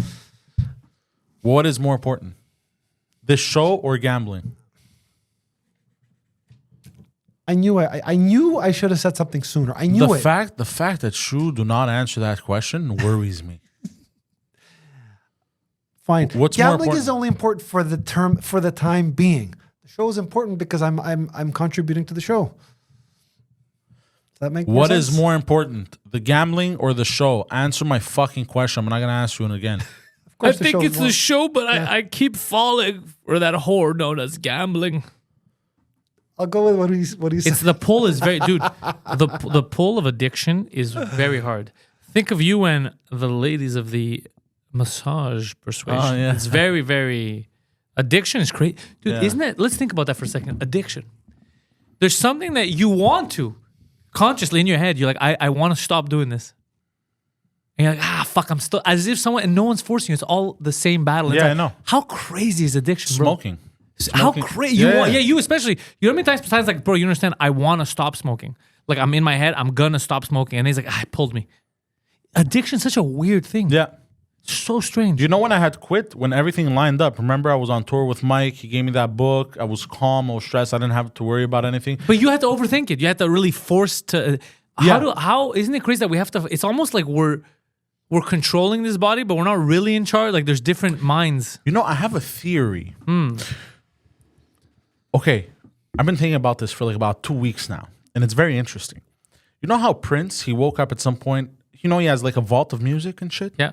[SPEAKER 1] What is more important? This show or gambling?
[SPEAKER 3] I knew I knew I should have said something sooner. I knew it.
[SPEAKER 1] The fact that you do not answer that question worries me.
[SPEAKER 3] Fine.
[SPEAKER 1] What's more
[SPEAKER 3] Gambling
[SPEAKER 1] important?
[SPEAKER 3] is only important for the time being. The show is important because I'm contributing to the show. Does that make more
[SPEAKER 1] What
[SPEAKER 3] sense?
[SPEAKER 1] is more important, the gambling or the show? Answer my fucking question. I'm not gonna ask you it again.
[SPEAKER 3] Of course,
[SPEAKER 2] I think it's
[SPEAKER 3] more-
[SPEAKER 2] the show, but I keep falling for that whore known as gambling.
[SPEAKER 3] I'll go with what he said.
[SPEAKER 2] It's the pull is very, dude. The pull of addiction is very hard. Think of you and the ladies of the massage persuasion.
[SPEAKER 1] Oh, yeah.
[SPEAKER 2] It's very, very. Addiction is crazy, dude.
[SPEAKER 1] Yeah.
[SPEAKER 2] Isn't it? Let's think about that for a second. Addiction. There's something that you want to consciously in your head. You're like, I want to stop doing this. And you're like, fuck, I'm still as if someone and no one's forcing you. It's all the same battle. It's
[SPEAKER 1] Yeah, I
[SPEAKER 2] like,
[SPEAKER 1] know.
[SPEAKER 2] How crazy is addiction, bro?
[SPEAKER 1] Smoking.
[SPEAKER 2] How
[SPEAKER 1] Smoking.
[SPEAKER 2] crazy you
[SPEAKER 1] Yeah.
[SPEAKER 2] want? Yeah, you especially. You know how many times like, bro, you understand? I want to stop smoking. Like I'm in my head, I'm gonna stop smoking, and he's like, it pulled me. Addiction's such a weird thing.
[SPEAKER 1] Yeah.
[SPEAKER 2] So strange.
[SPEAKER 1] You know when I had quit? When everything lined up. Remember I was on tour with Mike. He gave me that book. I was calm. I was stressed. I didn't have to worry about anything.
[SPEAKER 2] But you had to overthink it. You had to really force to. How isn't it crazy that we have to? It's almost like we're controlling this body, but we're not really in charge. Like there's different minds.
[SPEAKER 1] You know, I have a theory. Okay. I've been thinking about this for like about 2 weeks now. And it's very interesting. You know how Prince, he woke up at some point, you know, he has like a vault of music and shit?
[SPEAKER 2] Yeah.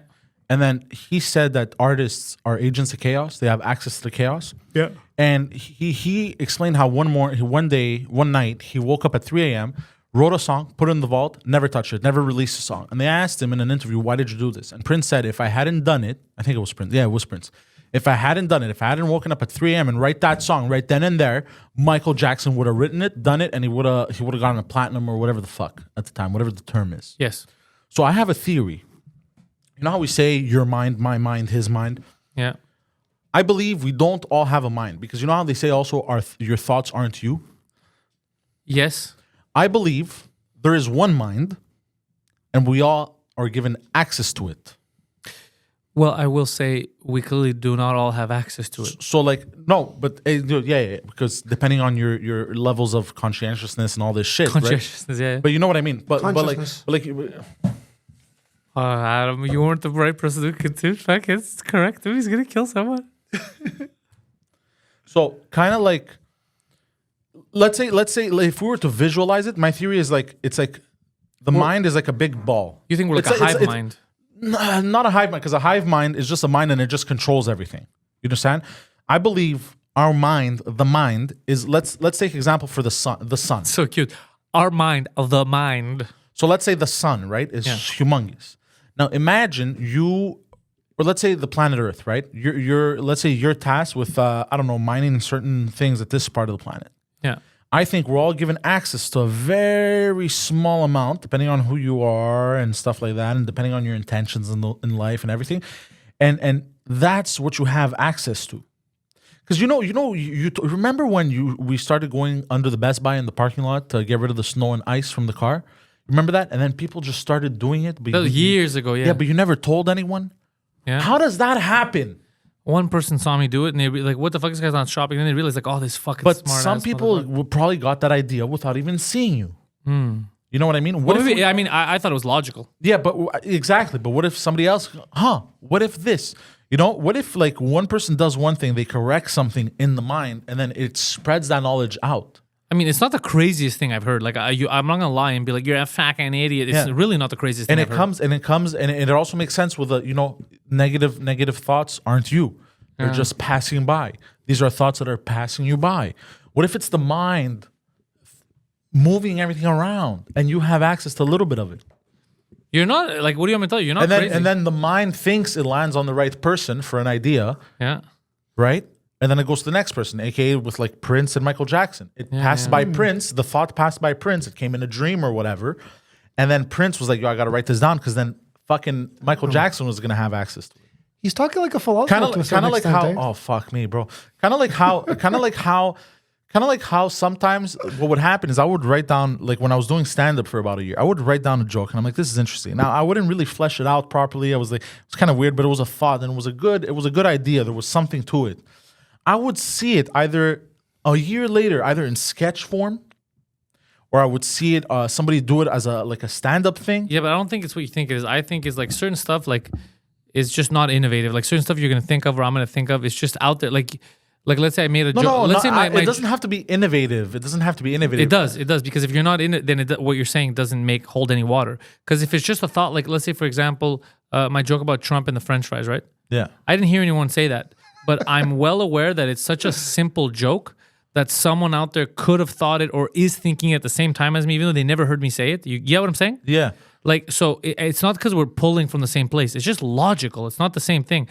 [SPEAKER 1] And then he said that artists are agents of chaos. They have access to the chaos.
[SPEAKER 2] Yeah.
[SPEAKER 1] And he explained how one night, he woke up at 3 a.m., wrote a song, put it in the vault, never touched it, never released a song. And they asked him in an interview, why did you do this? And Prince said, if I hadn't done it, I think it was Prince. Yeah, it was Prince. If I hadn't done it, if I hadn't woken up at 3 a.m. and write that song right then and there, Michael Jackson would have written it, done it, and he would have gotten a platinum or whatever the fuck at the time, whatever the term is.
[SPEAKER 2] Yes.
[SPEAKER 1] So I have a theory. You know how we say your mind, my mind, his mind?
[SPEAKER 2] Yeah.
[SPEAKER 1] I believe we don't all have a mind because you know how they say also your thoughts aren't you?
[SPEAKER 2] Yes.
[SPEAKER 1] I believe there is one mind and we all are given access to it.
[SPEAKER 2] Well, I will say we clearly do not all have access to it.
[SPEAKER 1] So like, no, but yeah, because depending on your levels of conscientiousness and all this shit, right?
[SPEAKER 2] Consciousness, yeah.
[SPEAKER 1] But you know what I mean? But
[SPEAKER 3] Consciousness.
[SPEAKER 1] like
[SPEAKER 2] Adam, you weren't the right person to continue. Fuck, it's correct. He's gonna kill someone.
[SPEAKER 1] so kind of like, let's say like, if we were to visualize it, my theory is like, it's like the mind is like a big ball.
[SPEAKER 2] You think we're like
[SPEAKER 1] It's
[SPEAKER 2] a hive mind?
[SPEAKER 1] Not a hive mind, because a hive mind is just a mind and it just controls everything. You understand? I believe our mind, the mind is let's take example for the sun.
[SPEAKER 2] So cute. Our mind, the mind.
[SPEAKER 1] So let's say the sun, right, is humongous. Now imagine you, or let's say the planet Earth, right? Let's say you're tasked with I don't know, mining certain things at this part of the planet.
[SPEAKER 2] Yeah.
[SPEAKER 1] I think we're all given access to a very small amount, depending on who you are and stuff like that, and depending on your intentions in life and everything, and that's what you have access to. Because you remember when we started going under the Best Buy in the parking lot to get rid of the snow and ice from the car? Remember that? And then people just started doing it. But
[SPEAKER 2] That was years ago, yeah.
[SPEAKER 1] Yeah, but you never told anyone.
[SPEAKER 2] Yeah.
[SPEAKER 1] How does that happen?
[SPEAKER 2] One person saw me do it and they like, what the fuck, this guy's not shopping. And then they realized like, oh, this fucking
[SPEAKER 1] But
[SPEAKER 2] smart
[SPEAKER 1] some
[SPEAKER 2] ass
[SPEAKER 1] people
[SPEAKER 2] motherfucker.
[SPEAKER 1] probably got that idea without even seeing you. You know what I mean?
[SPEAKER 2] Well, maybe, I mean, I thought it was logical.
[SPEAKER 1] Yeah, but exactly. But what if somebody else? What if this? You know, what if like one person does one thing, they correct something in the mind, and then it spreads that knowledge out?
[SPEAKER 2] I mean, it's not the craziest thing I've heard. Like, I'm not gonna lie and be like, you're a fucking idiot. It's
[SPEAKER 1] Yeah.
[SPEAKER 2] really not the craziest
[SPEAKER 1] And
[SPEAKER 2] thing
[SPEAKER 1] it comes, and it also makes sense with the negative thoughts aren't you? They're just passing by. These are thoughts that are passing you by. What if it's the mind moving everything around, and you have access to a little bit of it?
[SPEAKER 2] You're not, like, what do you want me to tell you? You're not crazy.
[SPEAKER 1] And then the mind thinks it lands on the right person for an idea,
[SPEAKER 2] yeah.
[SPEAKER 1] right? And then it goes to the next person, aka with like Prince and Michael Jackson. It passed by Prince. The thought passed by Prince. It came in a dream or whatever. And then Prince was like, yo, I got to write this down, because then fucking Michael Jackson was going to have access to it.
[SPEAKER 3] He's talking like a philosopher.
[SPEAKER 1] Kind of like how, oh, fuck me, bro. Kind of like how sometimes what would happen is I would write down, like when I was doing stand-up for about a year, I would write down a joke and I'm like, this is interesting. Now I wouldn't really flesh it out properly. I was like, it was kind of weird, but it was a thought and it was a good idea. There was something to it. I would see it either a year later, either in sketch form or I would see it somebody do it as a stand-up thing.
[SPEAKER 2] Yeah, but I don't think it's what you think it is. I think it's like certain stuff like is just not innovative. Like certain stuff you're gonna think of or I'm gonna think of, it's just out there. Like let's say I made a joke. Let's say
[SPEAKER 1] it doesn't have to be innovative. It doesn't have to be innovative.
[SPEAKER 2] It does because if you're not in it, then what you're saying doesn't hold any water. Because if it's just a thought, like let's say for example, my joke about Trump and the French fries, right?
[SPEAKER 1] Yeah.
[SPEAKER 2] I didn't hear anyone say that, but I'm well aware that it's such a simple joke that someone out there could have thought it or is thinking at the same time as me, even though they never heard me say it. You get what I'm saying?
[SPEAKER 1] Yeah.
[SPEAKER 2] Like, so it's not because we're pulling from the same place. It's just logical. It's not the same thing.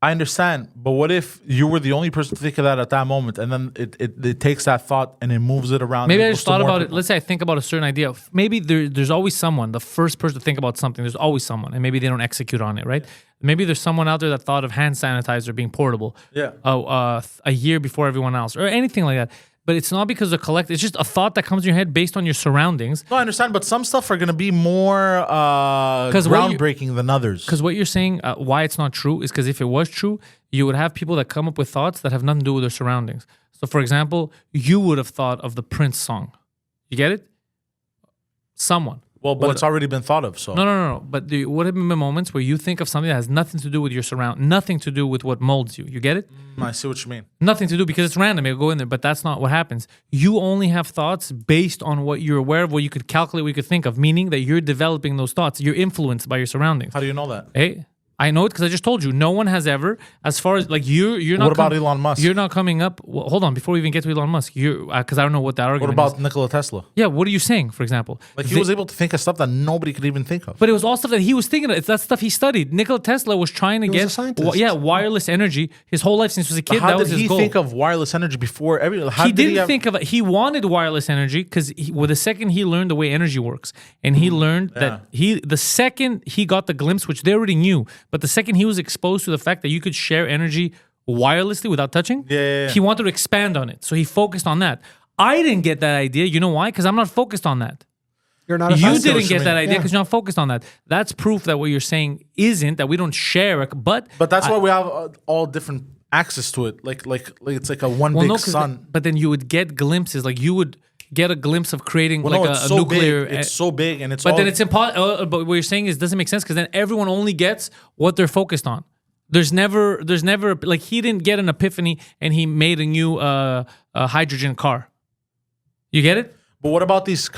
[SPEAKER 1] I understand, but what if you were the only person to think of that at that moment, and then it takes that thought and it moves it around?
[SPEAKER 2] Maybe I just thought about it. Let's say I think about a certain idea. Maybe there's always someone, the first person to think about something, there's always someone, and maybe they don't execute on it, right? Maybe there's someone out there that thought of hand sanitizer being portable a year before everyone else, or anything like that. But it's not because of it's just a thought that comes in your head based on your surroundings.
[SPEAKER 1] No, I understand, but some stuff are going to be more groundbreaking than others.
[SPEAKER 2] Because what you're saying, why it's not true, is because if it was true, you would have people that come up with thoughts that have nothing to do with their surroundings. So, for example, you would have thought of the Prince song. You get it? Someone.
[SPEAKER 1] Well, but it's already been thought of, so.
[SPEAKER 2] No. But would have been moments where you think of something that has nothing to do with your nothing to do with what molds you. You get it?
[SPEAKER 1] I see what you mean.
[SPEAKER 2] Nothing to do because it's random. It'll go in there, but that's not what happens. You only have thoughts based on what you're aware of, what you could calculate, what you could think of, meaning that you're developing those thoughts. You're influenced by your surroundings.
[SPEAKER 1] How do you know that?
[SPEAKER 2] Hey, I know it because I just told you. No one has ever, as far as like you're not.
[SPEAKER 1] What about Elon Musk?
[SPEAKER 2] You're not coming up. Well, hold on, before we even get to Elon Musk, because I don't know what that argument.
[SPEAKER 1] What about
[SPEAKER 2] is.
[SPEAKER 1] Nikola Tesla?
[SPEAKER 2] Yeah, what are you saying? For example,
[SPEAKER 1] Like he was able to think of stuff that nobody could even think of.
[SPEAKER 2] but it was all stuff that he was thinking of. It's that stuff he studied. Nikola Tesla was trying to
[SPEAKER 3] was a
[SPEAKER 2] get
[SPEAKER 3] scientist.
[SPEAKER 2] wireless energy his whole life since he was a kid.
[SPEAKER 1] How
[SPEAKER 2] That
[SPEAKER 1] did
[SPEAKER 2] was his
[SPEAKER 1] he
[SPEAKER 2] goal.
[SPEAKER 1] think of wireless energy before
[SPEAKER 2] He didn't think of it. He wanted wireless energy because the second he learned the way energy works, and he learned that the second he got the glimpse, which they already knew, but the second he was exposed to the fact that you could share energy wirelessly without touching, he wanted to expand on it. So he focused on that. I didn't get that idea. You know why? Because I'm not focused on that.
[SPEAKER 3] You're not.
[SPEAKER 2] You didn't get that idea
[SPEAKER 3] Yeah.
[SPEAKER 2] because you're not focused on that. That's proof that what you're saying isn't that we don't share. But
[SPEAKER 1] that's why we have all different access to it. Like it's like a big sun.
[SPEAKER 2] But then you would get glimpses. Like you would get a glimpse of creating
[SPEAKER 1] Well,
[SPEAKER 2] like
[SPEAKER 1] no, it's
[SPEAKER 2] a
[SPEAKER 1] so
[SPEAKER 2] nuclear.
[SPEAKER 1] big. It's so big, and it's.
[SPEAKER 2] But
[SPEAKER 1] all,
[SPEAKER 2] then it's impossible. But what you're saying is doesn't make sense because then everyone only gets what they're focused on. There's never like he didn't get an epiphany and he made a new hydrogen car. You get it?
[SPEAKER 1] But what about these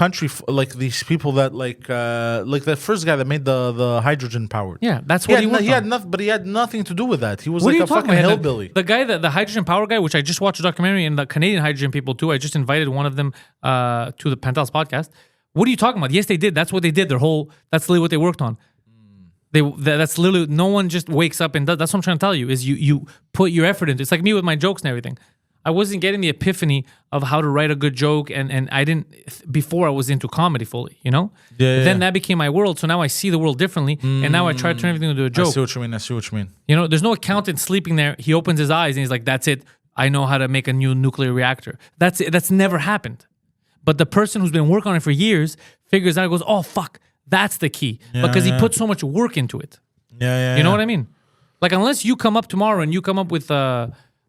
[SPEAKER 1] like these people that like the first guy that made the hydrogen powered?
[SPEAKER 2] Yeah, that's what he worked on.
[SPEAKER 1] nothing, but he had nothing to do with that. He was
[SPEAKER 2] What are
[SPEAKER 1] like
[SPEAKER 2] you
[SPEAKER 1] a
[SPEAKER 2] talking
[SPEAKER 1] fucking
[SPEAKER 2] about?
[SPEAKER 1] hillbilly.
[SPEAKER 2] The guy, the hydrogen power guy, which I just watched a documentary, and the Canadian hydrogen people too. I just invited one of them to the Pantelis podcast. What are you talking about? Yes, they did. That's what they did. That's literally what they worked on. That's literally, no one just wakes up and does. That's what I'm trying to tell you, is you put your effort into it. It's like me with my jokes and everything. I wasn't getting the epiphany of how to write a good joke, and I didn't, before I was into comedy fully, you know? Then that became my world, so now I see the world differently, and now I try to turn everything into a joke.
[SPEAKER 1] I see what you mean.
[SPEAKER 2] You know, there's no accountant sleeping there. He opens his eyes and he's like, that's it. I know how to make a new nuclear reactor. That's it. That's never happened. But the person who's been working on it for years figures out, goes, oh, fuck, that's the key. Because he put so much work into it. You know what I mean? Like, unless you come up tomorrow and you come up with,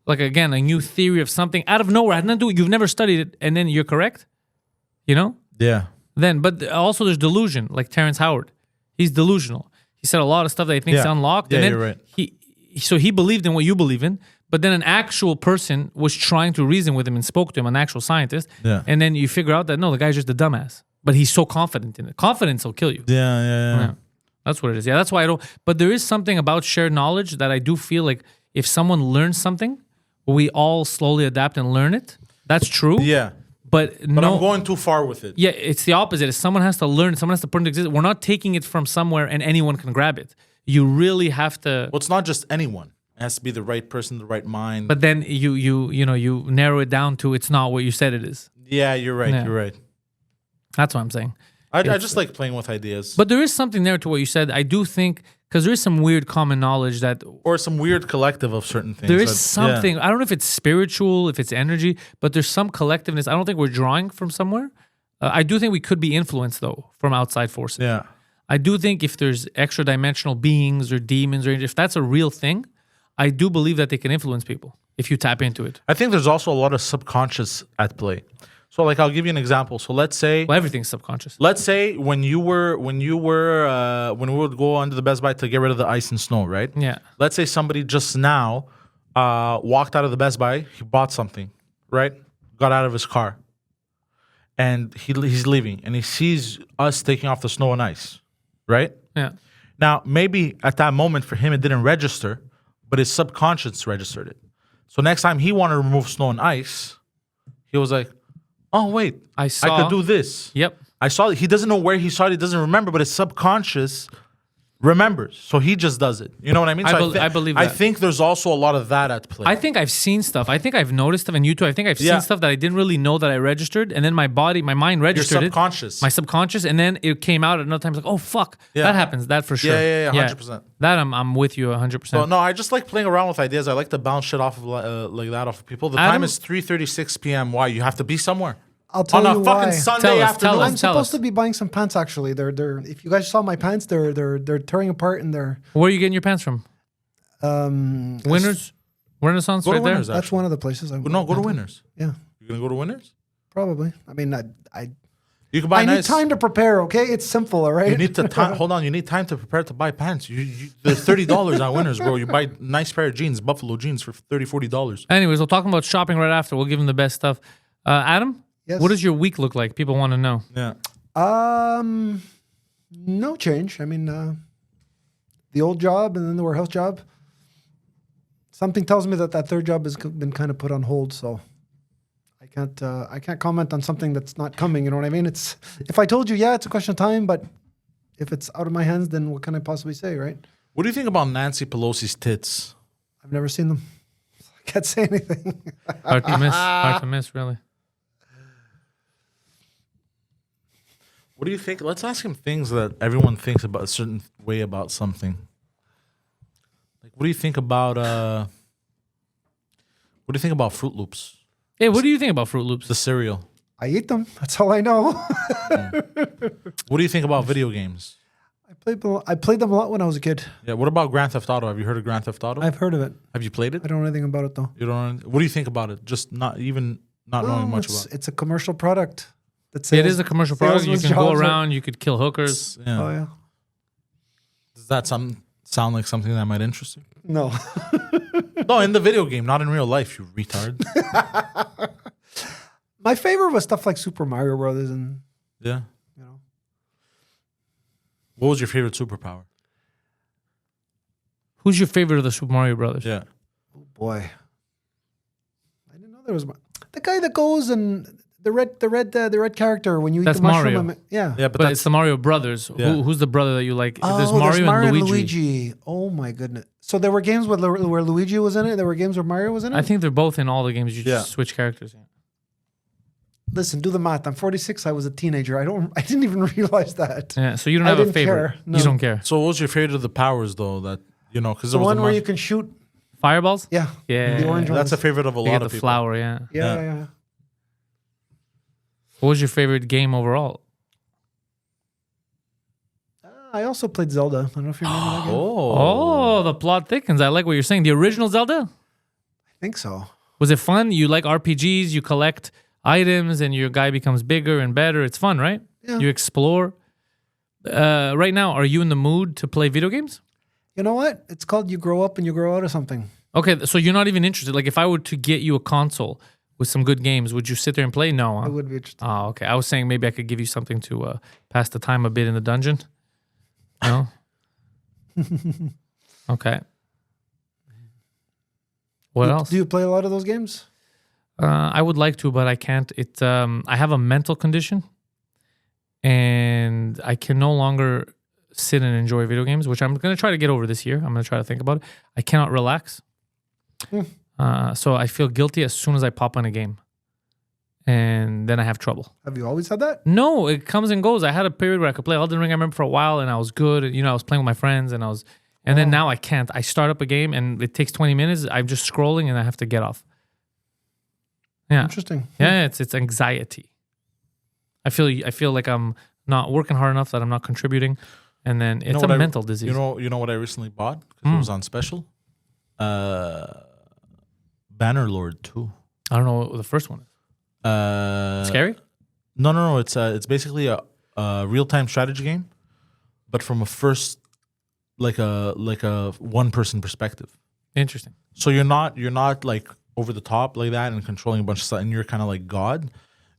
[SPEAKER 2] like, again, a new theory of something out of nowhere, had nothing to do, you've never studied it, and then you're correct, you know?
[SPEAKER 1] Yeah.
[SPEAKER 2] Then, but also there's delusion, like Terrence Howard. He's delusional. He said a lot of stuff that he thinks is unlocked.
[SPEAKER 1] Yeah,
[SPEAKER 2] and then
[SPEAKER 1] you're right.
[SPEAKER 2] he believed in what you believe in, but then an actual person was trying to reason with him and spoke to him, an actual scientist.
[SPEAKER 1] Yeah.
[SPEAKER 2] And then you figure out that, no, the guy's just a dumbass. But he's so confident in it. Confidence will kill you.
[SPEAKER 1] Yeah.
[SPEAKER 2] That's what it is. Yeah, that's why I don't. But there is something about shared knowledge that I do feel like if someone learns something, we all slowly adapt and learn it. That's true.
[SPEAKER 1] Yeah.
[SPEAKER 2] But
[SPEAKER 1] I'm going too far with it.
[SPEAKER 2] Yeah, it's the opposite. If someone has to learn, someone has to put it into existence. We're not taking it from somewhere and anyone can grab it. You really have to.
[SPEAKER 1] Well, it's not just anyone. It has to be the right person, the right mind.
[SPEAKER 2] But then you narrow it down to it's not what you said it is.
[SPEAKER 1] Yeah, you're right.
[SPEAKER 2] Yeah.
[SPEAKER 1] You're right.
[SPEAKER 2] That's what I'm saying.
[SPEAKER 1] I just like playing with ideas.
[SPEAKER 2] But there is something there to what you said. I do think, because there is some weird common knowledge that...
[SPEAKER 1] Or some weird collective of certain things.
[SPEAKER 2] There is something, I don't know if it's spiritual, if it's energy, but there's some collectiveness. I don't think we're drawing from somewhere. I do think we could be influenced, though, from outside forces.
[SPEAKER 1] Yeah.
[SPEAKER 2] I do think if there's extra dimensional beings or demons, or if that's a real thing, I do believe that they can influence people if you tap into it.
[SPEAKER 1] I think there's also a lot of subconscious at play. So like I'll give you an example. So let's say
[SPEAKER 2] Well, everything's subconscious.
[SPEAKER 1] when we would go under the Best Buy to get rid of the ice and snow, right?
[SPEAKER 2] Yeah.
[SPEAKER 1] Let's say somebody just now walked out of the Best Buy, he bought something, right? Got out of his car. And he's leaving and he sees us taking off the snow and ice, right?
[SPEAKER 2] Yeah.
[SPEAKER 1] Now, maybe at that moment for him it didn't register, but his subconscious registered it. So next time he wanted to remove snow and ice, he was like, oh, wait, I could do this.
[SPEAKER 2] Yep.
[SPEAKER 1] I saw it. He doesn't know where he saw it. He doesn't remember, but his subconscious remembers. So he just does it. You know what I mean? So
[SPEAKER 2] I believe
[SPEAKER 1] I
[SPEAKER 2] that.
[SPEAKER 1] think there's also a lot of that at play.
[SPEAKER 2] I think I've seen stuff. I think I've noticed stuff, and you too. I think I've
[SPEAKER 1] Yeah.
[SPEAKER 2] seen stuff that I didn't really know that I registered, and then my mind registered
[SPEAKER 1] subconscious.
[SPEAKER 2] my subconscious, and then it came out at another time. Like, oh fuck,
[SPEAKER 1] Yeah.
[SPEAKER 2] that happens. That for sure.
[SPEAKER 1] Yeah, 100%.
[SPEAKER 2] That I'm with you 100%.
[SPEAKER 1] So, no, I just like playing around with ideas. I like to bounce shit off of like that off of people. The
[SPEAKER 2] Adam?
[SPEAKER 1] time is 3:36 p.m. Why? You have to be somewhere.
[SPEAKER 3] I'll tell
[SPEAKER 1] On
[SPEAKER 3] you
[SPEAKER 1] a fucking
[SPEAKER 3] why.
[SPEAKER 1] Sunday
[SPEAKER 2] Tell us,
[SPEAKER 1] afternoon.
[SPEAKER 2] tell us.
[SPEAKER 3] I'm supposed to be buying some pants. Actually, they're. If you guys saw my pants, they're tearing apart and they're.
[SPEAKER 2] Where are you getting your pants from? Winners, Renaissance,
[SPEAKER 1] Go to
[SPEAKER 2] right there.
[SPEAKER 1] Winners,
[SPEAKER 3] That's one of the places I.
[SPEAKER 1] No, go to Winners.
[SPEAKER 3] Yeah,
[SPEAKER 1] You're going to go to Winners?
[SPEAKER 3] probably. I mean,
[SPEAKER 1] You can buy
[SPEAKER 3] I
[SPEAKER 1] nice.
[SPEAKER 3] need time to prepare. Okay, it's simple. All right.
[SPEAKER 1] You need to hold on. You need time to prepare to buy pants. They're $30 at Winners, bro. You buy nice pair of jeans, Buffalo jeans, for $40.
[SPEAKER 2] Anyways, we'll talk about shopping right after. We'll give them the best stuff. Adam,
[SPEAKER 3] Yes.
[SPEAKER 2] what does your week look like? People want to know.
[SPEAKER 1] Yeah.
[SPEAKER 3] No change. I mean, the old job and then the warehouse job. Something tells me that third job has been kind of put on hold. So I can't comment on something that's not coming. You know what I mean? It's if I told you, yeah, it's a question of time. But if it's out of my hands, then what can I possibly say, right?
[SPEAKER 1] What do you think about Nancy Pelosi's tits?
[SPEAKER 3] I've never seen them. I can't say anything.
[SPEAKER 2] Hard to miss. Hard to miss, really.
[SPEAKER 1] What do you think? Let's ask him things that everyone thinks about a certain way about something. Like, what do you think about Fruit Loops,
[SPEAKER 2] Hey, what do you think about Fruit Loops?
[SPEAKER 1] the cereal?
[SPEAKER 3] I eat them. That's all I know.
[SPEAKER 1] What do you think about video games?
[SPEAKER 3] I played them a lot when I was a kid.
[SPEAKER 1] Yeah. What about Grand Theft Auto? Have you heard of Grand Theft Auto?
[SPEAKER 3] I've heard of it.
[SPEAKER 1] Have you played it?
[SPEAKER 3] I don't know anything about it though.
[SPEAKER 1] You don't. What do you think about it? Just not knowing much
[SPEAKER 3] it's,
[SPEAKER 1] about.
[SPEAKER 3] It's a commercial product.
[SPEAKER 2] It is a commercial product. You
[SPEAKER 3] salesman's
[SPEAKER 2] can go
[SPEAKER 3] jobs are-
[SPEAKER 2] around. You could kill hookers.
[SPEAKER 1] Yeah.
[SPEAKER 3] Oh yeah.
[SPEAKER 1] Does that sound like something that might interest you?
[SPEAKER 3] No.
[SPEAKER 1] No, in the video game, not in real life. You retard.
[SPEAKER 3] My favorite was stuff like Super Mario Brothers and
[SPEAKER 1] Yeah.
[SPEAKER 3] you know.
[SPEAKER 1] What was your favorite superpower?
[SPEAKER 2] Who's your favorite of the Super Mario Brothers?
[SPEAKER 1] Yeah.
[SPEAKER 3] Oh boy. I didn't know there was the guy that goes and the red character when you eat
[SPEAKER 2] That's
[SPEAKER 3] the mushroom.
[SPEAKER 2] Mario.
[SPEAKER 1] Yeah, but
[SPEAKER 2] But
[SPEAKER 1] that's
[SPEAKER 2] it's the Mario Brothers.
[SPEAKER 1] Yeah.
[SPEAKER 2] Who's the brother that you like?
[SPEAKER 3] Oh,
[SPEAKER 2] There's Mario, and Luigi.
[SPEAKER 3] Oh my goodness. So there were games where Luigi was in it. There were games where Mario was in it.
[SPEAKER 2] I think they're both in all the games. You
[SPEAKER 1] Yeah.
[SPEAKER 2] just switch characters.
[SPEAKER 3] Listen, do the math. I'm 46. I was a teenager. I didn't even realize that.
[SPEAKER 2] Yeah, so you don't
[SPEAKER 3] I
[SPEAKER 2] have a
[SPEAKER 3] didn't
[SPEAKER 2] favorite.
[SPEAKER 3] care. No.
[SPEAKER 2] You don't care.
[SPEAKER 1] So what was your favorite of the powers though? That because
[SPEAKER 3] The
[SPEAKER 1] there was
[SPEAKER 3] one
[SPEAKER 1] the
[SPEAKER 3] where you can shoot.
[SPEAKER 2] Fireballs?
[SPEAKER 3] Yeah.
[SPEAKER 2] Yeah.
[SPEAKER 3] The orange
[SPEAKER 1] that's
[SPEAKER 3] ones.
[SPEAKER 1] a favorite of a
[SPEAKER 2] You
[SPEAKER 1] lot
[SPEAKER 2] get
[SPEAKER 1] of
[SPEAKER 2] the
[SPEAKER 1] people.
[SPEAKER 2] flower, yeah.
[SPEAKER 3] Yeah.
[SPEAKER 2] What was your favorite game overall?
[SPEAKER 3] I also played Zelda. I don't know if you remember that game.
[SPEAKER 2] Oh, the plot thickens. I like what you're saying. The original Zelda?
[SPEAKER 3] I think so.
[SPEAKER 2] Was it fun? You like RPGs, you collect items, and your guy becomes bigger and better. It's fun, right?
[SPEAKER 3] Yeah.
[SPEAKER 2] You explore. Right now, are you in the mood to play video games?
[SPEAKER 3] You know what? It's called you grow up and you grow out of something.
[SPEAKER 2] Okay, so you're not even interested. Like, if I were to get you a console with some good games, would you sit there and play? No.
[SPEAKER 3] I
[SPEAKER 2] Huh?
[SPEAKER 3] would be interested.
[SPEAKER 2] Oh, okay. I was saying maybe I could give you something to pass the time a bit in the dungeon. No? Okay. What else?
[SPEAKER 3] Do you play a lot of those games?
[SPEAKER 2] I would like to, but I can't. I have a mental condition, and I can no longer sit and enjoy video games, which I'm going to try to get over this year. I'm going to try to think about it. I cannot relax. So I feel guilty as soon as I pop on a game, and then I have trouble.
[SPEAKER 3] Have you always had that?
[SPEAKER 2] No, it comes and goes. I had a period where I could play Elden Ring. I remember for a while, and I was good. And, I was playing with my friends, and then now I can't. I start up a game, and it takes 20 minutes. I'm just scrolling, and I have to get off. Yeah,
[SPEAKER 3] Interesting.
[SPEAKER 2] yeah. It's anxiety. I feel like I'm not working hard enough, that I'm not contributing, and then it's a mental disease.
[SPEAKER 1] You know what I recently bought because it was on special. Bannerlord 2.
[SPEAKER 2] I don't know what the first one is. Scary?
[SPEAKER 1] No. It's basically a real-time strategy game, but from a first, like a one-person perspective.
[SPEAKER 2] Interesting.
[SPEAKER 1] So you're not like over the top like that and controlling a bunch of stuff, and you're kind of like God.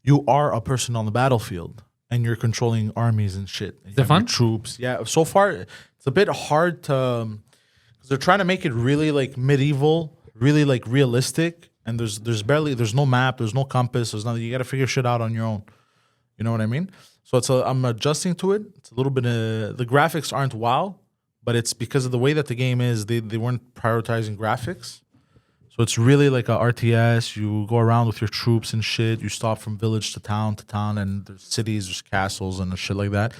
[SPEAKER 1] You are a person on the battlefield, and you're controlling armies and shit.
[SPEAKER 2] Is it fun?
[SPEAKER 1] Troops, yeah. So far, it's a bit hard to, because they're trying to make it really like medieval, really like realistic, and there's no map, there's no compass, there's nothing. You got to figure shit out on your own. You know what I mean? So I'm adjusting to it. It's a little bit. The graphics aren't wow, but it's because of the way that the game is. They weren't prioritizing graphics. So it's really like a RTS. You go around with your troops and shit. You stop from village to town, and there's cities, there's castles and shit like that.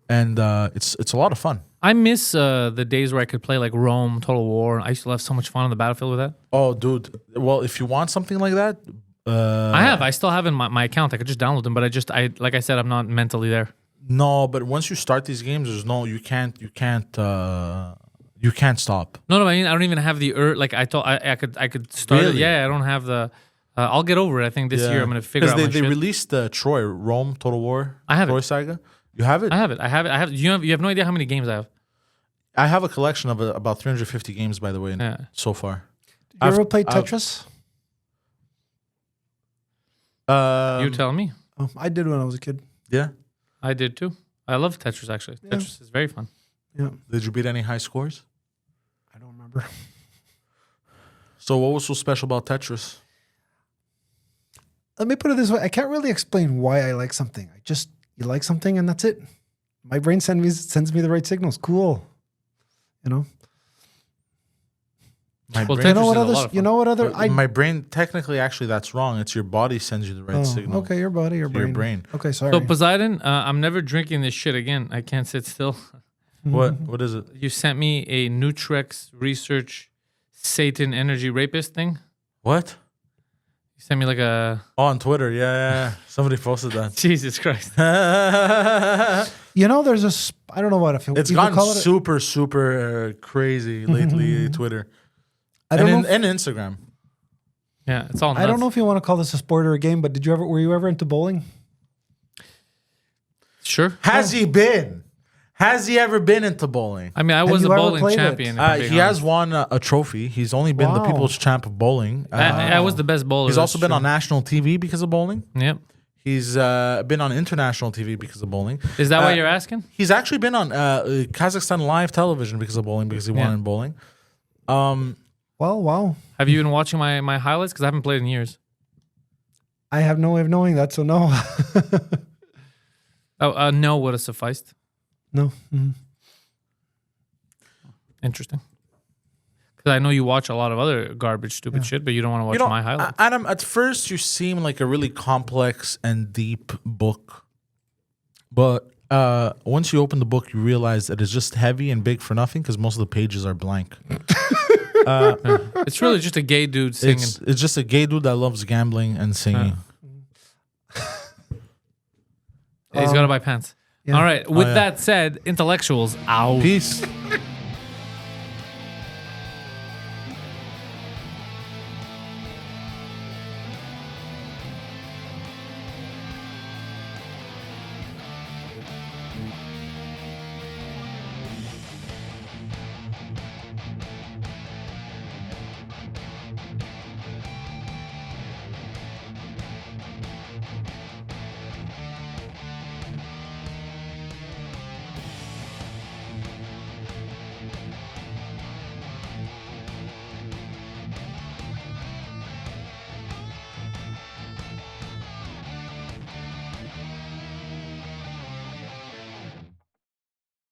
[SPEAKER 1] And it's a lot of fun.
[SPEAKER 2] I miss the days where I could play like Rome, Total War. I used to have so much fun on the battlefield with that.
[SPEAKER 1] Oh, dude. Well, if you want something like that,
[SPEAKER 2] I still have in my account. I could just download them, but like I said, I'm not mentally there.
[SPEAKER 1] no. But once you start these games, you can't stop.
[SPEAKER 2] No, I mean I don't even have the like I thought I could start it.
[SPEAKER 1] Really?
[SPEAKER 2] Yeah, I don't have the. I'll get over it. I think this year I'm gonna figure out my
[SPEAKER 1] they
[SPEAKER 2] shit.
[SPEAKER 1] released Troy, Rome, Total War.
[SPEAKER 2] I have it.
[SPEAKER 1] Troy Saga. You have it?
[SPEAKER 2] I have it. You have no idea how many games I have.
[SPEAKER 1] I have a collection of about 350 games, by the way, so far.
[SPEAKER 3] You ever played Tetris?
[SPEAKER 2] You tell me.
[SPEAKER 3] Oh, I did when I was a kid.
[SPEAKER 1] Yeah.
[SPEAKER 2] I did too. I love Tetris actually.
[SPEAKER 3] Yeah.
[SPEAKER 2] Tetris is very fun.
[SPEAKER 3] Yeah.
[SPEAKER 1] Did you beat any high scores?
[SPEAKER 3] I don't remember.
[SPEAKER 1] So what was so special about Tetris?
[SPEAKER 3] Let me put it this way. I can't really explain why I like something. You like something and that's it. My brain sends me the right signals. Cool. You know?
[SPEAKER 1] My
[SPEAKER 2] Well,
[SPEAKER 1] brain,
[SPEAKER 2] Tetris is a lot of fun.
[SPEAKER 3] You know what other
[SPEAKER 1] my brain, technically, actually, that's wrong. It's your body sends you the right signal.
[SPEAKER 3] Okay, your body, your
[SPEAKER 1] to
[SPEAKER 3] brain.
[SPEAKER 1] your brain.
[SPEAKER 3] Okay, sorry.
[SPEAKER 2] So Poseidon, I'm never drinking this shit again. I can't sit still.
[SPEAKER 1] What is it?
[SPEAKER 2] You sent me a Nutrex research Satan energy rapist thing.
[SPEAKER 1] What?
[SPEAKER 2] You sent me like a
[SPEAKER 1] Oh, on Twitter. Yeah. Somebody posted that.
[SPEAKER 2] Jesus Christ.
[SPEAKER 3] You know, there's I don't know what if
[SPEAKER 1] It's
[SPEAKER 3] people
[SPEAKER 1] gotten
[SPEAKER 3] call it.
[SPEAKER 1] super crazy lately. Twitter
[SPEAKER 3] I don't know.
[SPEAKER 1] and Instagram.
[SPEAKER 2] Yeah, it's all nuts.
[SPEAKER 3] I don't know if you want to call this a sport or a game, but were you ever into bowling?
[SPEAKER 2] Sure.
[SPEAKER 1] Has he been? Has he ever been into bowling?
[SPEAKER 2] I mean, I was a
[SPEAKER 3] you ever
[SPEAKER 2] bowling
[SPEAKER 3] played it?
[SPEAKER 2] champion. if I'm being
[SPEAKER 1] He has
[SPEAKER 2] honest.
[SPEAKER 1] won a trophy. He's only been the
[SPEAKER 3] Wow.
[SPEAKER 1] people's champ of bowling.
[SPEAKER 2] I was the best bowler.
[SPEAKER 1] He's also
[SPEAKER 2] that's
[SPEAKER 1] been
[SPEAKER 2] true.
[SPEAKER 1] on national TV because of bowling.
[SPEAKER 2] Yep.
[SPEAKER 1] He's been on international TV because of bowling.
[SPEAKER 2] Is that what you're asking?
[SPEAKER 1] He's actually been on Kazakhstan live television because of bowling, because he won
[SPEAKER 2] Yeah.
[SPEAKER 1] in bowling.
[SPEAKER 3] Well, wow.
[SPEAKER 2] Have you been watching my highlights? Because I haven't played in years.
[SPEAKER 3] I have no way of knowing that, so no.
[SPEAKER 2] No would have sufficed.
[SPEAKER 3] No. Mhm.
[SPEAKER 2] Interesting. Because I know you watch a lot of other garbage, stupid shit, but you don't want to watch my highlights.
[SPEAKER 1] Adam, at first you seem like a really complex and deep book. But once you open the book, you realize that it's just heavy and big for nothing because most of the pages are blank.
[SPEAKER 2] It's really just a gay dude singing.
[SPEAKER 1] It's just a gay dude that loves gambling and singing.
[SPEAKER 2] He's got to buy pants.
[SPEAKER 3] Yeah.
[SPEAKER 2] All right. With that said, intellectuals out.
[SPEAKER 1] Peace.